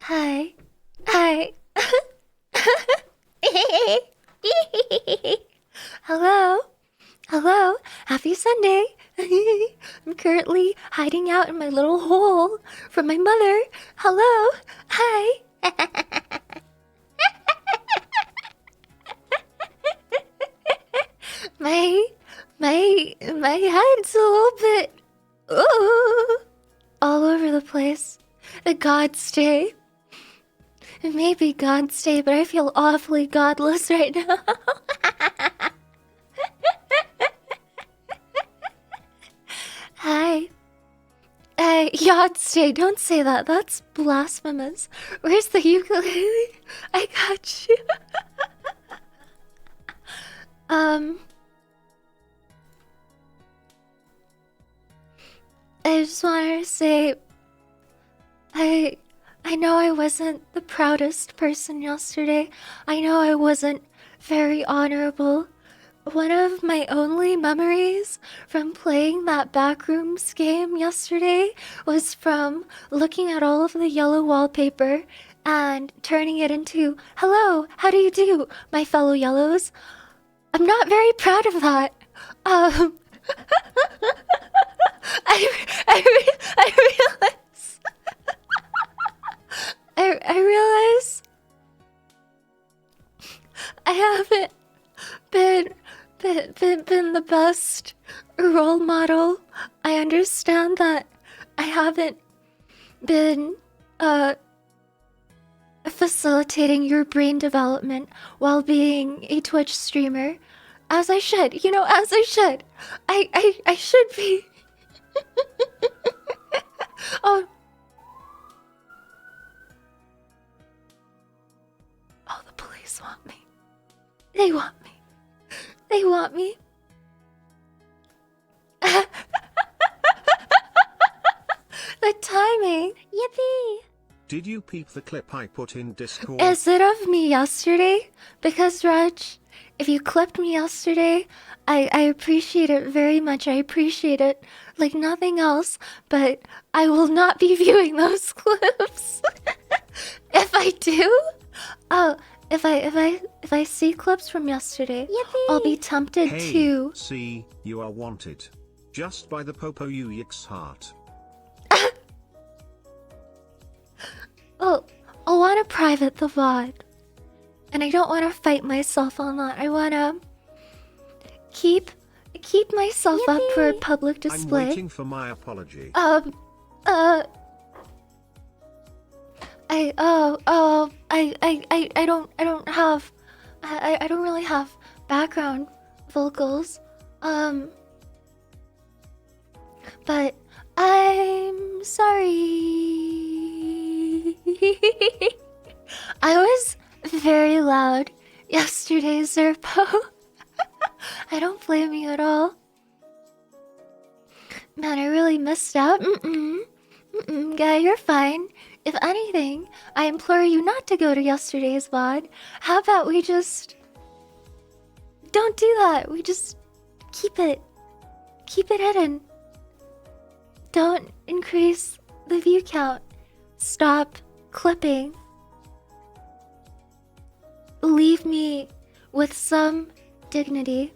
Hi. Hi. Hello. Hello. Happy Sunday. I'm currently hiding out in my little hole from my mother. Hello. Hi. my my head's a little bit ooh, all over the place. The God's Day. It may be God's Day, but I feel awfully godless right now. Hi. Hey, God's Day, don't say that. That's blasphemous. Where's the ukulele? I got you. I just wanted to say, I know I wasn't the proudest person yesterday. I know I wasn't very honorable. One of my only memories from playing that Backrooms game yesterday was from looking at all of the yellow wallpaper and turning it into, "Hello, how do you do, my fellow yellows?" I'm not very proud of that. I realize I realize I haven't been the best role model. I understand that I haven't been facilitating your brain development while being a Twitch streamer, as I should. As I should. I should be. Oh. Oh, the police want me. They want me. They want me. The timing. Yippee. Did you peep the clip I put in Discord? Is it of me yesterday? Because, Reg, if you clipped me yesterday, I appreciate it very much. I appreciate it like nothing else, but I will not be viewing those clips. If I do, if I see clips from yesterday, yippee, I'll be tempted to. See, you are wanted. Just by the Popo Uyik's heart. Well, I want to private the VOD. And I don't want to fight myself on that. I want to keep myself up for public display. I'm waiting for my apology. I don't really have background vocals. But I'm sorry. I was very loud yesterday, Zerpo. I don't blame you at all. Man, I really missed out. Guy, you're fine. If anything, I implore you not to go to yesterday's VOD. How about we just don't do that? We just keep it hidden. Don't increase the view count. Stop clipping. Leave me with some dignity.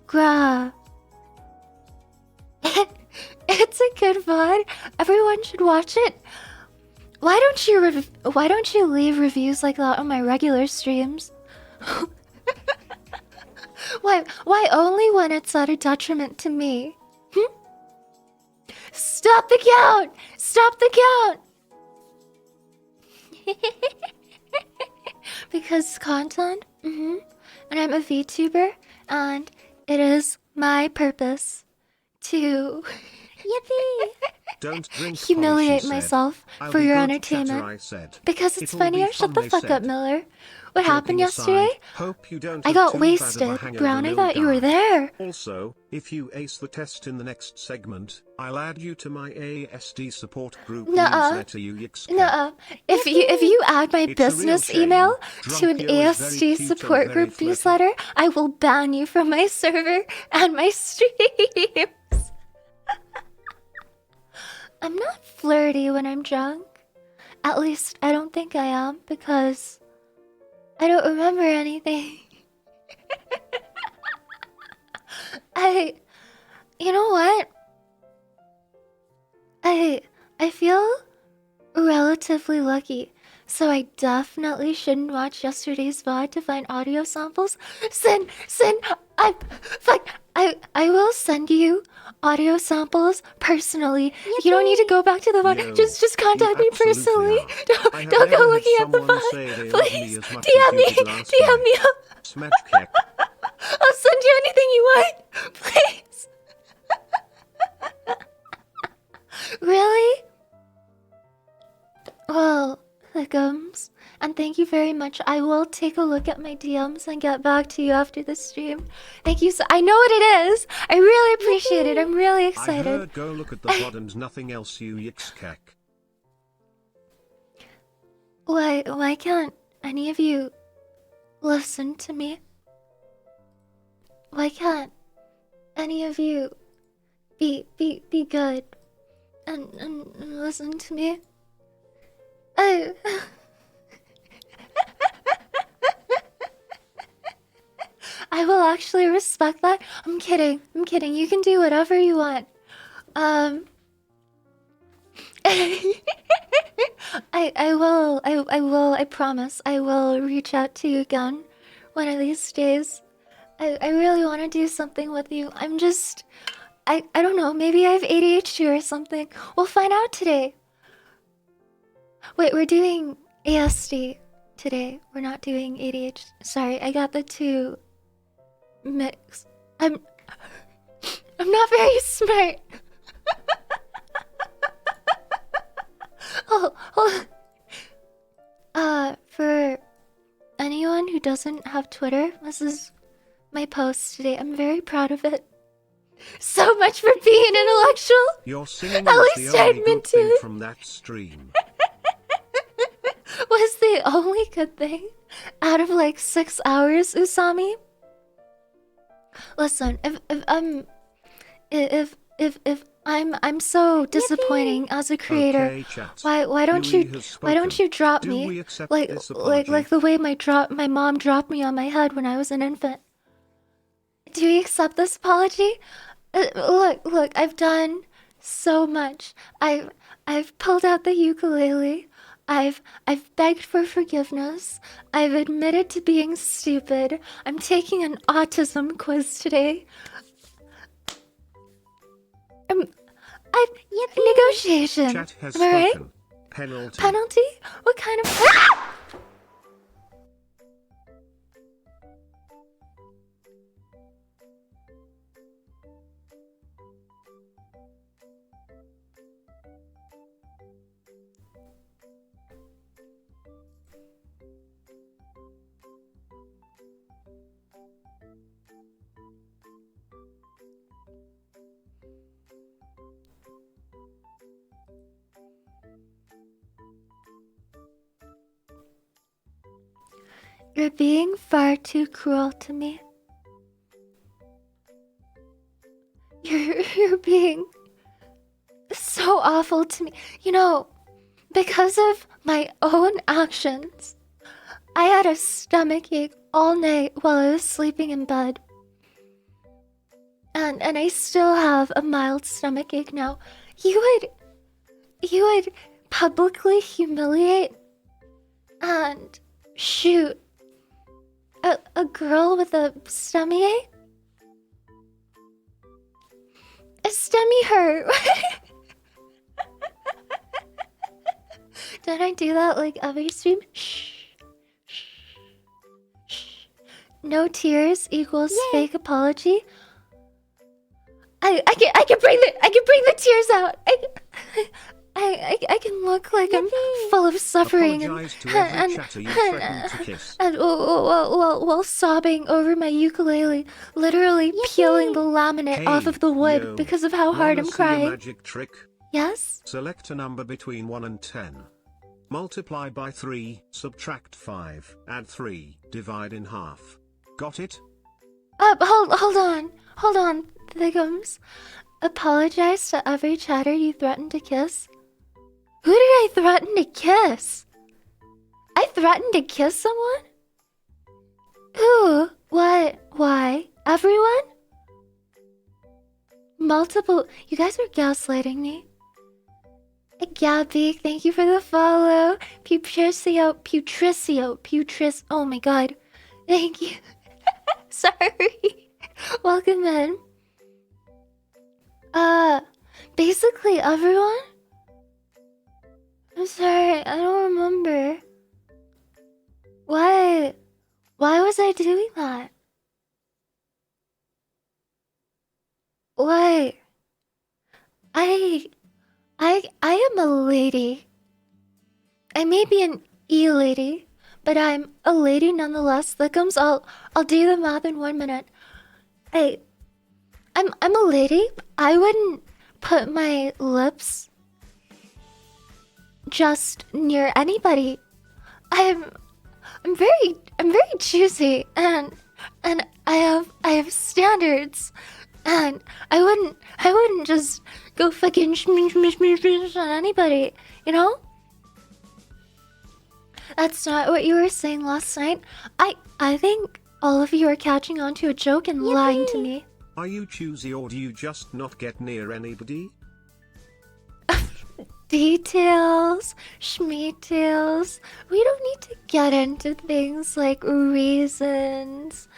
Grah. It's a good VOD. Everyone should watch it. Why don't you leave reviews like that on my regular streams? Why only when it's at a detriment to me? Stop the count! Stop the count! Because content, and I'm a VTuber, and it is my purpose to Don't drink humiliate Polly, myself I'll for be your good, entertainment. chatter, I said. Because it's It'll funnier. be Shut fun, the they fuck up, said. Miller. What happened Joking aside, yesterday? hope you don't I have got too bad of a wasted. hangover, Brown, I little thought you were guy. there. Also, if you ace the test in the next segment, I'll add you to my ASD support group newsletter. Nuh-uh. If you add my It's a real business shame. email to an Drunkio is very ASD cute and support very group flirty. newsletter, I will ban you from my server and my streams. I'm not flirty when I'm drunk. At least I don't think I am, because I don't remember anything. You know what? I feel relatively lucky, so I definitely shouldn't watch yesterday's VOD to find audio samples. Sin, I will send you audio samples personally. You don't need to go back to the VOD. Yo, just contact me personally. I have Don't never go had looking at the someone VOD. say they love me Please, as much DM as you me, did last DM night. me. Smash I'll send you anything you want. Please. Really? Well, Thickums, and thank you very much. I will take a look at my DMs and get back to you after the stream. Thank you so— I know what it is! I really appreciate it. I'm really I excited. heard go look at the VOD and nothing else, you yikscack. Why can't any of you listen to me? Why can't any of you be good and listen to me? I I will actually respect that. I'm kidding. You can do whatever you want. I promise I will reach out to you again one of these days. I really want to do something with you. I don't know, maybe I have ADHD or something. We'll find out today. Wait, we're doing ASD today. We're not doing ADHD. Sorry, I got the two mixed. I'm not very smart. Oh. For anyone who doesn't have Twitter, this is my post today. I'm very proud of it. So much for being intellectual. Your singing At was least the I only admit good to thing it. from that stream. Was the only good thing out of like 6 hours, Usami? Listen, if I'm so disappointing as a creator, Okay, chat. why don't Huey you has drop Do me we accept like this apology? like the way my mom dropped me on my head when I was an infant? Do we accept this apology? Look, I've done so much. I've pulled out the ukulele. I've begged for forgiveness. I've admitted to being stupid. I'm taking an autism quiz today. Negotiation. Chat has Am I right? spoken. Penalty. Penalty? What kind of— You're being far too cruel to me. You're being so awful to me. You know, because of my own actions, I had a stomachache all night while I was sleeping in bed. And I still have a mild stomachache now. You would publicly humiliate and shoot a girl with a stomachache? A stomach hurt. Did I do that like every stream? Shh. No tears equals fake apology. I can bring the tears out. I can look like I'm full of suffering Apologize to every chatter you threatened to kiss. and while sobbing over my ukulele, literally peeling the laminate off of the wood yo, because of how hard wanna I'm see a crying. magic trick? Yes? Select a number between 1 and 10. Multiply by 3, subtract 5, add 3, divide in half. Got it? Hold on, Thickums. Apologize to every chatter you threatened to kiss. Who did I threaten to kiss? I threatened to kiss someone? Who? What? Why? Everyone? Multiple. You guys are gaslighting me. Gabby, thank you for the follow. Putris. Oh my god. Thank you. Sorry. Welcome in. Basically everyone? I'm sorry, I don't remember. Why? Why was I doing that? Why? I am a lady. I may be an E-lady, but I'm a lady nonetheless. Thickums, I'll do the math in 1 minute. I'm a lady. I wouldn't put my lips just near anybody. I'm very choosy and I have standards, and I wouldn't just go fucking shmish on anybody, you know? That's not what you were saying last night. I think all of you are catching on to a joke and lying to me. Are you choosy or do you just not get near anybody? Details, schmeetails. We don't need to get into things like reasons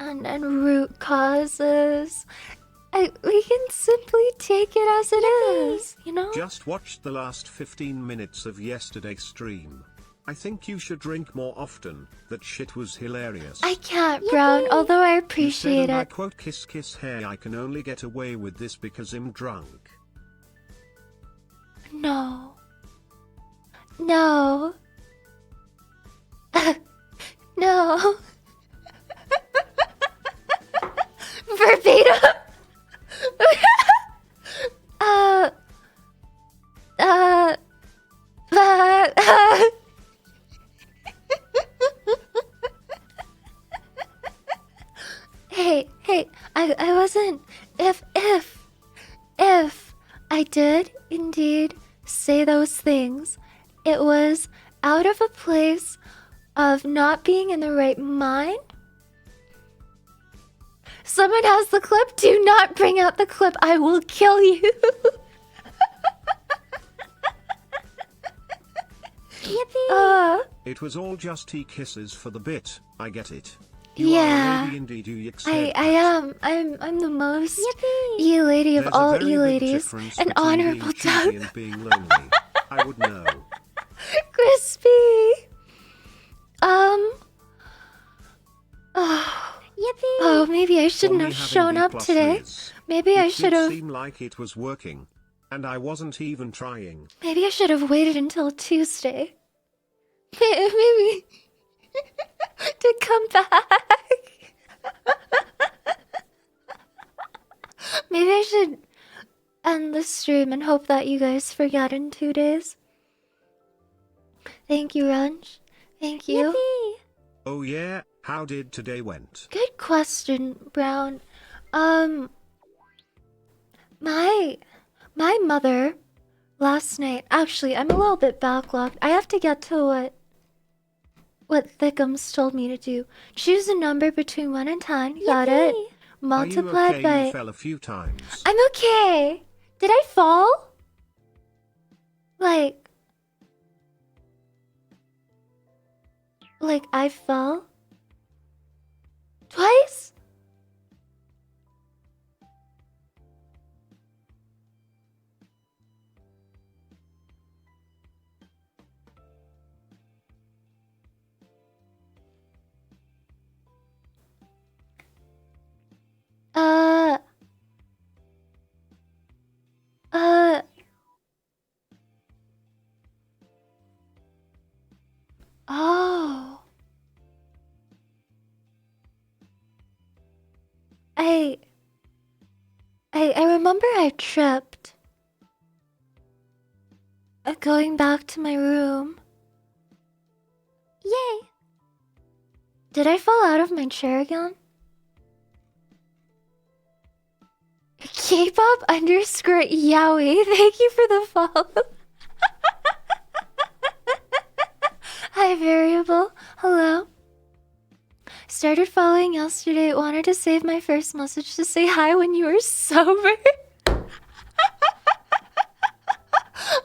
and root causes. We can simply take it as it is, you know? Just watched the last 15 minutes of yesterday's stream. I think you should drink more often. That shit was hilarious. I can't, Brown, although I You appreciate said, and I it. quote, kiss kiss hey, I can only get away with this because I'm drunk. No. No. No. Verbatim. uh, uh, Hey, I wasn't. If I did indeed say those things, it was out of a place of not being in the right mind. Someone has the clip. Do not bring out the clip. I will kill you. Yippee. It was all just kisses for the bit. I get it. Yeah. Are a lady indeed, you I am. I'm the most E-lady of There's all a very big E-ladies. difference An between honorable being choosy death. and being lonely. I would know. Crispy. Yippee! Oh, maybe I shouldn't For me, have having shown B up plus today. is, Maybe I it should did have. seem like it was working, and I wasn't even trying. Maybe I should have waited until Tuesday. Maybe to come back. Maybe I should end the stream and hope that you guys forget in 2 days. Thank you, Runch. Thank you. Yippee! Oh yeah, how did today went? Good question, Brown. My mother last night. Actually, I'm a little bit backlogged. I have to get to what Thickums told me to do. Choose a number between 1 and 10. Got it. Yippee! Multiplied Are you okay? by. You fell a few times. I'm okay. Did I fall? Like I fell? Twice? Uh. Oh. I remember I tripped. Going back to my room. Yay! Did I fall out of my chair again? K-pop _ Yowie. Thank you for the follow. Unreadable. Hello. Started following yesterday. Wanted to save my first message to say hi when you were sober.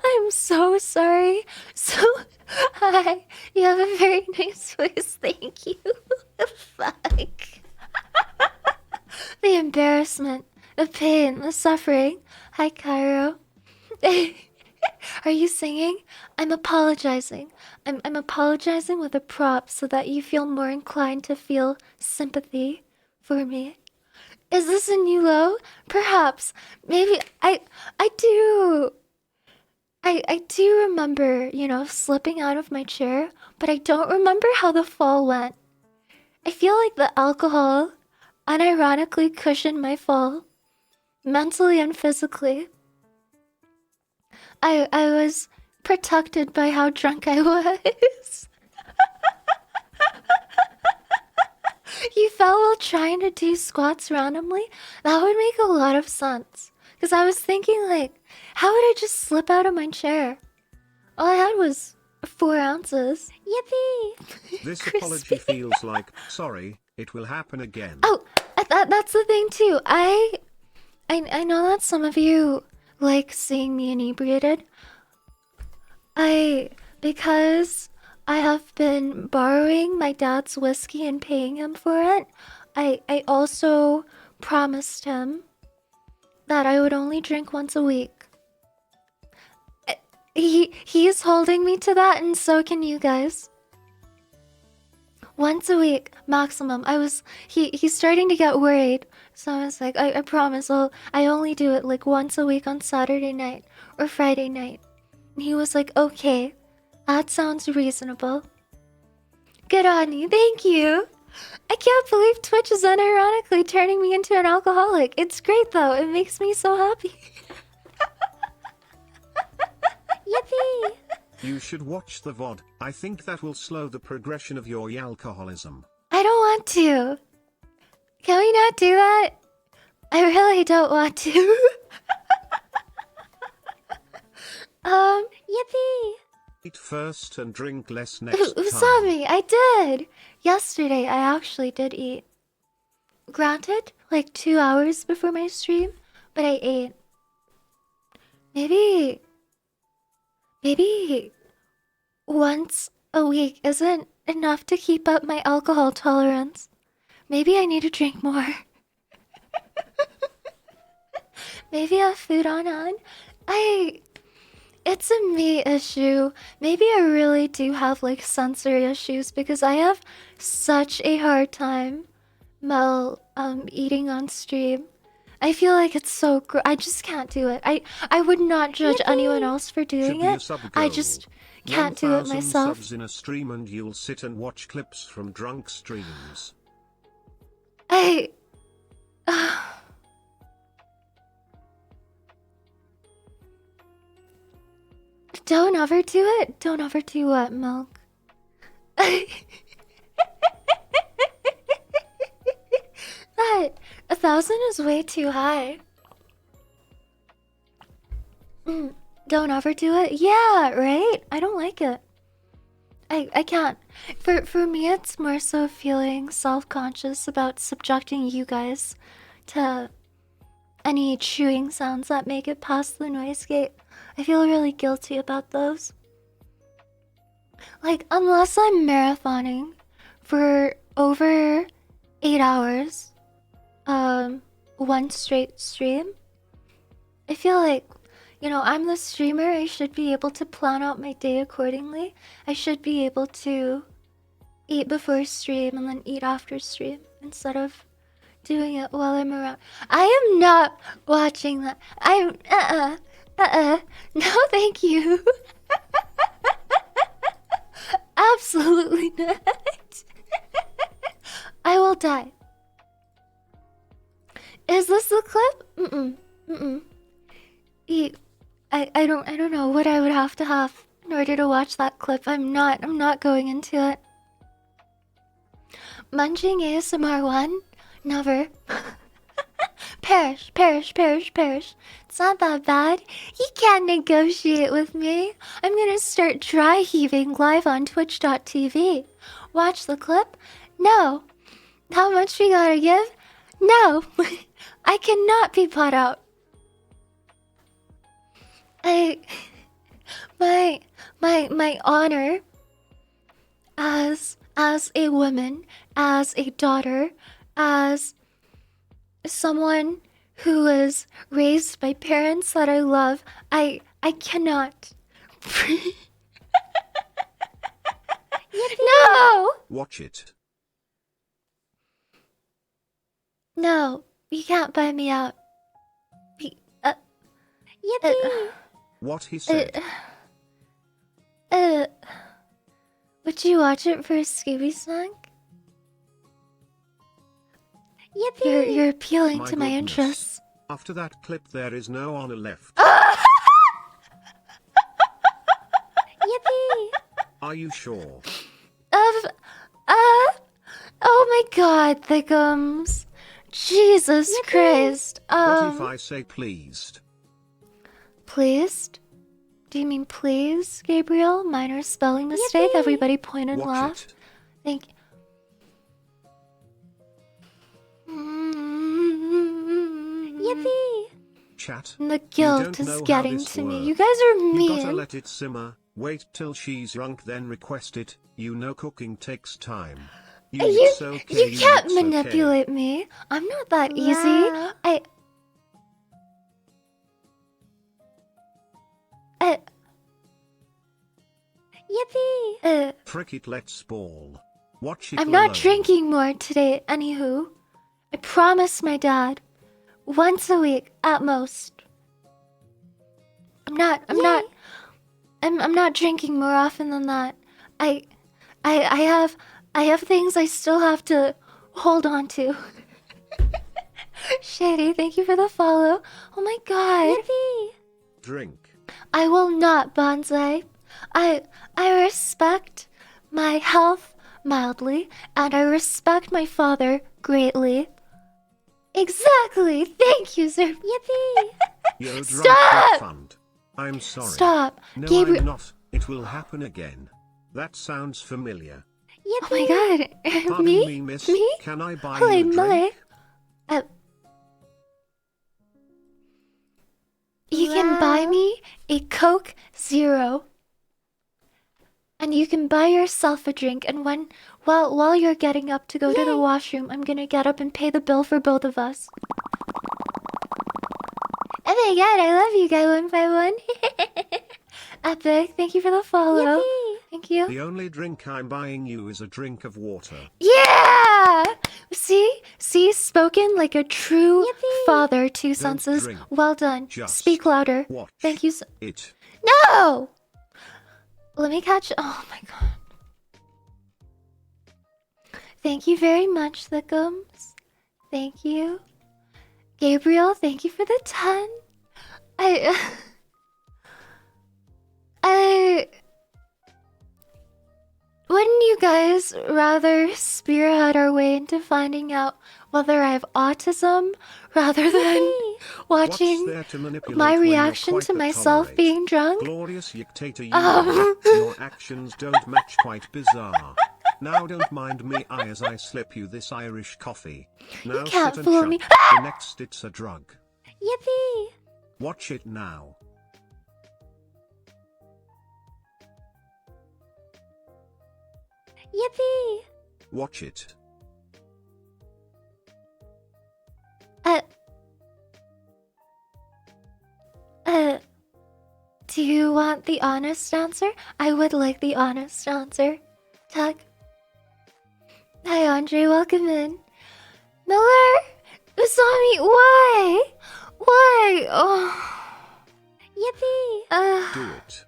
I'm so sorry. So, hi. You have a very nice voice. Thank you. Fuck. The embarrassment, the pain, the suffering. Hi, Cairo. Are you singing? I'm apologizing. I'm apologizing with a prop so that you feel more inclined to feel sympathy for me. Is this a new low? Perhaps. Maybe I do. I do remember, slipping out of my chair, but I don't remember how the fall went. I feel like the alcohol unironically cushioned my fall, mentally and physically. I was protected by how drunk I was. You fell while trying to do squats randomly? That would make a lot of sense. Because I was thinking, like, how would I just slip out of my chair? All I had was 4 ounces. Yippee! This apology feels like, sorry, it will happen again. Oh, that's the thing too. I know that some of you like seeing me inebriated. Because I have been borrowing my dad's whiskey and paying him for it, I also promised him that I would only drink once a week. He's holding me to that, and so can you guys. Once a week maximum. He's starting to get worried, so I was like, I promise I only do it like once a week on Saturday night or Friday night. And he was like, okay, that sounds reasonable. Good on you, thank you. I can't believe Twitch is unironically turning me into an alcoholic. It's great though, it makes me so happy. Yippee! You should watch the VOD. I think that will slow the progression of your alcoholism. I don't want to. Can we not do that? I really don't want to. Yippee! Eat first and drink less next time. Usami, I did! Yesterday, I actually did eat. Granted, like 2 hours before my stream, but I ate. Maybe once a week isn't enough to keep up my alcohol tolerance. Maybe I need to drink more. Maybe I have food on. It's a me issue. Maybe I really do have like sensory issues because I have such a hard time eating on stream. I feel like it's so I just can't do it. I would not judge anyone else for doing it. I just can't do it myself. Subs in a stream and you'll sit and watch clips from drunk streams. Don't ever do it. Don't ever do what, Milk? That 1,000 is way too high. Don't ever do it? Yeah, right? I don't like it. I can't. For me, it's more so feeling self-conscious about subjecting you guys to any chewing sounds that make it past the noise gate. I feel really guilty about those. Like, unless I'm marathoning for over 8 hours, one straight stream, I feel like, I'm the streamer. I should be able to plan out my day accordingly. I should be able to eat before stream and then eat after stream instead of doing it while I'm around. I am not watching that. No, thank you. Absolutely not. I will die. Is this the clip? I don't know what I would have to have in order to watch that clip. I'm not going into it. Munching ASMR 1? Never. Perish, perish, perish, perish. It's not that bad. You can't negotiate with me. I'm gonna start dry heaving live on twitch.tv. Watch the clip? No. How much we gotta give? No. I cannot be bought out. My honor as a woman, as a daughter, as someone who was raised by parents that I love, I cannot. No! Watch it. No, you can't buy me out. Yippee! What he said. Would you watch it for a Scooby snack? Yippee! You're appealing My to my goodness. interests. After that clip there is no honor left. Yippee! Are you sure? Oh my god, Thickums. Jesus Christ. What if I say pleased? Pleased? Do you mean please, Gabriel? Minor spelling mistake. Yippee! Everybody point and Watch laugh. it. Thank you. Yippee! Chat. The You guilt don't is know how getting this to me. works. You guys are You gotta mean. let it simmer. Wait till she's drunk, then request it. You know cooking takes time. It's okay, You can't it's okay. manipulate me. I'm not that easy. Wow. Yippee! Frick it, let's ball. Watch it. I'm not alone. drinking more today, anywho. I promised my dad. Once a week, at most. I'm not drinking more often than that. I have things I still have to hold on to. Shady, thank you for the follow. Oh my god. Yippee! Drink. I will not, Bonsai. I respect my health mildly, and I respect my father greatly. Exactly. Thank you, sir. Yippee! You're drunk Stop! with fund. I'm sorry. Stop. No, Gabriel. I'm not. It will happen again. That sounds familiar. Oh my god. Pardon me, miss. Me? Can I buy Holy you a moly. drink? You can buy Wow. me a Coke Zero. And you can buy yourself a drink, and while you're getting up to go to the washroom, I'm gonna get up and pay the bill for both of us. Oh my god, I love you, guy 151. Epic, thank you for the follow. Yippee! Thank you. The only drink I'm buying you is a drink of water. Yeah! See, spoken like a true Yippee! father, two Don't senses. drink. Well done. Just Speak louder. Watch Thank you so. it. No! Let me catch. Oh my god. Thank you very much, Thickums. Thank you. Gabriel, thank you for the 10. Wouldn't you guys rather spearhead our way into finding out whether I have autism rather than What's watching there to manipulate my when you're reaction quite to the myself tolerate? being drunk? Glorious dictator, you Um. are. Your actions don't match, quite bizarre. Now don't mind me as I slip you this Irish coffee. Now can't sit and fool chug. me. The next it's a drug. Yippee! Watch it now. Yippee! Watch it. Do you want the honest answer? I would like the honest answer. Tug. Hi, Andre. Welcome in. Miller! Usami, why? Why? Oh. Yippee! Do it.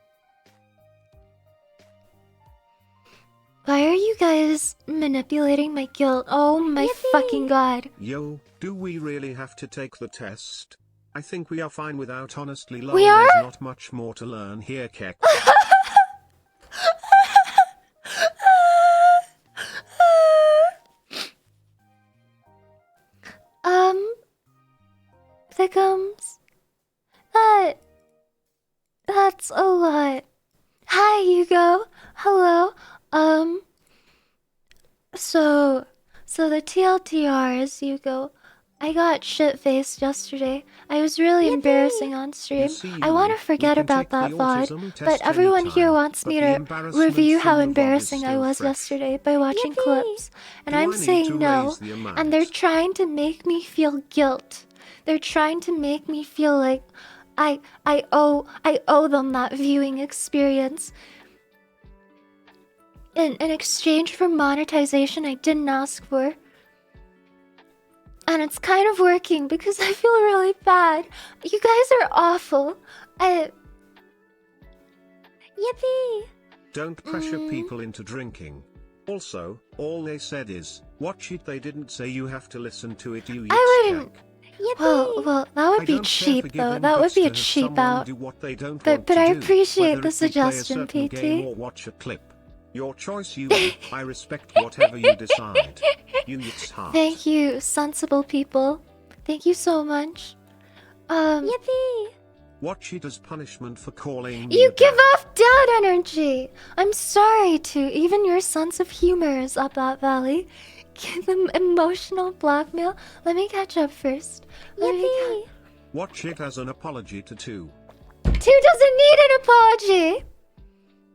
Why are you guys manipulating my guilt? Oh my Yippee! fucking god. Yo, do we really have to take the test? I think we are fine without. Honestly, lol, We are? there's not much more to learn here, Keck. Thickums. That's a lot. Hi, Hugo. Hello. So, the TLDR is, Hugo, I got shit-faced yesterday. I was really embarrassing on You stream. see, I want to Yui, forget we can about take the that VOD, autism but test everyone here anytime, wants but me the to embarrassment review from how the VOD is embarrassing I still was fresh. yesterday by watching clips, and Do I'm I need to saying no, raise the and they're amount? trying to make me feel guilt. They're trying to make me feel like I owe them that viewing experience. In exchange for monetization I didn't ask for. And it's kind of working because I feel really bad. You guys are awful. Yippee! Don't pressure people into drinking. Also, all they said is, watch it. They didn't say you have to listen to it. You I wouldn't. Jack. Yippee! Well, that would I be don't care for cheap though. giving That would guts be to a have cheap someone out. do what they don't want But to I do, appreciate whether the it be play a suggestion, certain game PT. or watch a clip. Your choice, Yui. I respect whatever you decide. Yui's heart. Thank you, sensible people. Thank you so much. Yippee! Watch it as punishment for calling me You a give dad. off dad energy. I'm sorry too. Even your sense of humor is up that valley. Give them emotional blackmail. Let me catch up first. Yippee! Watch it as an apology to two. Two doesn't need an apology.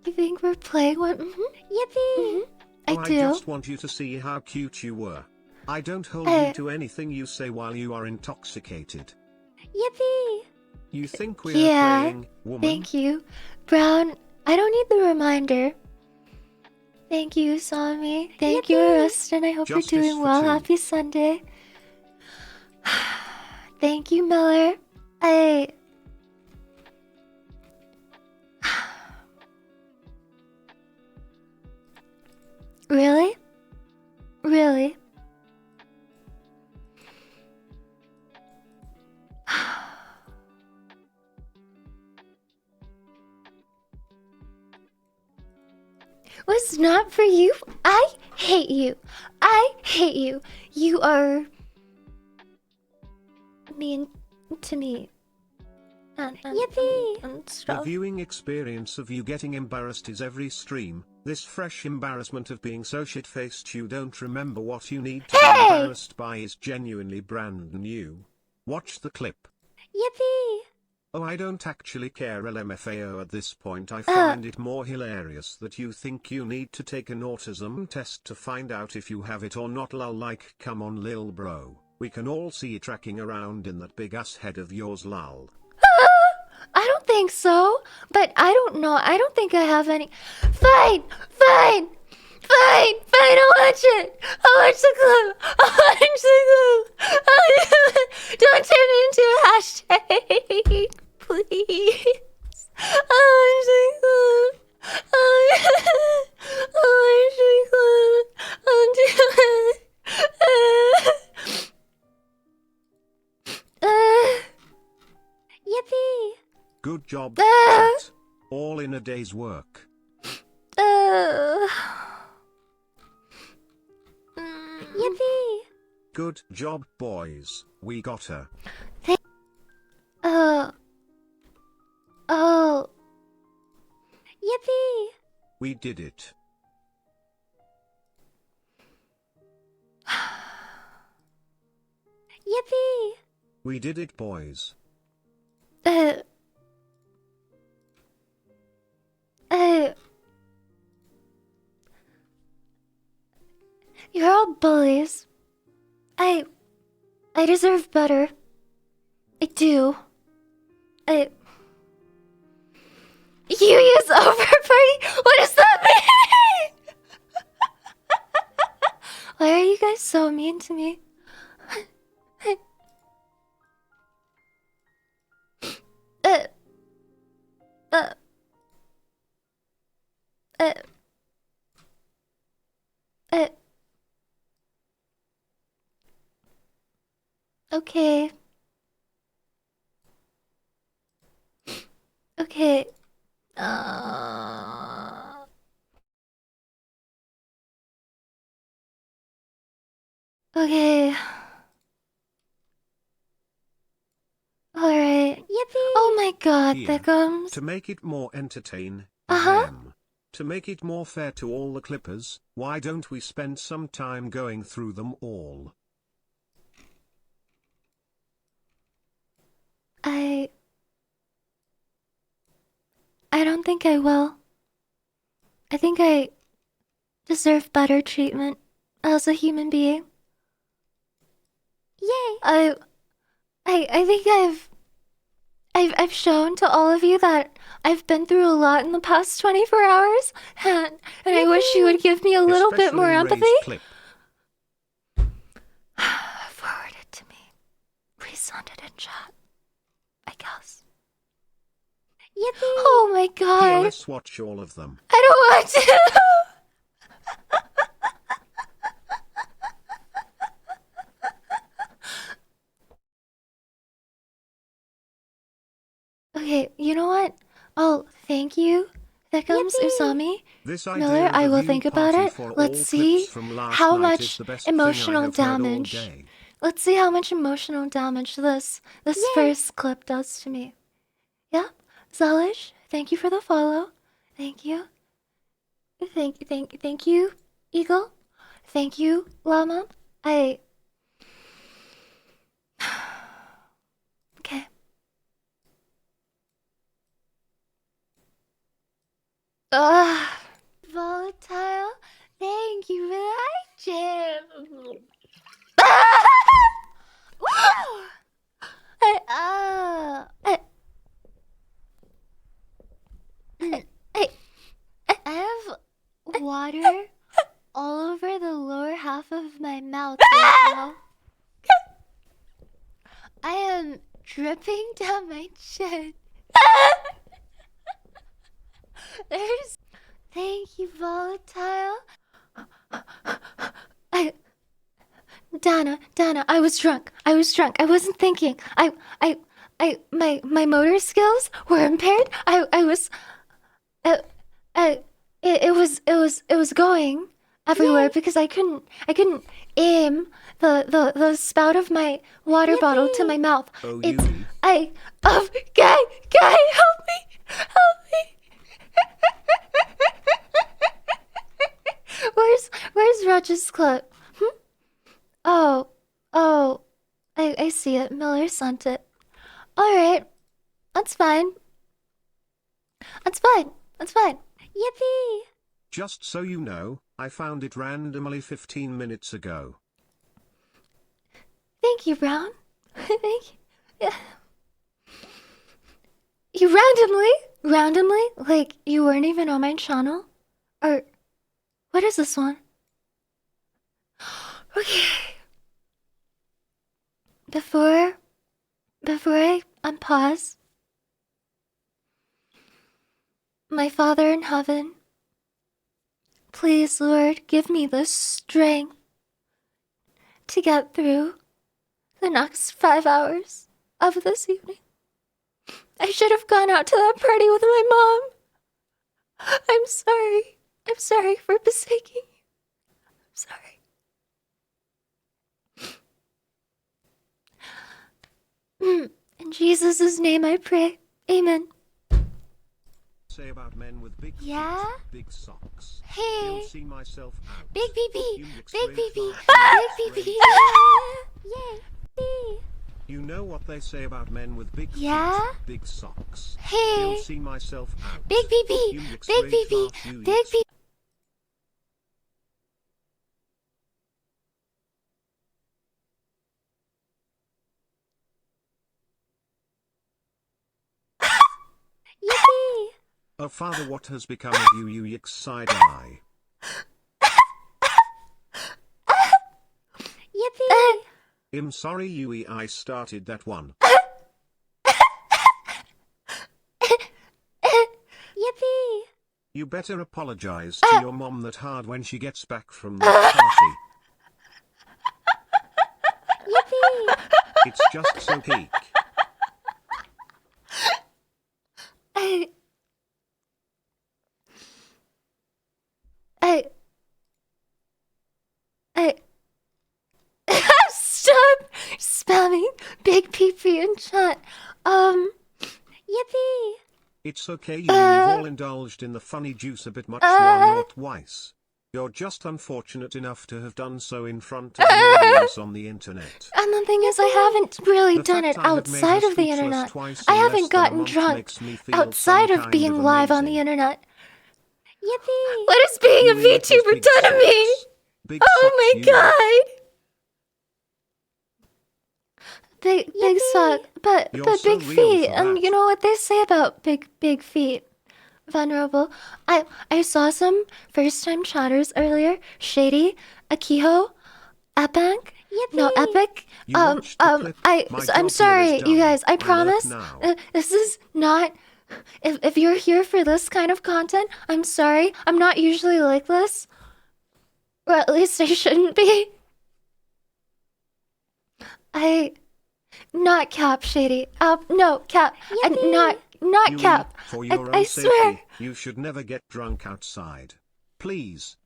You think we're playing what? Yippee! I I do. just want you to see how cute you were. I don't hold you to anything you say while you are intoxicated. Yippee! You think we're Yeah, playing, woman? Thank you. Brown, I don't need the reminder. Thank you, Sami. Thank you, Yippee! Rustin. I hope Justice you're doing for well. two. Happy Sunday. Thank you, Miller. I... Really? Really? Was not for you. I hate you. I hate you. You are mean to me. Yippee! And The stuff. viewing experience of you getting embarrassed is every stream. This fresh embarrassment of being so shit-faced you don't remember what you need to be embarrassed by is genuinely brand new. Watch the clip. Yippee! Oh, I don't actually care LMFAO at this point. I find it more hilarious that you think you need to take an autism test to find out if you have it or not. Lol, like, come on lil bro. We can all see it tracking around in that big ass head of yours, lol. I don't think so, but I don't know. I don't think I have any. Fine, fine, fine, fine. I'll watch it. I'll watch the clip. I'll watch the clip. Don't turn it into a hashtag, please. I'll watch the clip. I'll watch the clip. I'll do it. Yippee! Good job, Ah. chat. All in a day's work. Yippee! Good job, boys. We got her. Oh. Yippee! We did it. Yippee! We did it, boys. Uh. You're all bullies. I deserve better. I do. You use over party? What does that mean? Why are you guys so mean to me? Uh, uh, uh, uh. Okay. Okay. Okay. god, Here, Thickums. to make it more entertaining, Uh-huh. to make it more fair to all the clippers, why don't we spend some time going through them all? I don't think I will. I think I deserve better treatment as a human being. Yay! I think I've shown to all of you that I've been through a lot in the past 24 hours, and I wish you would give me a little bit more Especially empathy. Ray's clip. Forward it to me. Resend it in chat. I guess. Yippee! Oh my Here, god. let's watch all of them. I don't want to. Okay, you know what? Oh, thank you, Thickums Usami. This Miller, idea of I a will view think about party it. for Let's all see clips from last how night much is the best thing I emotional have heard all damage. day. Let's see how much emotional damage this first clip does to me. Yeah, Zelish, thank you for the follow. Thank you. Thank you, Eagle. Thank you, Llama. Okay. Volatile. Thank you for that, Jim. I have water all over the lower half of my mouth right now. I am dripping down my chin. There's. Thank you, Volatile. Dana, I was drunk. I wasn't thinking. My motor skills were impaired. I was, it was going everywhere because I couldn't aim the spout of my water bottle to my mouth. Oh, It's, Yui. Guy, help me. Where's Roger's clip? Oh, I see it. Miller sent it. Alright, that's fine. Yippee! Just so you know, I found it randomly 15 minutes ago. Thank you, Brown. Thank you. Yeah. You randomly? Like, you weren't even on my channel? Or, what is this one? Okay. Before I unpause, my Father in heaven, please, Lord, give me the strength to get through the next 5 hours of this evening. I should have gone out to that party with my mom. I'm sorry. I'm sorry for forsaking you. I'm sorry. In Jesus' name I pray. Amen. Say about men with big feet, Yeah? big socks. Hey! You'll see myself out. Big BB! You mix Big great BB! fast, Big great BB! fast. Yay! You know what they say about men with big Yeah? feet, big socks. Hey! You'll see myself out. Big BB! You mix Big great BB! fast, you Big mix- BB! Yippee! Oh father, what has become of you, you yick side eye? Yippee! I'm sorry Yui, I started that one. Yippee! You better apologize to your mom that hard when she gets back from that party. Yippee! It's just so peak. Stop spamming big PP in chat. Yippee! It's okay, you've all indulged in the funny juice a bit much one or twice. You're just unfortunate enough to have done so in front of an audience on the internet. And the thing is, I haven't really The done it fact I have made her outside of the speechless internet. twice I in less haven't than a gotten month drunk makes me feel outside some of kind being of live on the amazing. internet. Yippee! What is being You a VTuber little big done to me? socks. Big Oh socks, my you. god! Big Yippee! sock, but You're big so real feet, for and that. you know what they say about big feet. Venerable. I saw some first time chatters earlier. Shady, Akiho, Epic. No, Yippee! Epic. You watched the clip? My I'm job here is sorry, you done. guys. I I'm up promise. now. This is not. If you're here for this kind of content, I'm sorry. I'm not usually like this. Or at least I shouldn't be. Not Cap, Shady. No, Cap. Not You Cap. for your I own swear. safety, you should never get drunk outside. Please.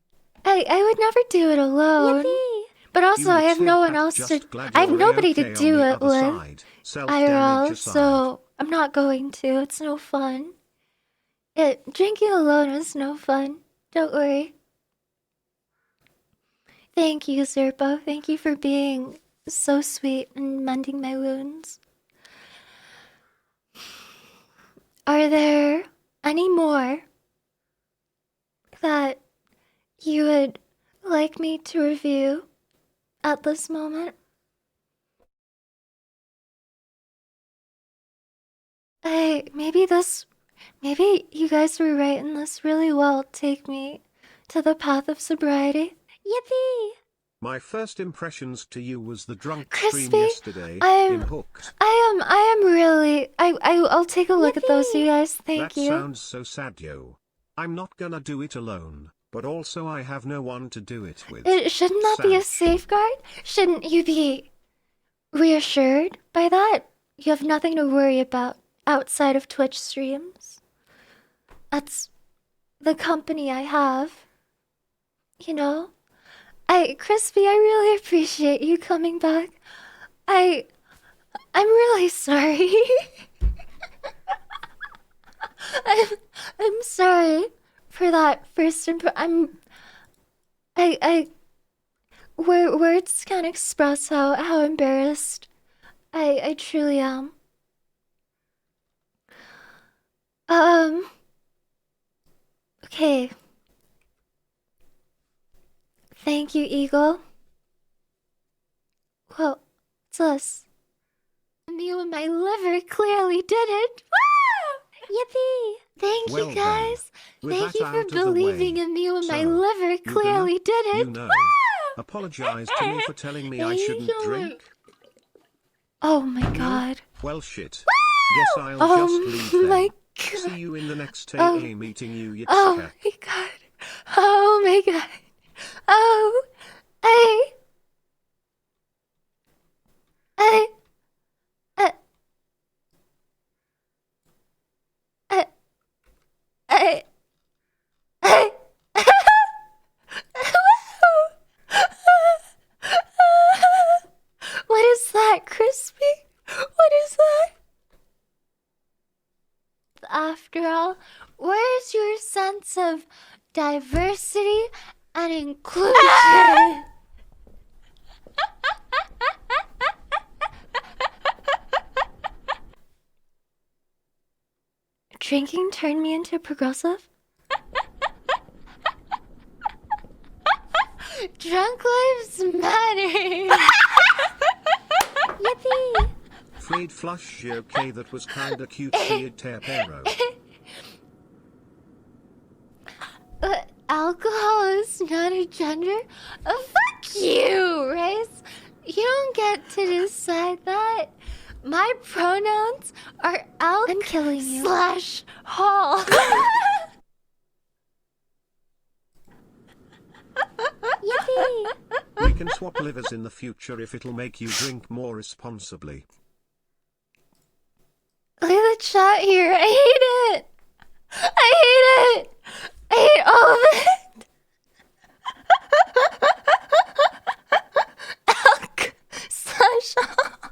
I would never do it alone. Yippee! But also, You I have little no one cat, else to. just glad I have you're nobody to A-okay on do the it other with. side. Self-damage IRL, aside. so I'm not going to. It's no fun. Drinking alone is no fun. Don't worry. Thank you, Zerpo. Thank you for being so sweet and mending my wounds. Are there any more that you would like me to review at this moment? Maybe you guys were right and this really will take me to the path of sobriety. Yippee! My first impressions to you was the drunk Crispy, stream yesterday I'm- in Hooked. I am really. I'll take a look at those, you guys. Thank That you. sounds so sad, yo. I'm not gonna do it alone, but also I have no one to do it with. Shouldn't that be a Sad. safeguard? Shouldn't you be reassured by that? You have nothing to worry about outside of Twitch streams. That's the company I have. You know? Crispy, I really appreciate you coming back. I'm really sorry. I'm sorry for that first words can't express how embarrassed I truly am. Okay. Thank you, Eagle. Whoa, what's this? You and my liver clearly did it. Woo! Yippee! Thank Well you, done. guys. With Thank that you out for of the believing way. in me when my So, liver you gonna- clearly did it. You know, Woo! apologize to me for telling me I Thank shouldn't you. drink. Oh my god. Well, shit. Guess I'll just leave then. my See god. you in the next Oh. AA meeting, you Oh yitscat. my god. Oh my god. Oh. I. I. I. I. I. I. What is that, Crispy? What is that? After all, where's your sense of diversity and inclusion? Drinking turned me into progressive? Drunk lives matter. Yippee! Flayed flush, okay, that was kinda cute, seed terpero. Alcohol is not a gender? Fuck you, Rice. You don't get to decide that. My pronouns are alk I'm killing you. slash hall. Yippee! We can swap livers in the future if it'll make you drink more responsibly. Look at the chat here. I hate it. I hate it. I hate all of it. Alk slash hall.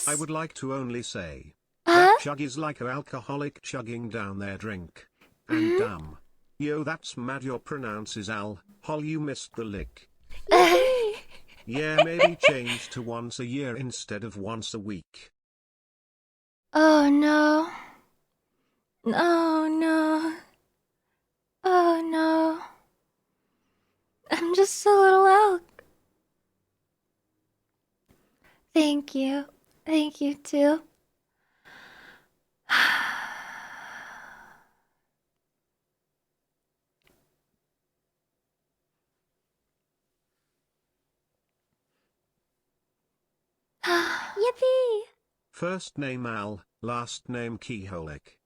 I would like to only say, Huh? that chug is like an alcoholic chugging down their drink. And damn. Yo, that's mad your pronounce is hol, you missed the lick. Yeah, maybe change to once a year instead of once a week. Oh no. Oh no. Oh no. I'm just a little elk. Thank you. Thank you too. Yippee! First name Al, last name Keholik.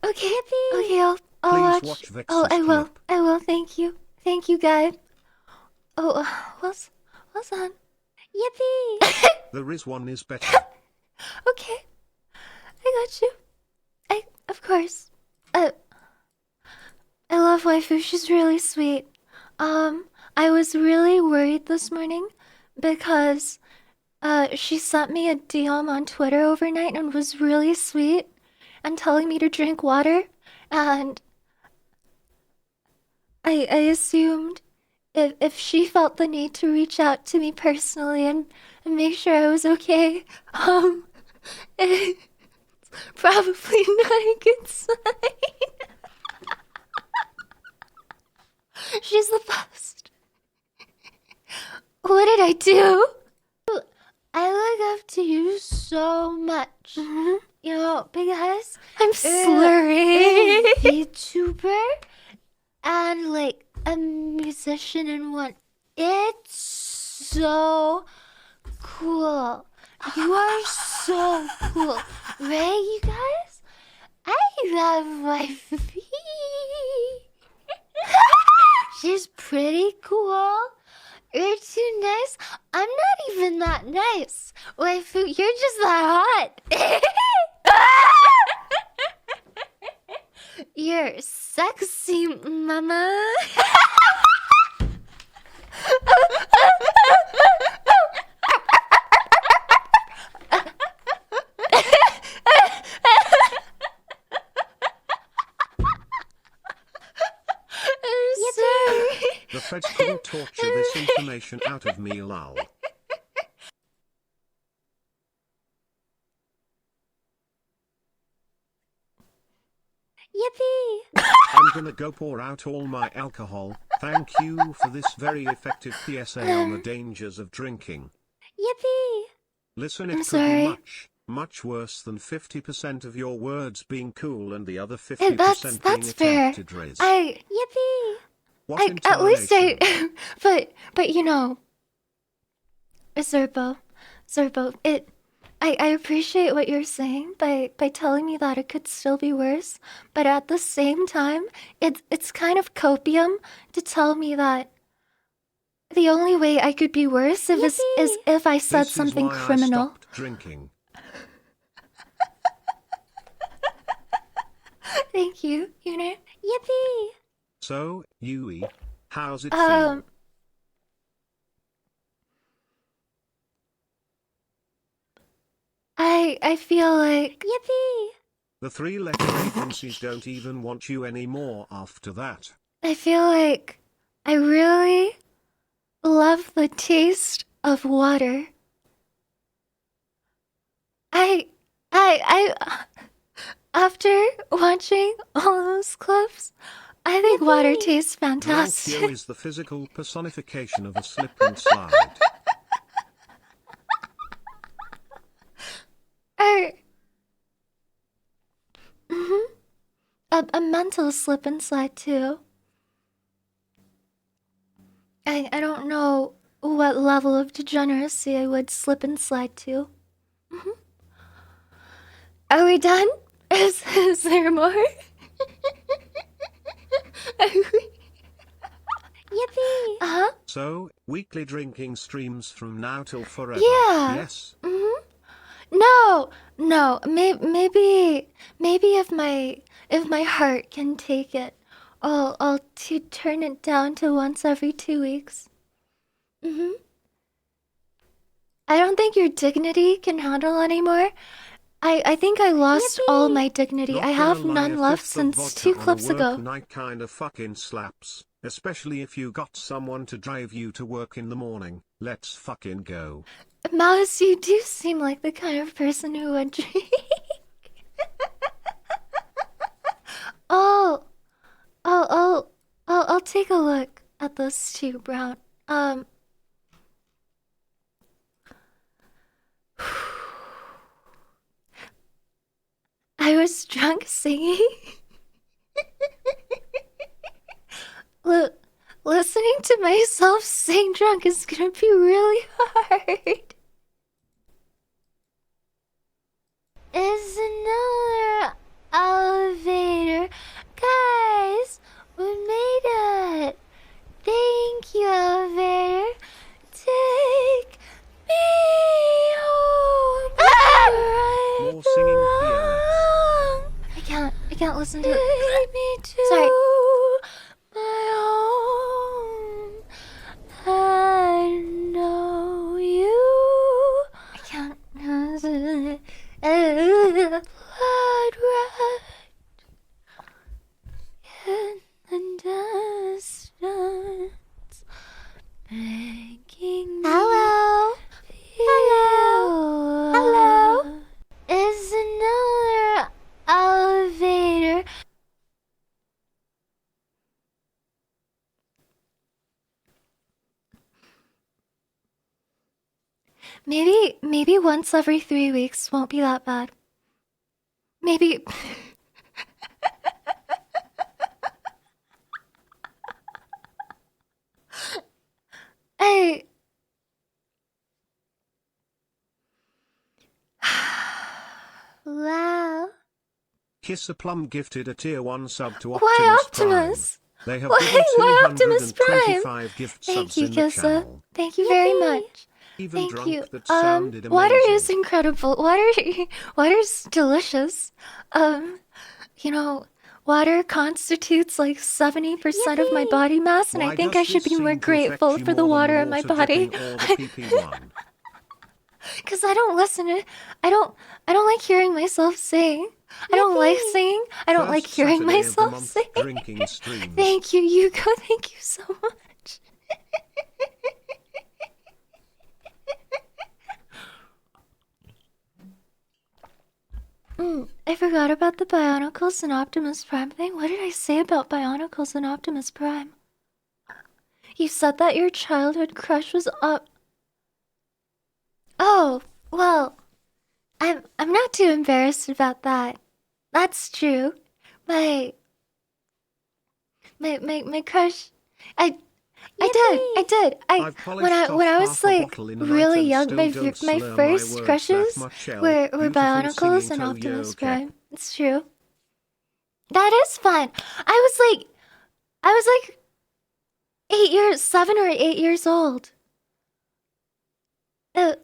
Okay. Yippee! Okay, I'll Please watch. watch Vex's Oh, I will. clip. I will. Thank you. Thank you, guys. Oh, what's on? Yippee! There is one is better. Okay. I got you. Of course. I love waifu. She's really sweet. I was really worried this morning because she sent me a DM on Twitter overnight and was really sweet and telling me to drink water, and I assumed if she felt the need to reach out to me personally and make sure I was okay, it's probably not a good sign. She's the best. What did I do? I look up to you so much. You know, because I'm slurring. VTuber and like a musician and one. It's so cool. You are so cool. Right, you guys? I love my feet. She's pretty cool. You're too nice. I'm not even that nice. Waifu, you're just that hot. You're sexy, mama. I'm sorry. The feds couldn't torture this information out of me lol. Yippee! I'm gonna go pour out all my alcohol. Thank you for this very effective PSA on the dangers of drinking. Yippee! Listen, it I'm could sorry. be much worse than 50% of your words being cool and the other 50% Hey, being that's fair. attempted riz. Yippee! What at least intonation? but you know, Zerbo, I appreciate what you're saying by telling me that it could still be worse, but at the same time, it's kind of copium to tell me that the only way I could be worse is if I said This something is why criminal. I stopped drinking. Thank you, know. Yippee! So, Yui, how's it feel? I feel like Yippee! The three-letter agencies don't even want you anymore after that. I feel like I really love the taste of water. I after watching all those clips, I think water tastes fantastic. Rolfio is the physical personification of a slip and slide. A mental slip and slide too. I don't know what level of degeneracy I would slip and slide to. Are we done? Is there more? Yippee! Uh-huh. So, weekly drinking streams from now till forever. Yeah. Yes. No. Maybe if my heart can take it, I'll turn it down to once every 2 weeks. I don't think your dignity can handle anymore. I think I lost all my dignity. Not I gonna have lie, none a left fifth of since vodka 2 on a clips work ago. night kinda fucking slaps. Especially if you got someone to drive you to work in the morning. Let's fucking go. Mouse, you do seem like the kind of person who would drink. Oh, I'll take a look at those two, Brown. I was drunk singing. Look, listening to myself sing drunk is gonna be really hard. Is another elevator. Guys, we made it. Thank you, elevator. Take me home. More singing POS. I can't listen to it. Take me to Sorry. my home. I know you. I can't. Blood red in the distance, making me Hello? Hello? Is another elevator. Maybe once every 3 weeks won't be that bad. Maybe. I. Wow. Kiss a Plum gifted a tier 1 sub to Why Optimus Optimus? Prime. They have Why given Optimus Prime? 225 gift Thank subs you, in the Kissa. channel. Thank you very Yippee. much. Even Thank drunk you. that sounded Water amazing. is incredible. Water's delicious. You know, water constitutes like 70% of my Yippee. body mass, and I Why think does I should this be more seem to affect grateful you for the more water than in my water body. dripping all the PP1? Cause I don't listen to. I don't like hearing myself sing. I don't like Yippee. singing. I don't like First hearing Saturday of the myself month sing. drinking streams. Thank you, Yuko. Thank you so much. I forgot about the Bionicles and Optimus Prime thing. What did I say about Bionicles and Optimus Prime? You said that your childhood crush was up. Oh, well, I'm not too embarrassed about that. That's true. My crush. I did. I've polished When off I half was a like bottle in a night really and young, still my don't my slur first words crushes that much. were Beautiful Bionicles singing and to Optimus Yoke. Prime. It's true. That is fun. I was like 7 or 8 years old. Uh,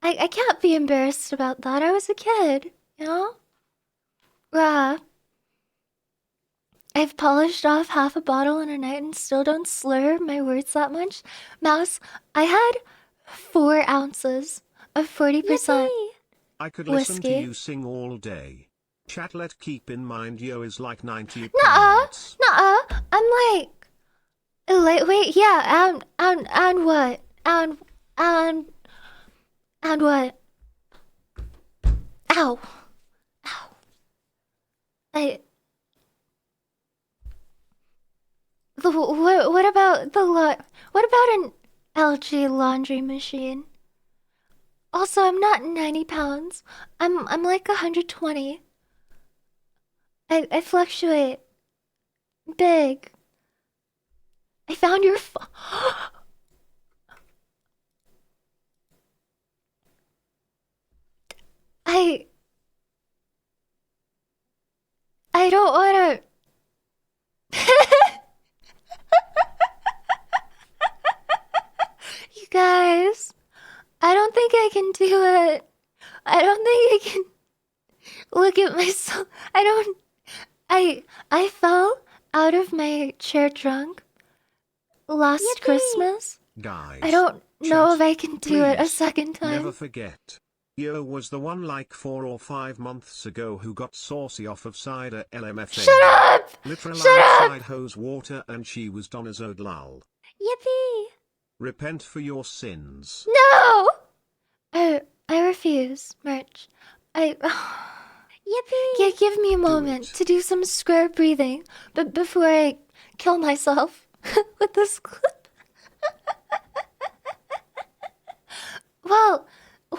I can't be embarrassed about that. I was a kid, you know? I've polished off half a bottle in a night and still don't slur my words that much. Mouse, I had 4 ounces of 40% Yippee. I could listen to whiskey. you sing all day. Chat, let keep in mind yo is like 90 Nuh-uh, pounds. I'm like a lightweight, yeah, and what? And what? Ow. I... What about what about an LG laundry machine? Also, I'm not 90 pounds. I'm like 120. I fluctuate. Big. I found your I don't wanna You guys, I don't think I can do it. I don't think I can look at myself. I fell out of my chair drunk last Yippee. Christmas. Guys, I don't know Chat, if I can do it a please, second never time. forget. Yo was the one like 4 or 5 months ago who got saucy off of cider LMFAO. Shut up! Literal Shut up! outside hose water and she was Donazode lol. Yippee! Repent for your sins. No! I refuse, Merch. Yippee! Give me a Do moment it. to do some square breathing, but before I kill myself with this clip.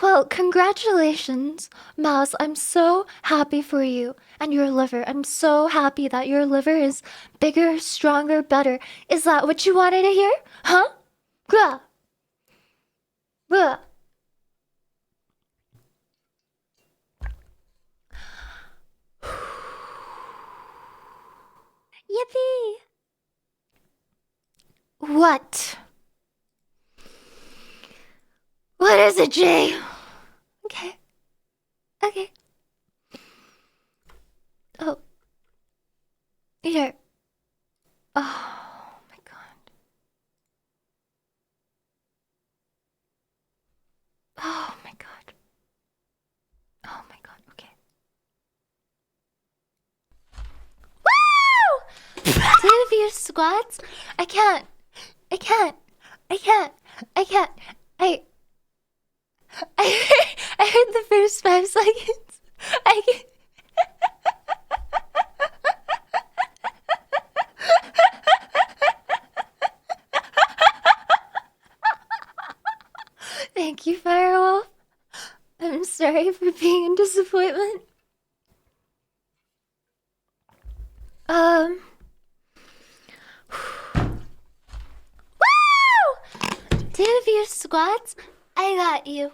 Well, congratulations, Mouse. I'm so happy for you and your liver. I'm so happy that your liver is bigger, stronger, better. Is that what you wanted to hear? Huh? Bruh. Bruh. Yippee! What? What is it, Jay? Okay. Okay. Oh. Here. Oh my god. Oh my god. Oh my god. Okay. Woo! 2 of your squats? I can't. I can't. I can't. I can't. I I heard the first 5 seconds. I can. Thank you, Firewolf. I'm sorry for being a disappointment. Woo! 2 of your squats? I got you.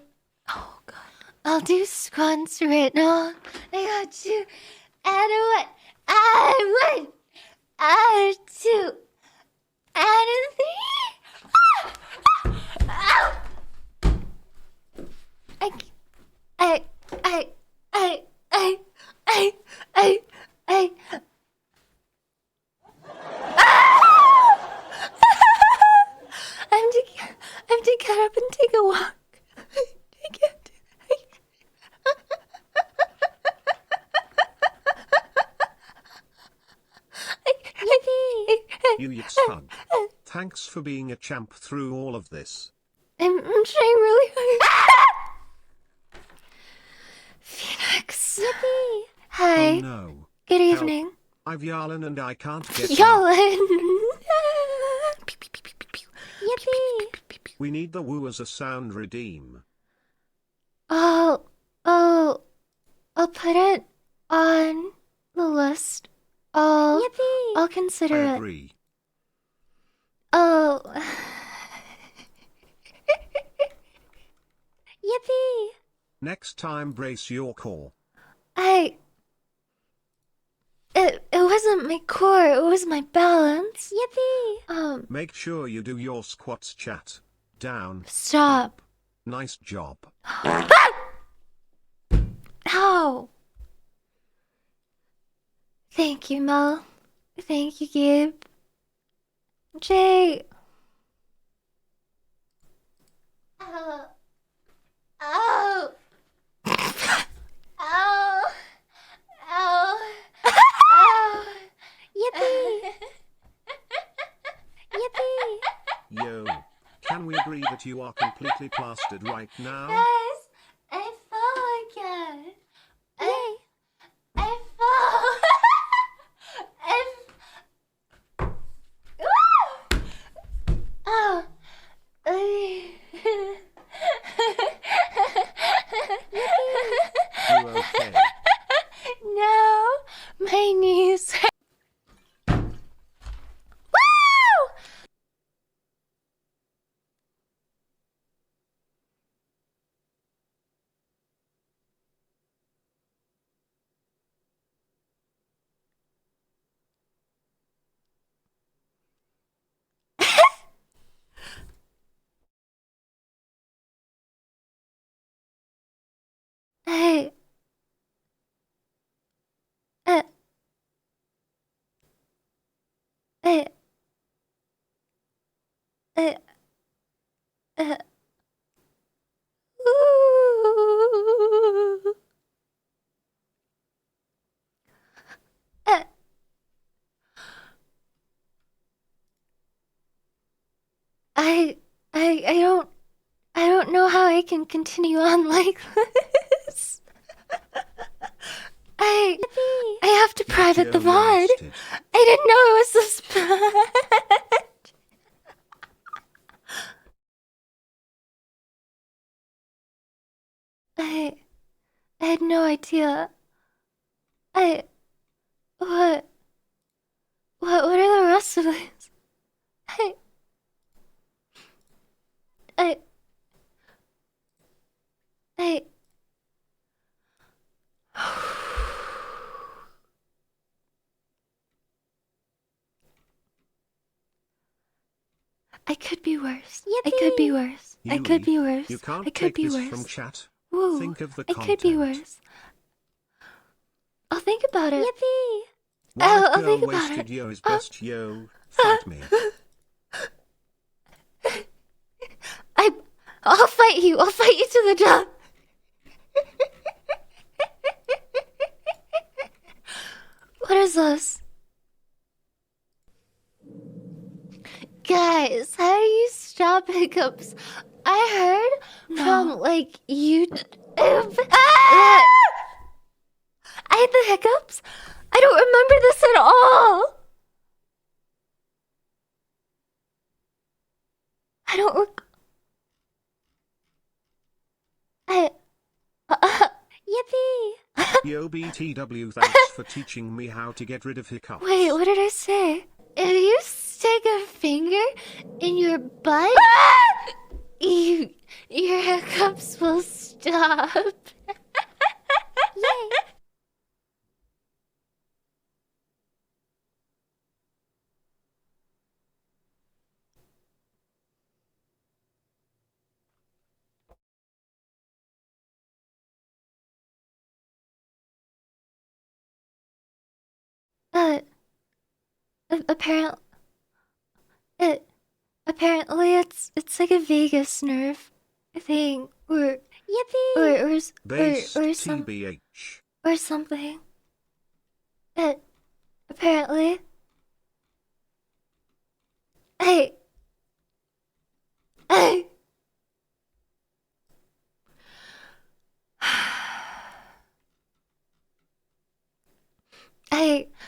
Oh god. I'll do squats right now. I got you. Add a one. Add one. Add two. Add a three. Ow! I, I, I, I, I, I, I. I have to get up and take a walk. I can't. You Yitz hug. Thanks for being a champ through all of this. I'm trying really hard. Phoenix. Yippee! Hi. Oh no. Good Help. evening. I've Yarlin and I can't get Y'allin. Yippee! We need the woo as a sound redeem. I'll put it on the list. Yippee! I'll consider I it. agree. Oh. Yippee! Next time brace your core. It wasn't my core, it was my balance. Yippee! Make sure you do your squats chat. Down. Stop. Nice job. Ow. Thank you, Mel. Thank you, Gabe. Jay. Ow! Ow! Ow! Ow! Ow! Yippee! Yippee! Yo. Can we agree that you are completely plastered right now? Guys, I fell again. I fell. Oh. You okay? No, my knees. Woo! Hey. Uh. Uh. Uh. I don't know how I can continue on like this. I have to private the Yo VOD. roasted. I didn't know it was this bad. I had no idea. I what what are the rest of these? I I I I could be worse. I could be worse. I could be worse. You can't I could take be this worse. from chat. Ooh, Think of the I content. could be worse. I'll think about it. Yippee! White I'll girl think about wasted it. yo is best yo. Fight me. I'll fight you. I'll fight you to the death. What is this? Guys, how do you stop hiccups? I heard from like YouTube that I had the hiccups. I don't remember this at all. I don't Yippee! Yo BTW, thanks for teaching me how to get rid of hiccups. Wait, what did I say? If you stick a finger in your butt, your hiccups will stop. Yay! Uh, apparently, apparently it's like a vagus nerve thing, or Yippee! Based or some TBH. or something. Apparently, I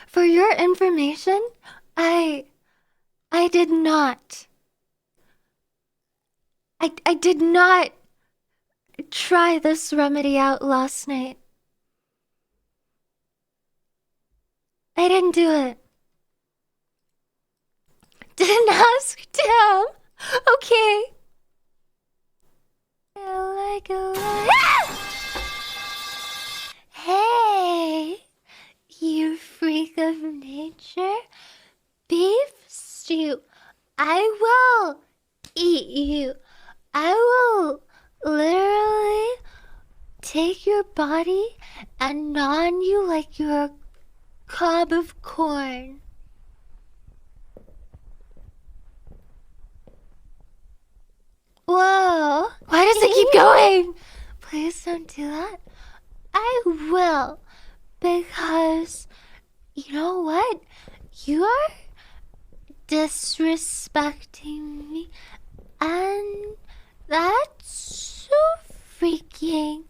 for your information, I did not. I did not try this remedy out last night. I didn't do it. Didn't ask, damn. Okay. Hey, you freak of nature. Beef stew. I will eat you. I will literally take your body and gnaw on you like you're a cob of corn. Whoa. Why does it keep going? Please don't do that. I will. Because, you know what? You are disrespecting me. And that's so freaking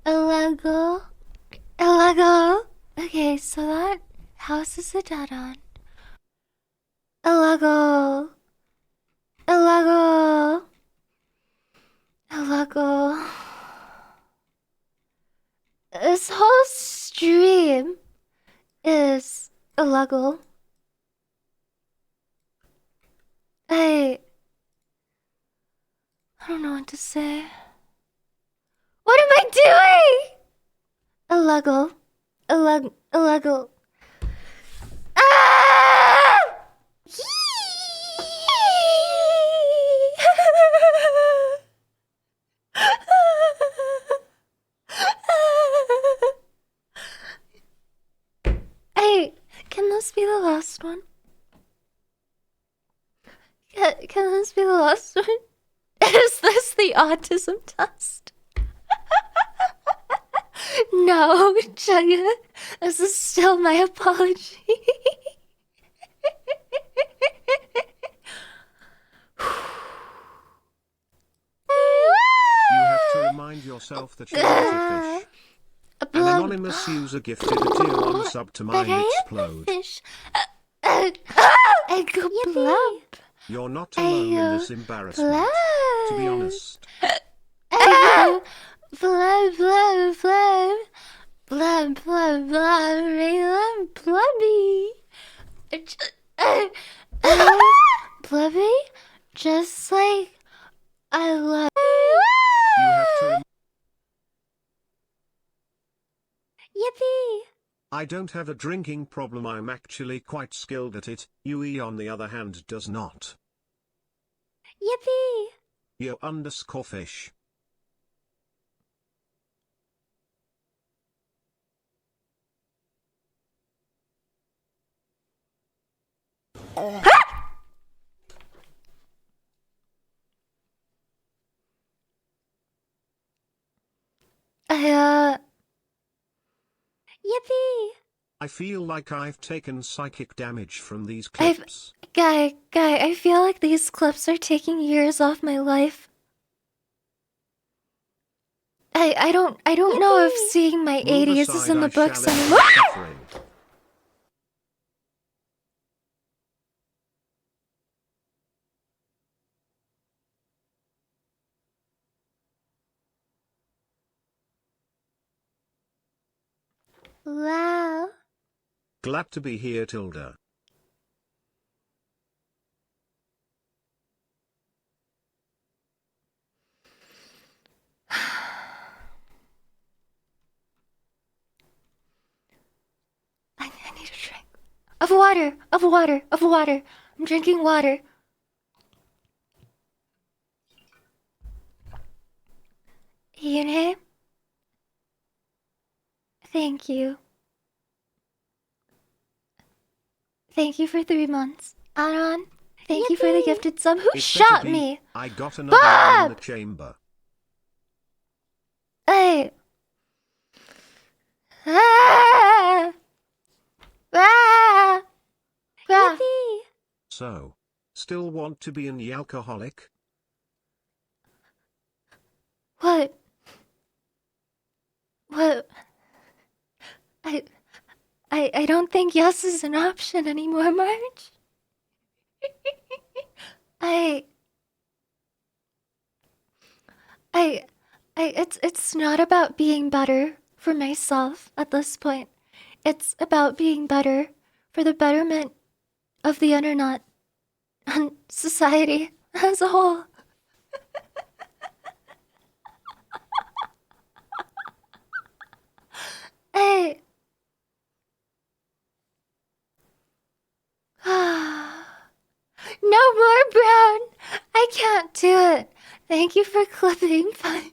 illegal. Illegal. Okay, so that house is a dead end. Illegal. Illegal. Illegal. This whole stream is illegal. I don't know what to say. What am I doing? Illegal. Illegal. Ah! Hey, can this be the last one? Can this be the last one? Is this the autism test? No, Jaya, this is still my apology. You have to remind yourself that you're not a fish. An anonymous user gifted a tier 1 sub to But mine I am explode. a fish. I go blub. You're not alone in this embarrassment. Blub. To be honest. I go blub, blub, blub. Blub, blub, blub. I love blubby. Blubby? Just like I love. You have to Yippee! I don't have a drinking problem, I'm actually quite skilled at it. Yui on the other hand does not. Yippee! Yo_fish. Yippee! I feel like I've taken psychic damage from these clips. Guy, I feel like these clips are taking years off my life. I don't know if seeing my Move 80s is aside, in the I books shall end anymore. suffering. Wow. Glad to be here, Tilda. I need a drink. Of water. I'm drinking water. Yune? Thank you. Thank you for 3 months. Anon, thank you for the gifted sub. Who It's shot better be, me? I got another one in the Bob! chamber. Hey. Ah! Ah! Ah! So, still want to be an alcoholic? What? I don't think yes is an option anymore, Marge. It's not about being better for myself at this point. It's about being better for the betterment of the internet and society as a whole. Hey. No more brown. I can't do it. Thank you for clipping, but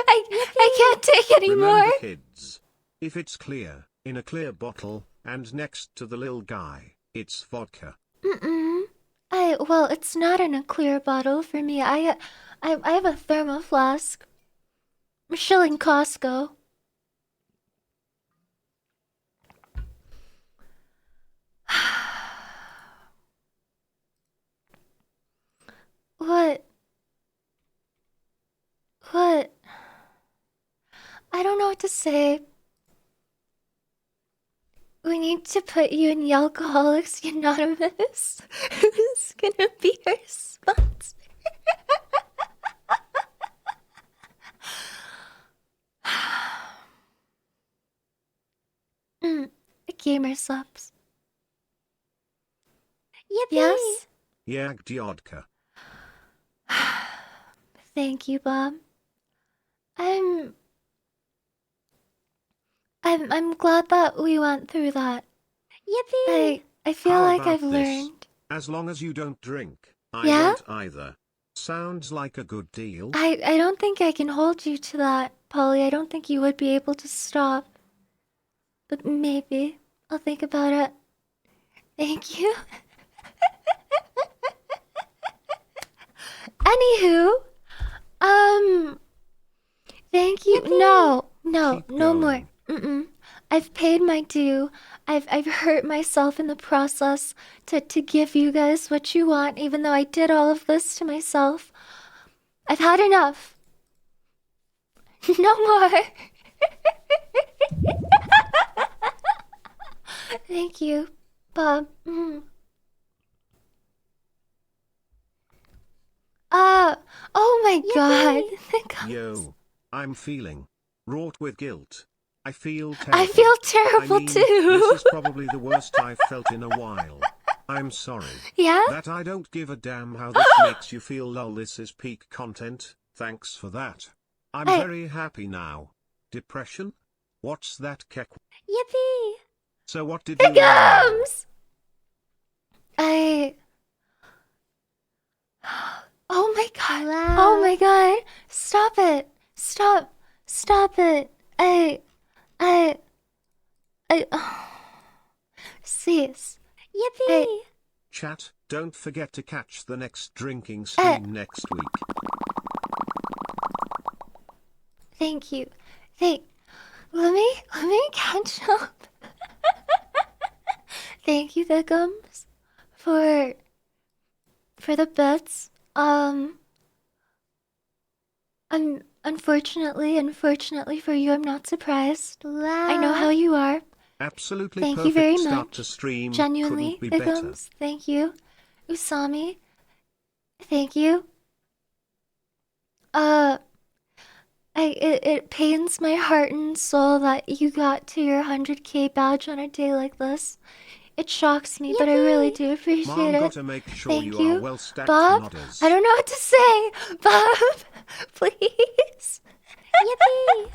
I can't take anymore. Remember, kids, if it's clear, in a clear bottle, and next to the little guy, it's vodka. Well, it's not in a clear bottle for me. I have a thermo flask. I'm shilling Costco. What? What? I don't know what to say. We need to put you in Alcoholics Anonymous. Who's gonna be our sponsor? Gamer subs. Yes? Yagdiodka. Thank you, Bob. I'm glad that we went through that. Yippee! I feel How like about I've this? learned. As long as you don't drink, I Yeah? won't either. Sounds like a good deal. I don't think I can hold you to that, Polly. I don't think you would be able to stop. But maybe. I'll think about it. Thank you. Anywho, Thank you. Yippee! No, Keep no more. going. I've paid my due. I've hurt myself in the process to give you guys what you want, even though I did all of this to myself. I've had enough. No more. Thank you, Bob. Oh my god. Yo, I'm feeling wrought with guilt. I feel terrible. I feel terrible This too. is probably the worst I've felt in a while. I'm sorry. Yeah? That I don't give a damn how this makes you feel. Lol, this is peak content. Thanks for that. I'm very happy now. Depression? What's that, Kek? Yippee! So what did you learn? Gums! Oh my god. Wow. Oh my god. Stop it. Stop it. Cease. Yippee! Chat, don't forget to catch the next drinking stream next week. Thank you. Let me catch up. Thank you, the gums, for the bits. Unfortunately for you, I'm not surprised. I know how you are. Absolutely Thank you perfect very start much. to stream. Genuinely, Couldn't be better. Igums, thank you. Usami, thank you. It pains my heart and soul that you got to your 100K badge on a day like this. It shocks me, but I really do appreciate Mom it. gotta make sure Thank you you. are well stacked. Bob, Nodders. I don't know what to say. Bob, please. Yippee!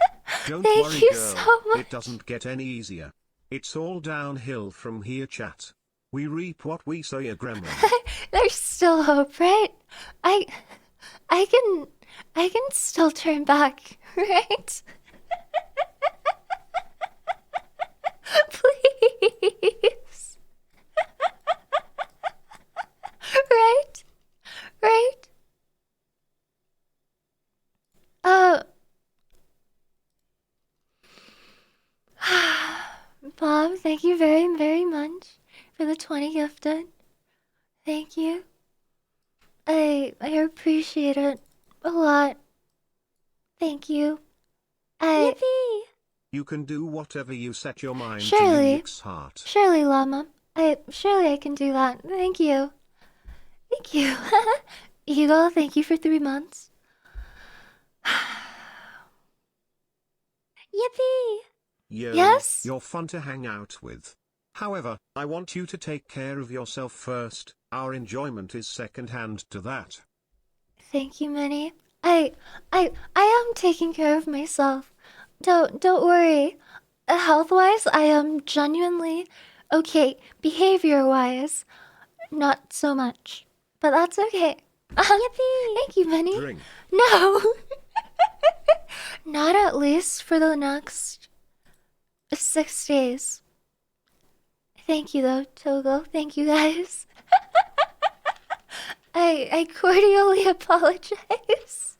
Don't Thank worry, you girl. so much. It doesn't get any easier. It's all downhill from here, chat. We reap what we sow, a gremlin. There's still hope, right? I can still turn back, right? Please. Right? Right? Bob, thank you very, very much for the 20 gifted. Thank you. I appreciate it a lot. Thank you. Yippee! You can do whatever you set your mind Surely. to, Unix heart. Surely, Llama. Surely I can do that. Thank you. Thank you. Eagle, thank you for 3 months. Yippee! Yo, Yes? you're fun to hang out with. However, I want you to take care of yourself first. Our enjoyment is second hand to that. Thank you, Minnie. I am taking care of myself. Don't worry. Health-wise, I am genuinely okay. Behavior-wise, not so much. But that's okay. Yippee! Thank you, Minnie. Drink. No. Not at least for the next 6 days. Thank you, though, Togo. Thank you, guys. I cordially apologize.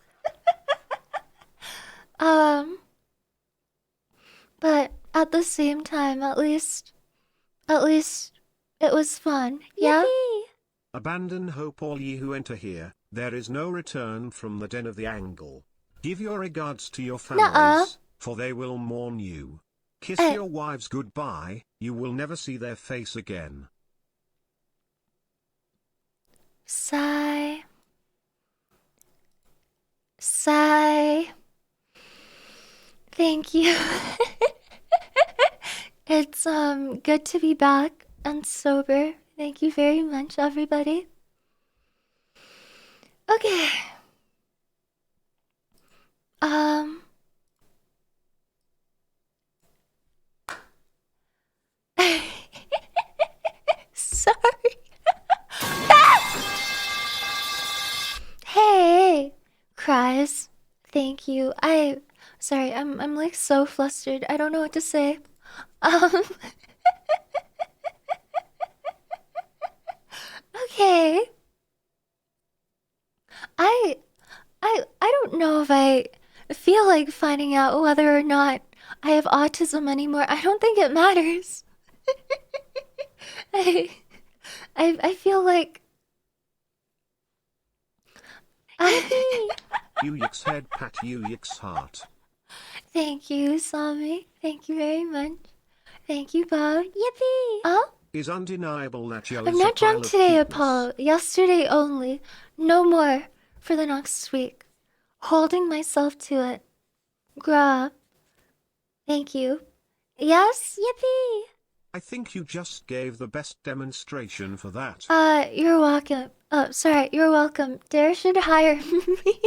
But at the same time, at least it was fun. Yeah? Yippee! Abandon hope, all ye who enter here. There is no return from the den of the angle. Give your regards to your families, Nuh-uh. for they will mourn you. Kiss Eh. your wives goodbye, you will never see their face again. Sigh. Sigh. Thank you. It's good to be back and sober. Thank you very much, everybody. Okay. Sorry. Hey, cries. Thank you. Sorry. I'm like so flustered. I don't know what to say. Okay. I don't know if I feel like finding out whether or not I have autism anymore. I don't think it matters. I, I feel like Uyik's head pat Uyik's heart. Thank you, Sami. Thank you very much. Thank you, Bob. Yippee! Oh, Is undeniable that you're I'm a not pile drunk of today, cuteness. Apollo. Yesterday only. No more for the next week. Holding myself to it. Grab. Thank you. Yes? Yippee! I think you just gave the best demonstration for that. You're welcome. Oh, sorry, you're welcome. Dare should hire me.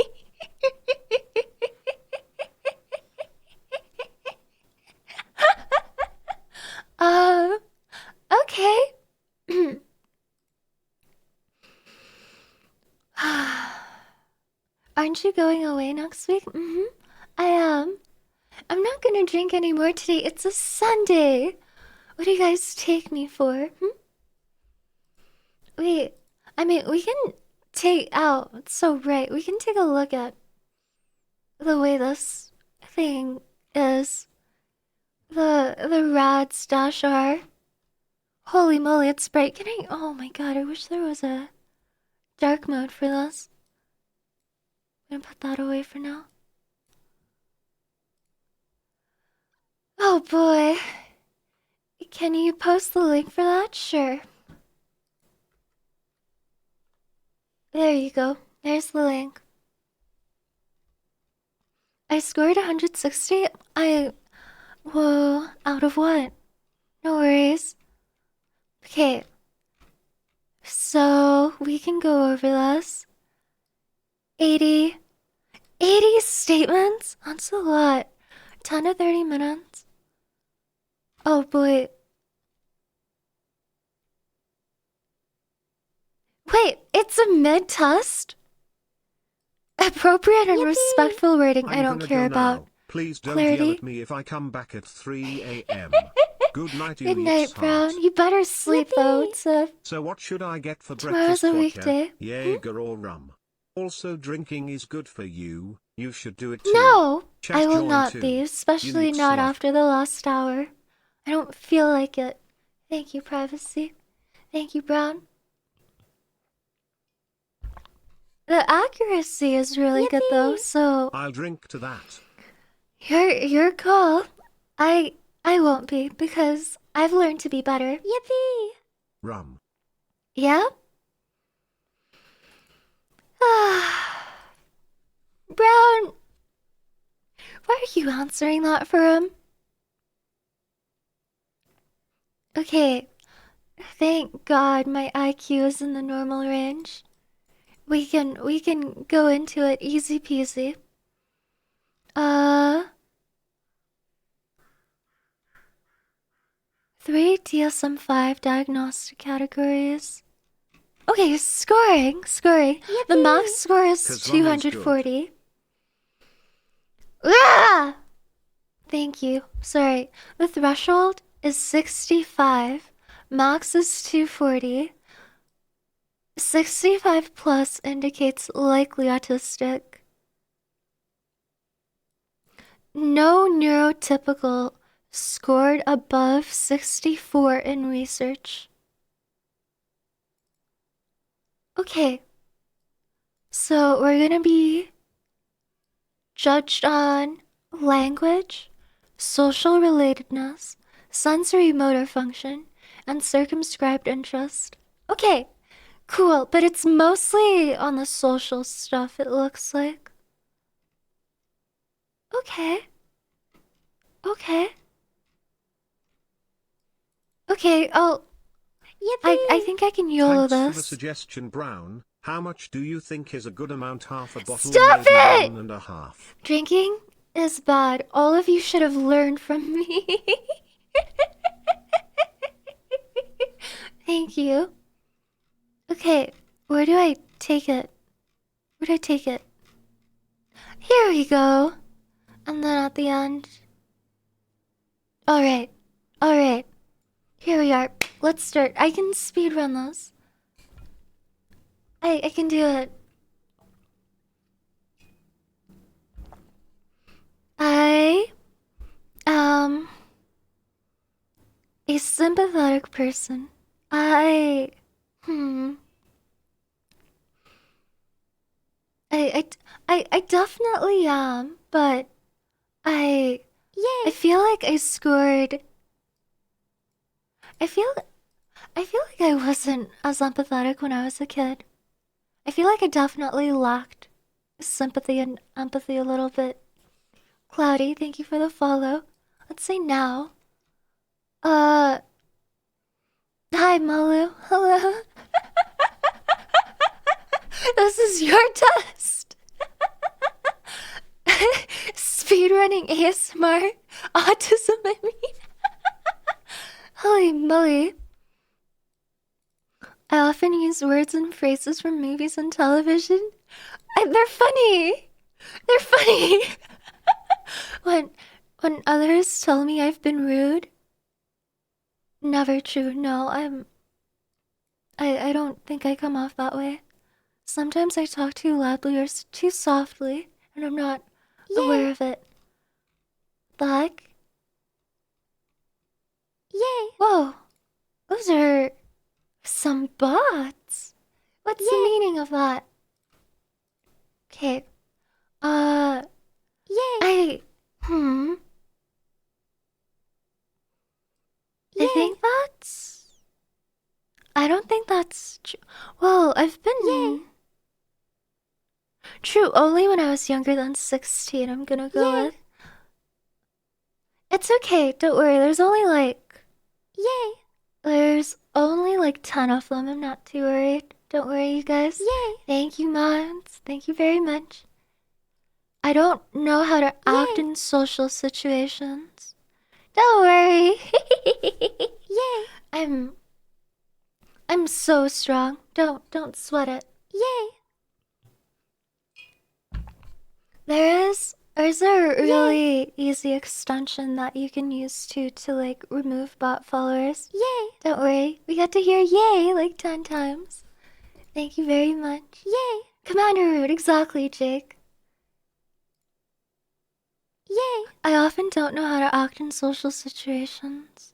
Um, okay. Aren't you going away next week? I am. I'm not gonna drink anymore today. It's a Sunday. What do you guys take me for? Wait, I mean, we can take out. It's so right. We can take a look at the way this thing is. The rad stash are. Holy moly, it's bright. Can I? Oh my god, I wish there was a dark mode for this. I'm gonna put that away for now. Oh boy. Can you post the link for that? Sure. There you go. There's the link. I scored 160. Whoa, out of what? No worries. Okay. So, we can go over this. 80 statements? That's a lot. 10 to 30 minutes. Oh boy. Wait, it's a mid-test? Appropriate and Yippee! respectful wording I'm I don't gonna care go about. now. Please don't Clarity? yell at me if I come back at 3 a.m. Good night, Good Uyik's night, heart. Brown. You better sleep though. Yippee! It's a So what should I get for Tomorrow's breakfast, a vodka, weekday. Jaeger or rum? Also drinking is good for you. You should do it too. No, Chat I will join not too. be, especially Unique not slot. after the last hour. I don't feel like it. Thank you, privacy. Thank you, Brown. The accuracy is really good though, Yippee! so I'll drink to that. your call. I won't be because I've learned to be better. Yippee! Rum. Yeah? Brown, why are you answering that for him? Okay, thank God my IQ is in the normal range. We can go into it easy peasy. 3 DSM-5 diagnostic categories. Okay, scoring. The max score is 'Cause rum is good. 240. Ah! Thank you. Sorry. The threshold is 65. Max is 240. 65 plus indicates likely autistic. No neurotypical scored above 64 in research. Okay. So we're gonna be judged on language, social relatedness, sensory motor function, and circumscribed interest. Okay, cool, but it's mostly on the social stuff, it looks like. Okay. Okay, I think I can YOLO Thanks for the this. suggestion, Brown. How much do you think is a good amount? Half a bottle, Stop maybe it! 1.5. Drinking is bad. All of you should have learned from me. Thank you. Okay, where do I take it? Where do I take it? Here we go. And then at the end. Alright. Here we are. Let's start. I can speedrun this. I can do it. I am a sympathetic person. I, hmm, I, I definitely am, but I, I Yay! feel like I scored. I feel, I feel like I wasn't as empathetic when I was a kid. I feel like I definitely lacked sympathy and empathy a little bit. Cloudy, thank you for the follow. Let's say now. Uh, Hi, Malu. Hello. This is your test. Speedrunning ASMR. Autism, I mean. Holy moly. I often use words and phrases from movies and television. They're funny. They're funny. when when others tell me I've been rude, never true. No, I don't think I come off that way. Sometimes I talk too loudly or too softly, and I'm not aware Yay! of it. The heck? Yay! Whoa, those are some bots. What's the Yay! meaning of that? Okay, Yay! I, hmm, I Yay! think that's, I don't think that's true. Well, I've Yay! been true only when I was younger than 16, I'm gonna go Yay! with. It's okay, don't worry, Yay! there's only like 10 of them, I'm not too worried. Don't worry, you guys. Yay! Thank you, Mons. Thank you very much. I don't know how to act Yay! in social situations. Don't worry. Yay! I'm I'm so strong. Don't sweat it. Yay! There's a really easy extension that you can use to like remove bot followers. Yay! Don't worry. We got to hear yay like 10 times. Thank you very much. Yay! Commander Rude, exactly, Jake. Yay! I often don't know how to act in social situations.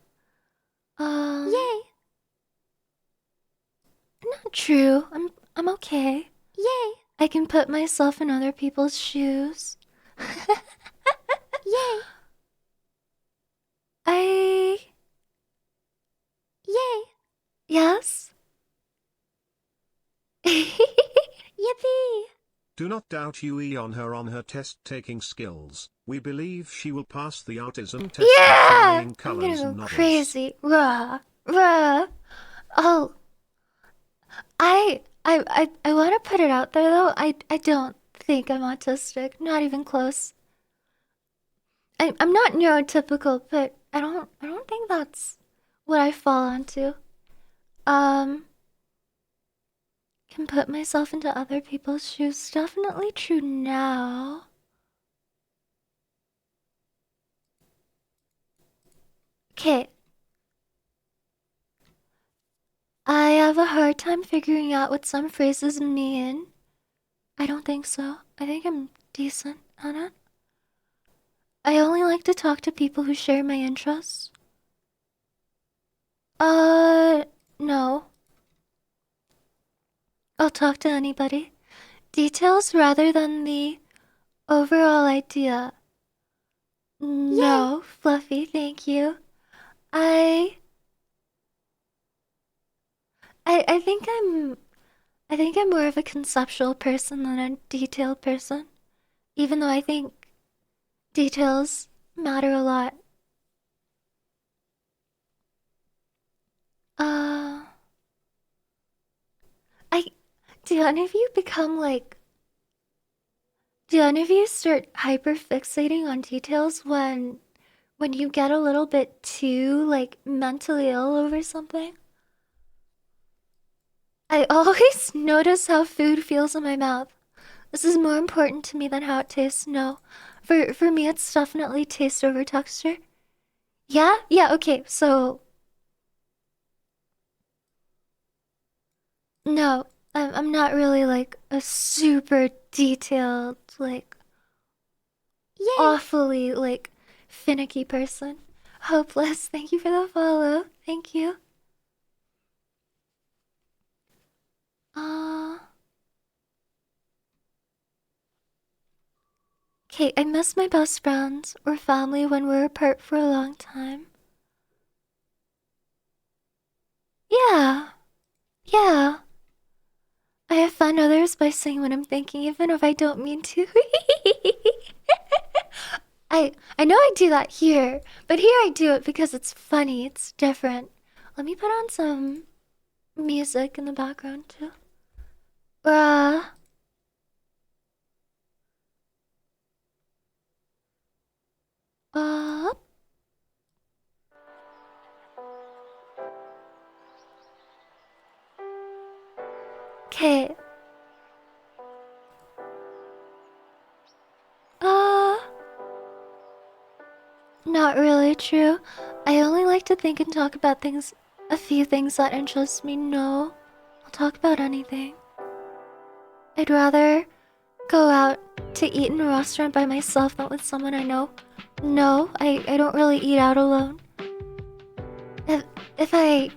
Yay! Not true. I'm okay. Yay! I can put myself in other people's shoes. Yay! I Yay! yes. Yippee! Do not doubt UE on her test-taking skills. We believe she will pass the autism test with Yeah! flying I'm colors gonna go and noddles. crazy. Rah. Rah. Oh, I want to put it out there though. I don't think I'm autistic. Not even close. I'm not neurotypical, but I don't think that's what I fall onto. Um, can put myself into other people's shoes. Definitely true now. Okay. I have a hard time figuring out what some phrases mean. I don't think so. I think I'm decent at it. I only like to talk to people who share my interests. No. I'll talk to anybody. Details rather than the overall idea. No, Fluffy, thank you. I I think I'm more of a conceptual person than a detailed person. Even though I think details matter a lot. Uh I do any of you become like do any of you start hyper fixating on details when you get a little bit too like mentally ill over something? I always notice how food feels in my mouth. This is more important to me than how it tastes. No. For me it's definitely taste over texture. Yeah? Yeah, okay. So no, I'm not really like a super detailed like awfully, like, finicky person. Hopeless, thank you for the follow. Thank you. Okay, I miss my best friends or family when we're apart for a long time. Yeah, yeah. I offend others by saying what I'm thinking, even if I don't mean to. I know I do that here, but here I do it because it's funny, it's different. Let me put on some music in the background too. Uh, uh. Okay. Uh, Not really true. I only like to think and talk about things, a few things that interest me. No, I'll talk about anything. I'd rather go out to eat in a restaurant by myself than with someone I know. No, I don't really eat out alone. If I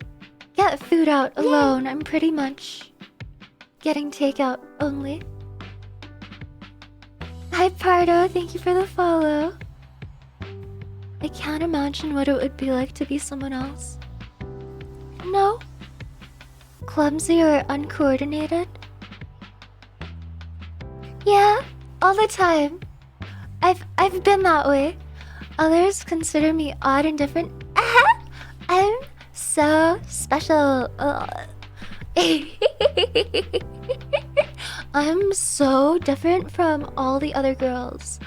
get food out alone, I'm pretty much getting takeout only. Hi Pardo, thank you for the follow. I can't imagine what it would be like to be someone else. No. Clumsy or uncoordinated? Yeah, all the time. I've been that way. Others consider me odd and different. I'm so special. I'm so different from all the other girls.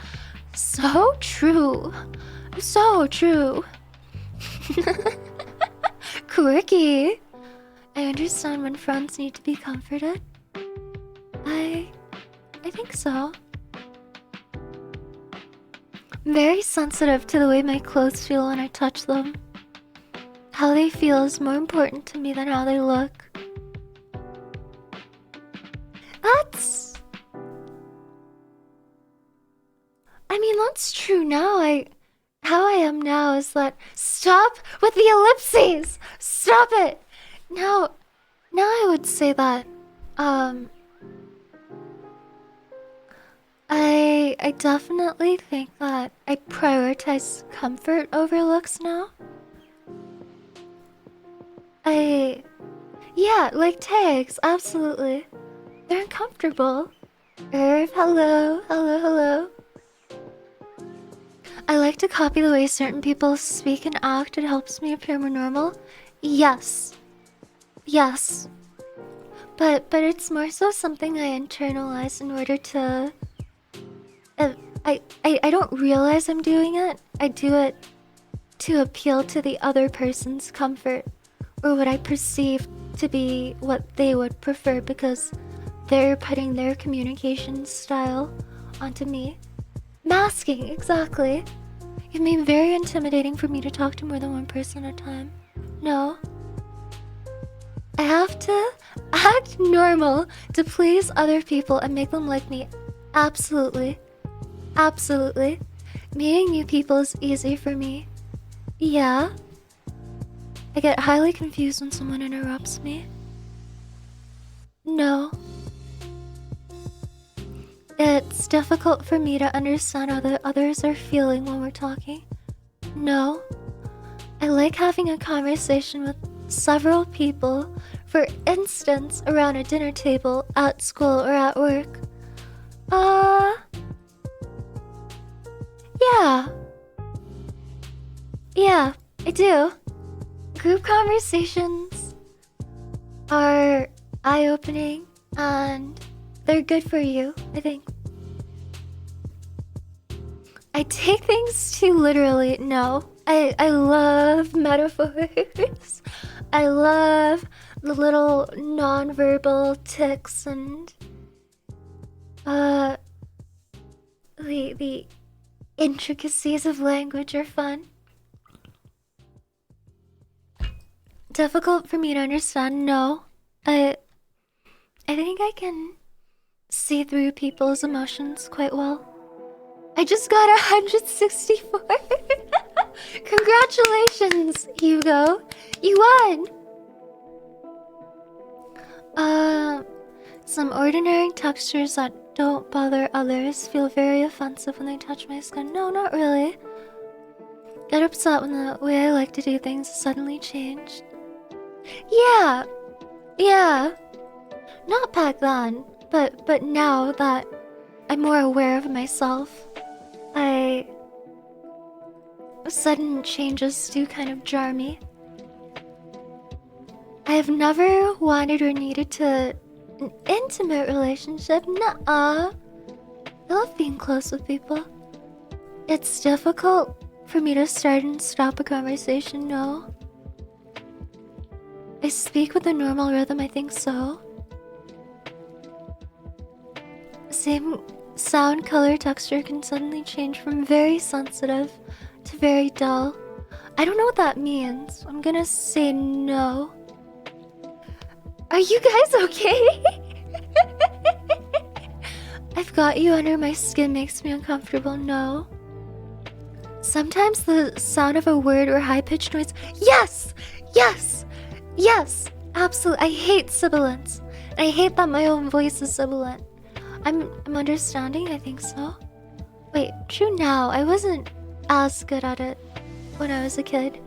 So true. So true. Quirky. I understand when friends need to be comforted. I think so. I'm very sensitive to the way my clothes feel when I touch them. How they feel is more important to me than how they look. That's true now. How I am now is that stop with the ellipses! Stop it! Now I would say that, I definitely think that I prioritize comfort over looks now. Yeah, like tags, absolutely. They're uncomfortable. Irv, hello, hello, hello. I like to copy the way certain people speak and act. It helps me appear more normal. Yes. Yes. But it's more so something I internalize in order to... I don't realize I'm doing it. I do it to appeal to the other person's comfort, or what I perceive to be what they would prefer, because they're putting their communication style onto me. Masking, exactly. It made very intimidating for me to talk to more than one person at a time. No. I have to act normal to please other people and make them like me. Absolutely. Absolutely. Meeting new people is easy for me. Yeah. I get highly confused when someone interrupts me. No. It's difficult for me to understand how the others are feeling when we're talking. No. I like having a conversation with several people, for instance, around a dinner table, at school, or at work. Yeah. Yeah, I do. Group conversations are eye-opening and they're good for you, I think. I take things too literally. No. I love metaphors. I love the little non-verbal tics and the intricacies of language are fun. Difficult for me to understand? No. I think I can see through people's emotions quite well. I just got 164. Congratulations, Hugo. You won. Some ordinary textures that don't bother others feel very offensive when they touch my skin. No, not really. Get upset when the way I like to do things is suddenly changed. Yeah. Not back then, but now that I'm more aware of myself, sudden changes do kind of jar me. I have never wanted or needed an intimate relationship. Nuh-uh. I love being close with people. It's difficult for me to start and stop a conversation, no. I speak with a normal rhythm, I think so. Same sound, color, texture can suddenly change from very sensitive to very dull. I don't know what that means. I'm gonna say no. Are you guys okay? I've got you under my skin makes me uncomfortable, no. Sometimes the sound of a word or high-pitched noise. Yes! Absolutely. I hate sibilance. I hate that my own voice is sibilant. I'm understanding, I think so. Wait, true now. I wasn't as good at it when I was a kid.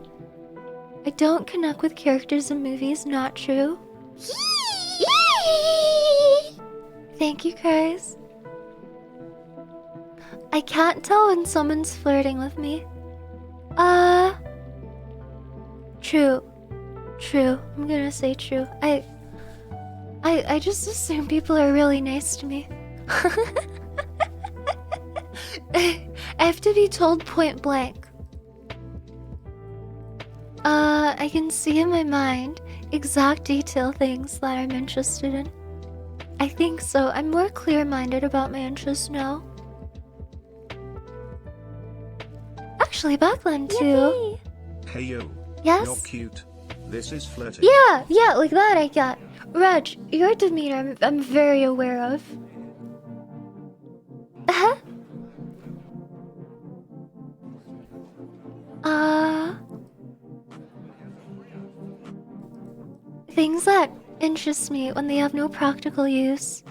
I don't connect with characters in movies, not true. Thank you, guys. I can't tell when someone's flirting with me. True. I'm gonna say true. I just assume people are really nice to me. I have to be told point blank. I can see in my mind exact detail things that I'm interested in. I think so. I'm more clear-minded about my interests now. Actually, back then too. Yippee. Hey yo. Yes? You're cute. This is flirting. Yeah, like that I got. Reg, your demeanor I'm very aware of. Uh-huh. Things that interest me when they have no practical use.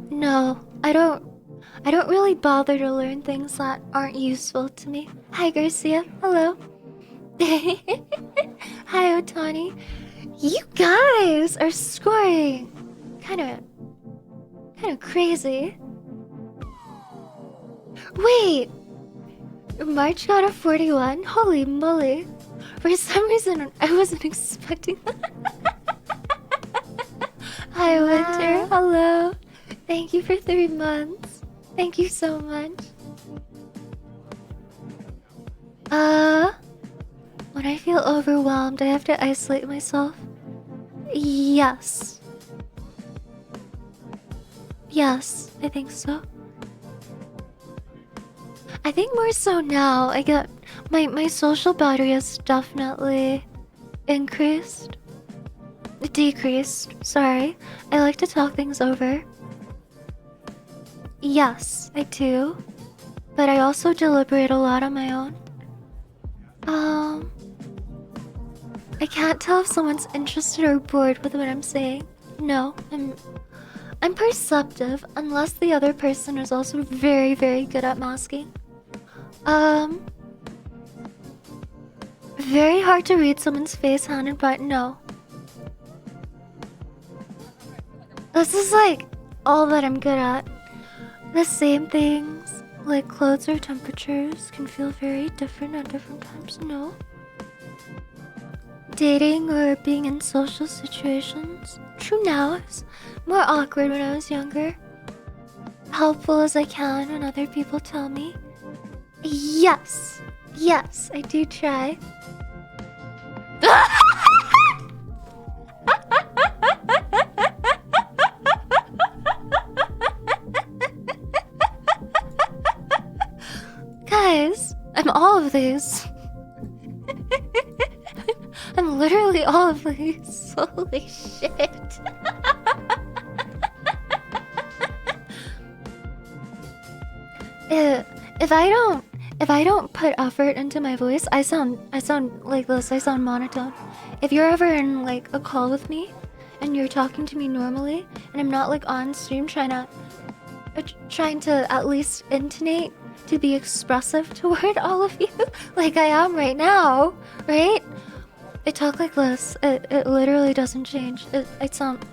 No, I don't really bother to learn things that aren't useful to me. Hi, Garcia. Hello. Hi, Otani. You guys are scoring kind of crazy. Wait, March got a 41? Holy moly. For some reason, I wasn't expecting that. Hi, Winter. Hello. Thank you for 3 months. Thank you so much. When I feel overwhelmed, I have to isolate myself. Yes, I think so. I think more so now. I get my social battery has definitely decreased. Sorry. I like to talk things over. Yes, I do. But I also deliberate a lot on my own. I can't tell if someone's interested or bored with what I'm saying. No, I'm perceptive unless the other person is also very, very good at masking. Very hard to read someone's face, hand, but no. This is like all that I'm good at. The same things, like clothes or temperatures, can feel very different at different times, no? Dating or being in social situations, true now, it's more awkward when I was younger. Helpful as I can when other people tell me. Yes, I do try. Guys, I'm all of these. I'm literally all of these. Holy shit. If I don't put effort into my voice, I sound like this. I sound monotone. If you're ever in like a call with me and you're talking to me normally and I'm not like on stream trying to at least intonate to be expressive toward all of you like I am right now, right? I talk like this. It literally doesn't change. I sound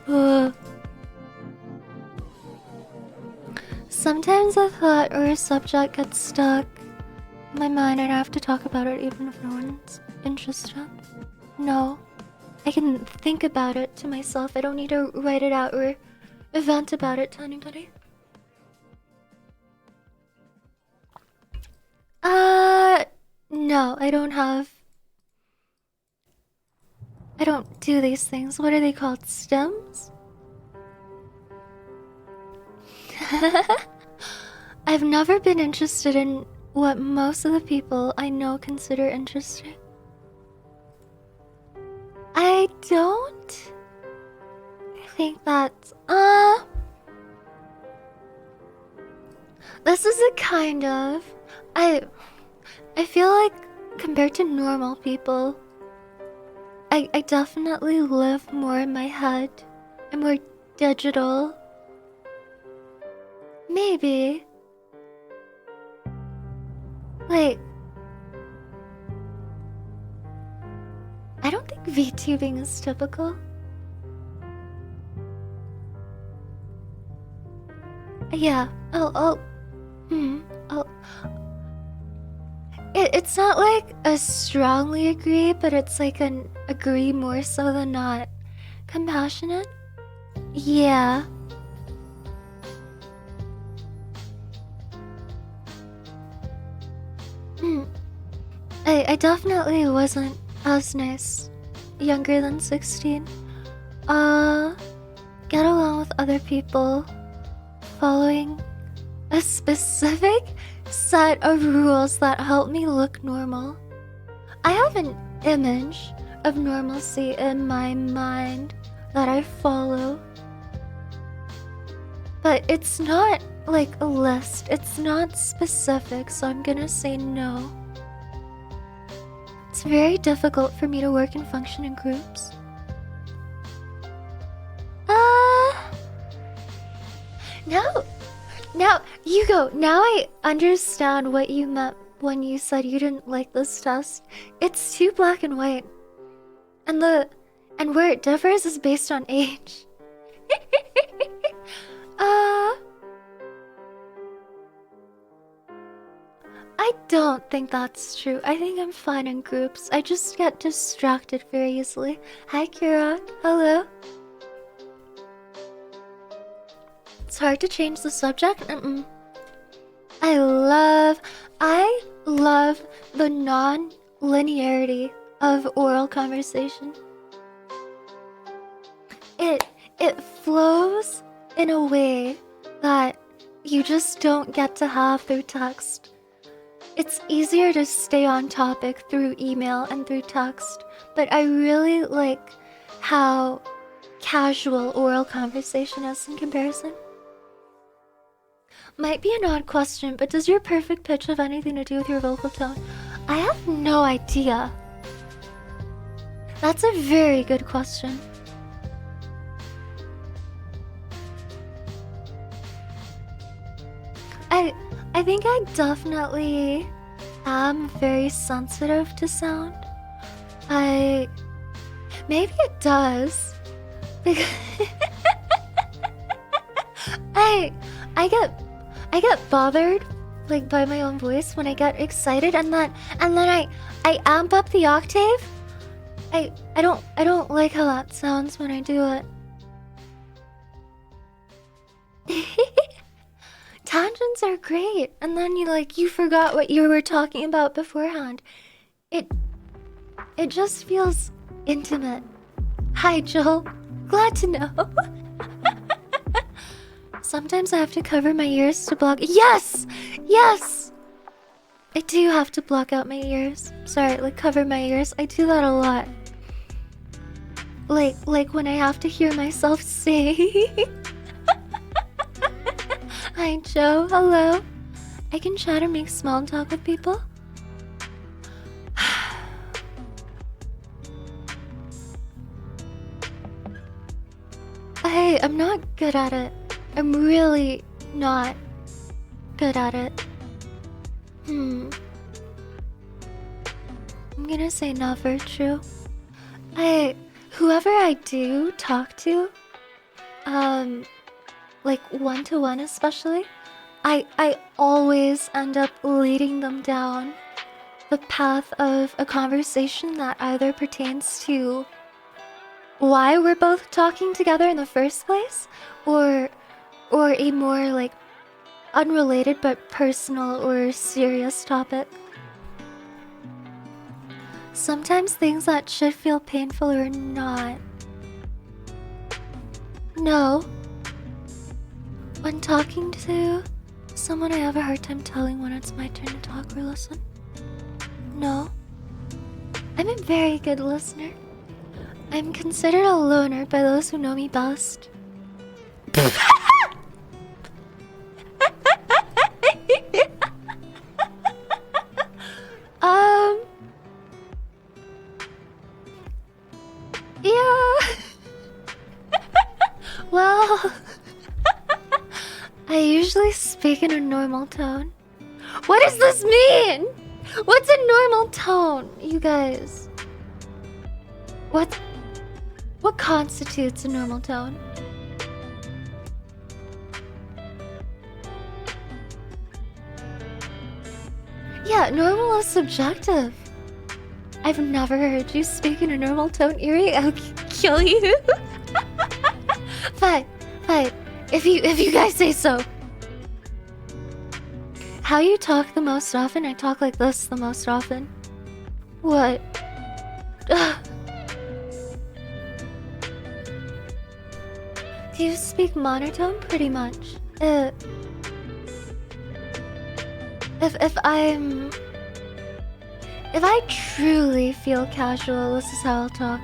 Sometimes a thought or a subject gets stuck in my mind and I have to talk about it even if no one's interested. No, I can think about it to myself. I don't need to write it out or vent about it to anybody. No, I don't do these things. What are they called? Stems? I've never been interested in what most of the people I know consider interesting. I don't think that's this is a kind of I feel like compared to normal people, I definitely live more in my head. I'm more digital. Maybe. Like, I don't think VTubing is typical. Yeah, it's not like a strongly agree, but it's like an agree more so than not. Compassionate? Yeah. I definitely wasn't as nice younger than 16. Get along with other people, following a specific set of rules that help me look normal. I have an image of normalcy in my mind that I follow, but it's not like a list. It's not specific, so I'm gonna say no. It's very difficult for me to work and function in groups. Now, Hugo, now I understand what you meant when you said you didn't like this test. It's too black and white. And where it differs is based on age. I don't think that's true. I think I'm fine in groups. I just get distracted very easily. Hi, Kira. Hello. It's hard to change the subject. I love the non-linearity of oral conversation. It flows in a way that you just don't get to have through text. It's easier to stay on topic through email and through text, but I really like how casual oral conversation is in comparison. Might be an odd question, but does your perfect pitch have anything to do with your vocal tone? I have no idea. That's a very good question. I think I definitely am very sensitive to sound. Maybe it does. Because I get bothered like by my own voice when I get excited, and then I amp up the octave. I don't like how that sounds when I do it. Tangents are great, and then you forgot what you were talking about beforehand. It just feels intimate. Hi, Joel. Glad to know. Sometimes I have to cover my ears to block. Yes! Yes! I do have to block out my ears. Sorry, cover my ears. I do that a lot. Like when I have to hear myself sing. Hi, Joe. Hello. I can chat and make small talk with people. I'm not good at it. I'm really not good at it. I'm gonna say not very true. Whoever I do talk to, like one-to-one especially, I always end up leading them down the path of a conversation that either pertains to why we're both talking together in the first place, or a more like unrelated but personal or serious topic. Sometimes things that should feel painful are not. No. When talking to someone, I have a hard time telling when it's my turn to talk or listen. No. I'm a very good listener. I'm considered a loner by those who know me best. Yeah. Well, I usually speak in a normal tone. What does this mean? What's a normal tone, you guys? What constitutes a normal tone? Yeah, normal is subjective. I've never heard you speak in a normal tone, Erie. I'll kill you. Fine. If you guys say so. How you talk the most often? I talk like this the most often. What? Do you speak monotone? Pretty much. If I truly feel casual, this is how I'll talk.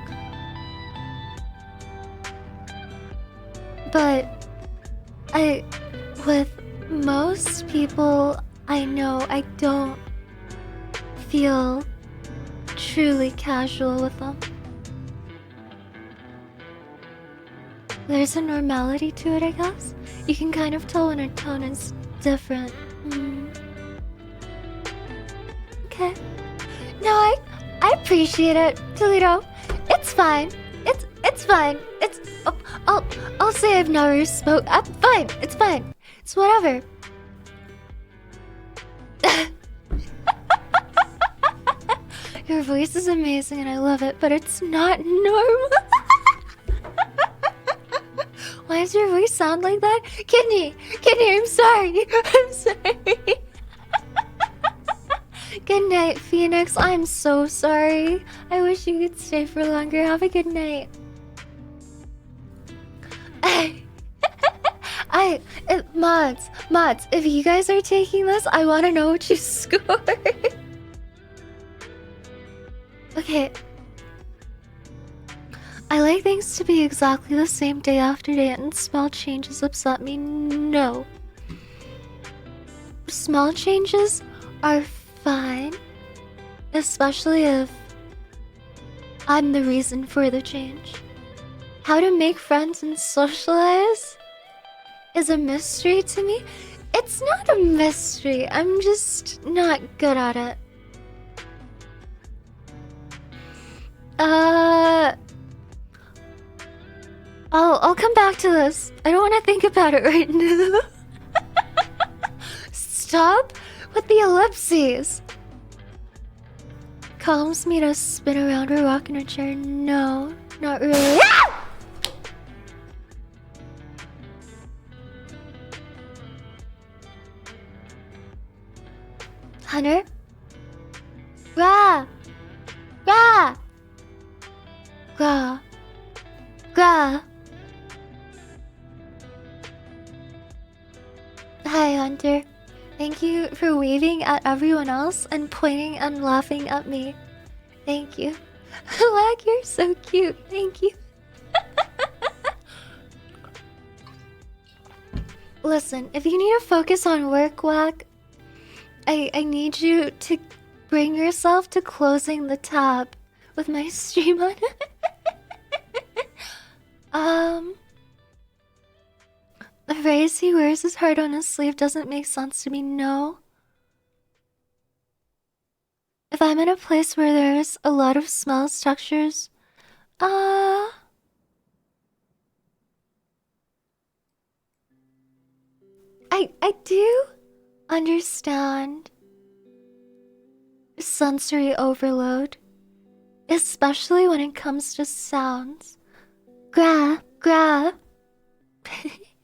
But with most people I know, I don't feel truly casual with them. There's a normality to it, I guess. You can kind of tell when a tone is different. Okay. No, I appreciate it, Toledo. It's fine. It's fine. I'll say I've never spoke. I'm fine. It's fine. It's whatever. Your voice is amazing and I love it, but it's not normal. Why does your voice sound like that? Kidney, I'm sorry. I'm sorry. Good night, Phoenix. I'm so sorry. I wish you could stay for longer. Have a good night. Mods, if you guys are taking this, I want to know what you scored. Okay. I like things to be exactly the same day after day, and small changes upset me. No. Small changes are fine, especially if I'm the reason for the change. How to make friends and socialize is a mystery to me. It's not a mystery, I'm just not good at it. I'll come back to this. I don't want to think about it right now. Stop with the ellipses. Calms me to spin around or rock in a chair. No, not really. Hunter? Gra! Hi, Hunter. Thank you for waving at everyone else and pointing and laughing at me. Thank you. Lag, you're so cute. Thank you. Listen, if you need to focus on work, Wag, I need you to bring yourself to closing the tab with my stream on. The phrase he wears his heart on his sleeve doesn't make sense to me, no. If I'm in a place where there's a lot of smells, textures, I do understand sensory overload, especially when it comes to sounds. Gra.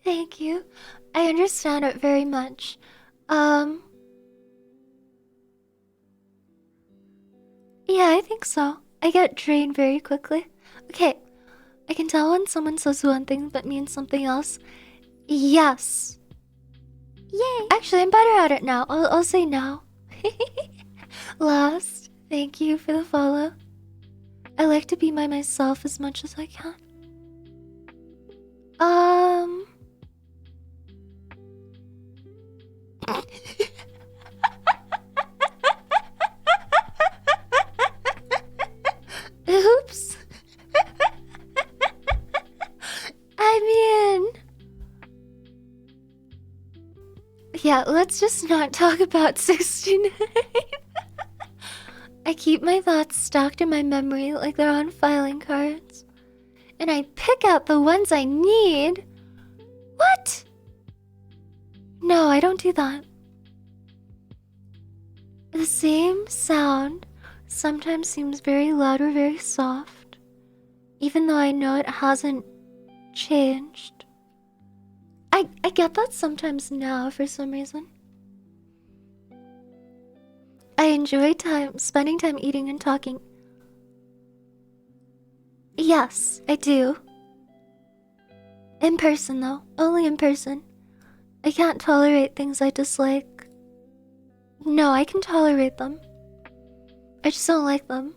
Thank you. I understand it very much. Yeah, I think so. I get drained very quickly. Okay, I can tell when someone says one thing but means something else. Yes. Yay! Actually, I'm better at it now. I'll say no. Last, thank you for the follow. I like to be by myself as much as I can. Oops. I mean... Yeah, let's just not talk about 69. I keep my thoughts stocked in my memory like they're on filing cards. And I pick out the ones I need. What? No, I don't do that. The same sound sometimes seems very loud or very soft, even though I know it hasn't changed. I get that sometimes now for some reason. I enjoy spending time eating and talking. Yes, I do. In person though, only in person. I can't tolerate things I dislike. No, I can tolerate them. I just don't like them.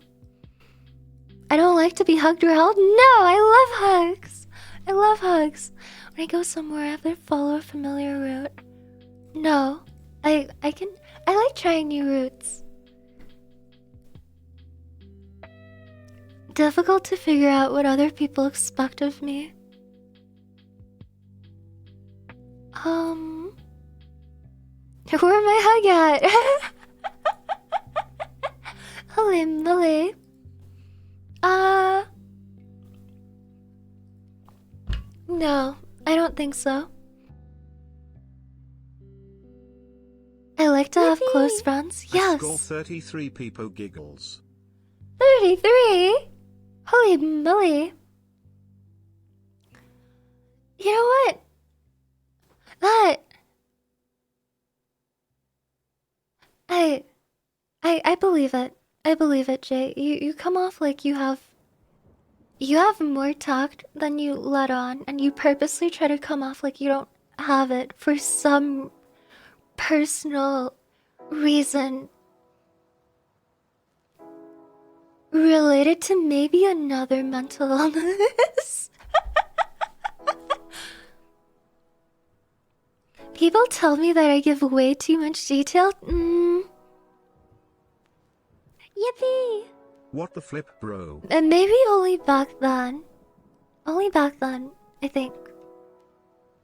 I don't like to be hugged or held. No, I love hugs. I love hugs. When I go somewhere, I have to follow a familiar route. No, I like trying new routes. Difficult to figure out what other people expect of me. Where am I hug at? Hello, Millie. No, I don't think so. I like to have close friends. Yes. Score 33 people giggles. 33? Holy moly. You know what? I believe it. I believe it, Jay. You come off like you have more tact than you let on, and you purposely try to come off like you don't have it for some personal reason related to maybe another mental illness. People tell me that I give way too much detail. Yippee! What the flip, bro? And maybe only back then. Only back then, I think.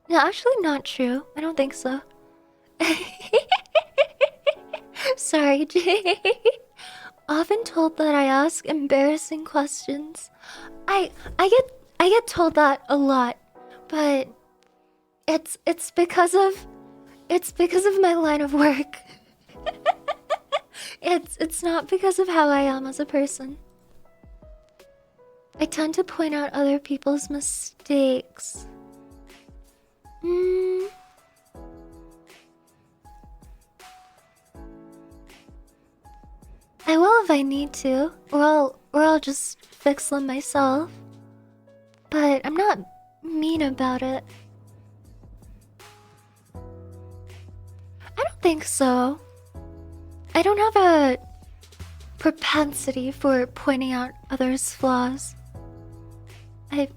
No, actually not true. I don't think so. Sorry, Jay. Often told that I ask embarrassing questions. I get told that a lot, but it's because of my line of work. It's not because of how I am as a person. I tend to point out other people's mistakes. I will if I need to, or I'll just fix them myself. But I'm not mean about it. I don't think so. I don't have a propensity for pointing out others' flaws. It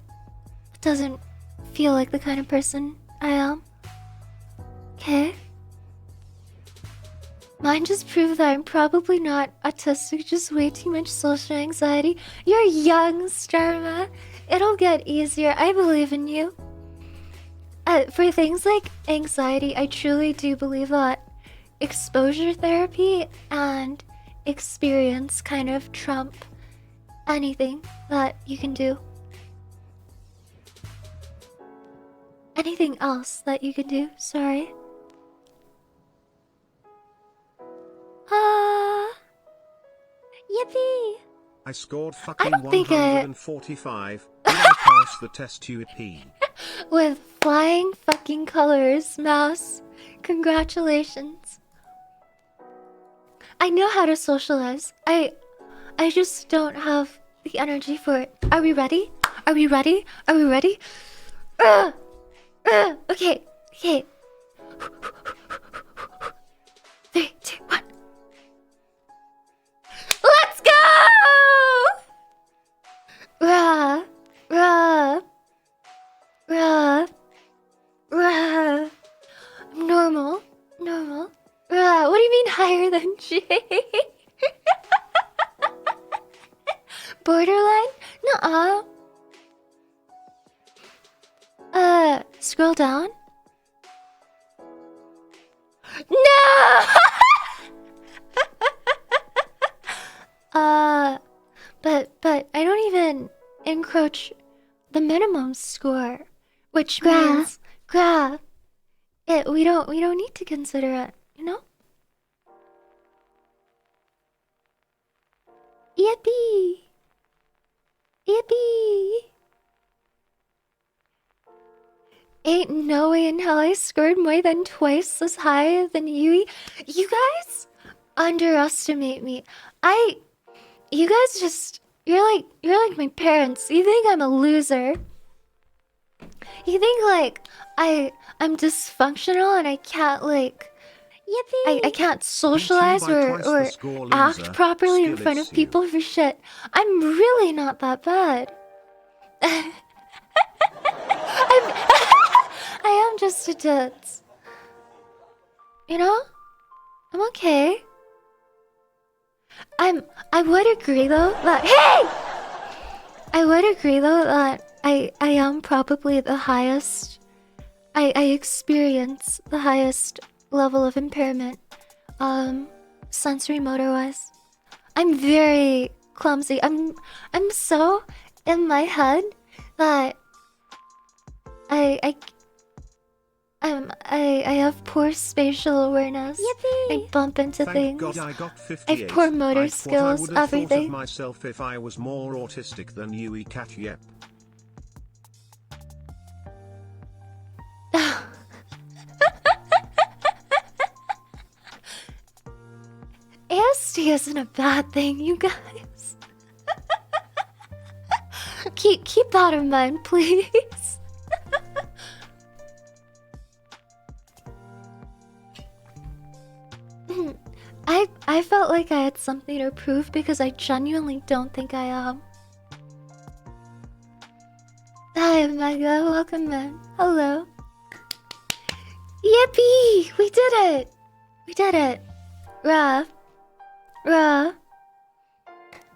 doesn't feel like the kind of person I am. Okay? Mine just proved that I'm probably not autistic, just way too much social anxiety. You're young, Starma. It'll get easier. I believe in you. For things like anxiety, I truly do believe that exposure therapy and experience kind of trump anything that you can do. Anything else that you can do, sorry. Yippee! I scored I fucking don't think 145. Did I pass the test, you EP? with flying fucking colors, Mouse. Congratulations. I know how to socialize. I just don't have the energy for it. Are we ready? Are we ready? Are we ready? Okay, okay. 3, 2, 1. Let's go! Rah, rah, rah, rah. Normal, normal. Rah. What do you mean higher than J? Borderline? Nuh-uh. Scroll down. No! But I don't even encroach the minimum score, which means we don't need to consider it, you know? Yippee! Yippee! Ain't no way in hell I scored more than twice as high than Yui. You guys underestimate me. You guys just you're like my parents. You think I'm a loser. You think like I'm dysfunctional and I can't like Yippee! I can't socialize or act properly in front of people for shit. I'm really not that bad. I am just a ditz. You know? I'm okay. I would agree though that I would agree though that I am probably the highest I experience the highest level of impairment sensory motor wise. I'm very clumsy. I'm so in my head that I I have poor spatial awareness. Yippee! I bump into Thank things. God I got I 58. have poor motor I skills, would have thought everything. of myself if I was more autistic than Yui Cat. Yep. ASD isn't a bad thing, you guys. keep that in mind, please. I felt like I had something to prove because I genuinely don't think I am. Hi, Mega. Welcome in. Hello. Yippee! We did it! We did it. Rah. Rah.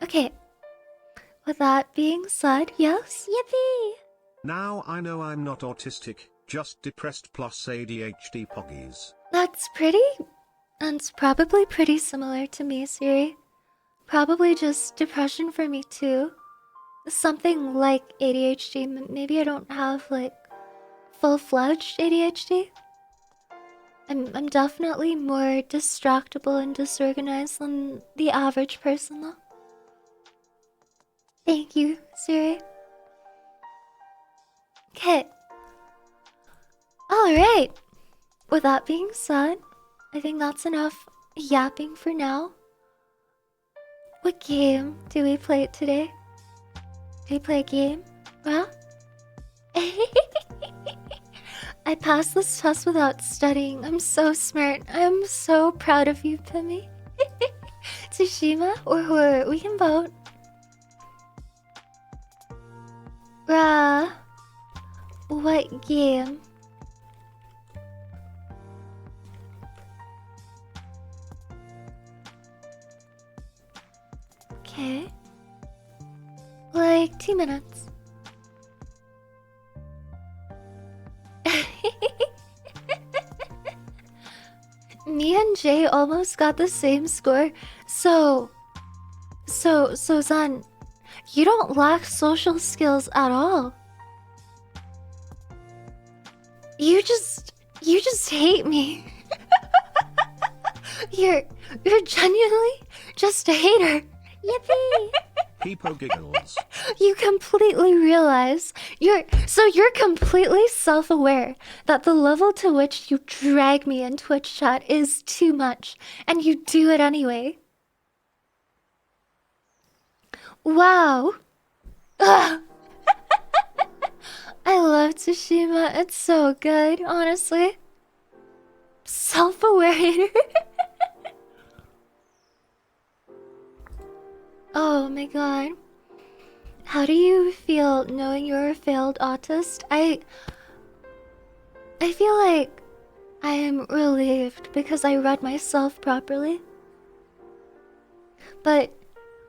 Okay. With that being said, yes? Yippee! Now I know I'm not autistic, just depressed plus ADHD poggies. That's probably pretty similar to me, Siri. Probably just depression for me too. Something like ADHD. Maybe I don't have like full-fledged ADHD. I'm definitely more distractible and disorganized than the average person though. Thank you, Siri. Okay. Alright. With that being said, I think that's enough yapping for now. What game do we play today? Do we play a game? Well? I passed this test without studying. I'm so smart. I'm so proud of you, Pimmy. Tsushima or horror? We can vote. Bruh. What game? like 2 minutes. Me and Jay almost got the same score. So Zan, you don't lack social skills at all. You just hate me. You're genuinely just a hater. Yippee! Hippo giggles. You completely realize you're completely self-aware that the level to which you drag me in Twitch chat is too much, and you do it anyway. Wow. Ugh. I love Tsushima. It's so good, honestly. Self-aware hater. Oh my god. How do you feel knowing you're a failed autist? I feel like I am relieved because I read myself properly. But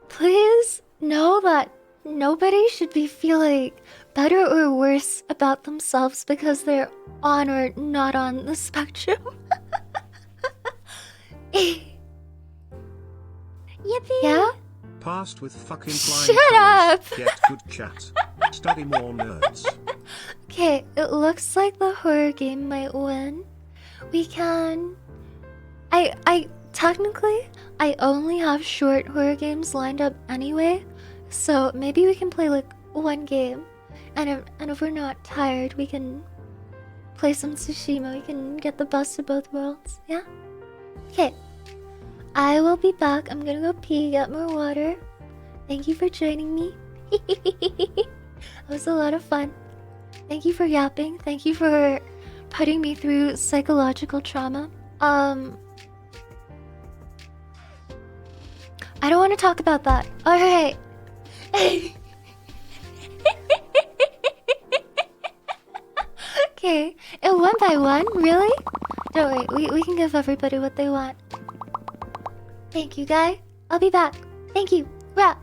please know that nobody should be feeling better or worse about themselves because they're on or not on the spectrum. Yippee! Yeah? Passed with fucking flying Shut colours. up! Get good chat. Study more nerds. Okay, it looks like the horror game might win. We can... I technically, I only have short horror games lined up anyway, so maybe we can play like one game, and if we're not tired, we can play some Tsushima. We can get the best of both worlds, yeah? Okay. I will be back. I'm gonna go pee, get more water. Thank you for joining me. It was a lot of fun. Thank you for yapping. Thank you for putting me through psychological trauma. I don't want to talk about that. Alright. Okay. And one by one? Really? Don't worry. We can give everybody what they want. Thank you, guy. I'll be back. Thank you. Rah.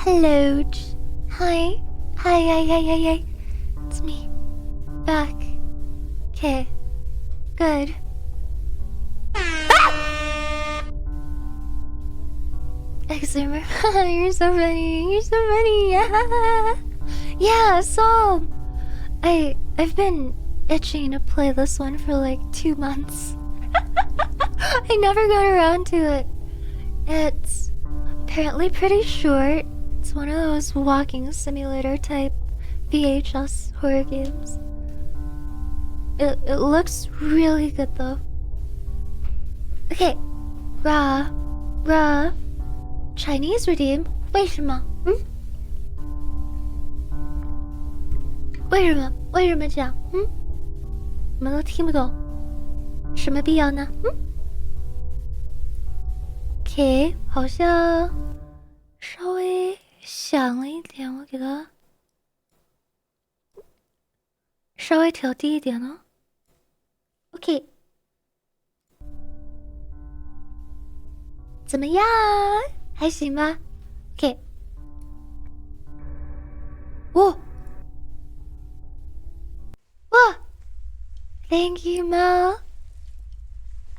Hellowge. Hi. Hi. It's me. Back. Okay. Good. Exumer. You're so funny. You're so funny. Yeah, so I've been itching to play this one for like 2 months. I never got around to it. It's apparently pretty short. It's one of those walking simulator type VHS horror games. It looks really good though. Okay. Ra. Chinese redeem? 为什么？为什么这样？我们都听不懂，什么必要呢？OK， 好像稍微响了一点，我给它稍微调低一点呢。OK， 怎么样？还行吧。OK， 哇 Thank you, Mel.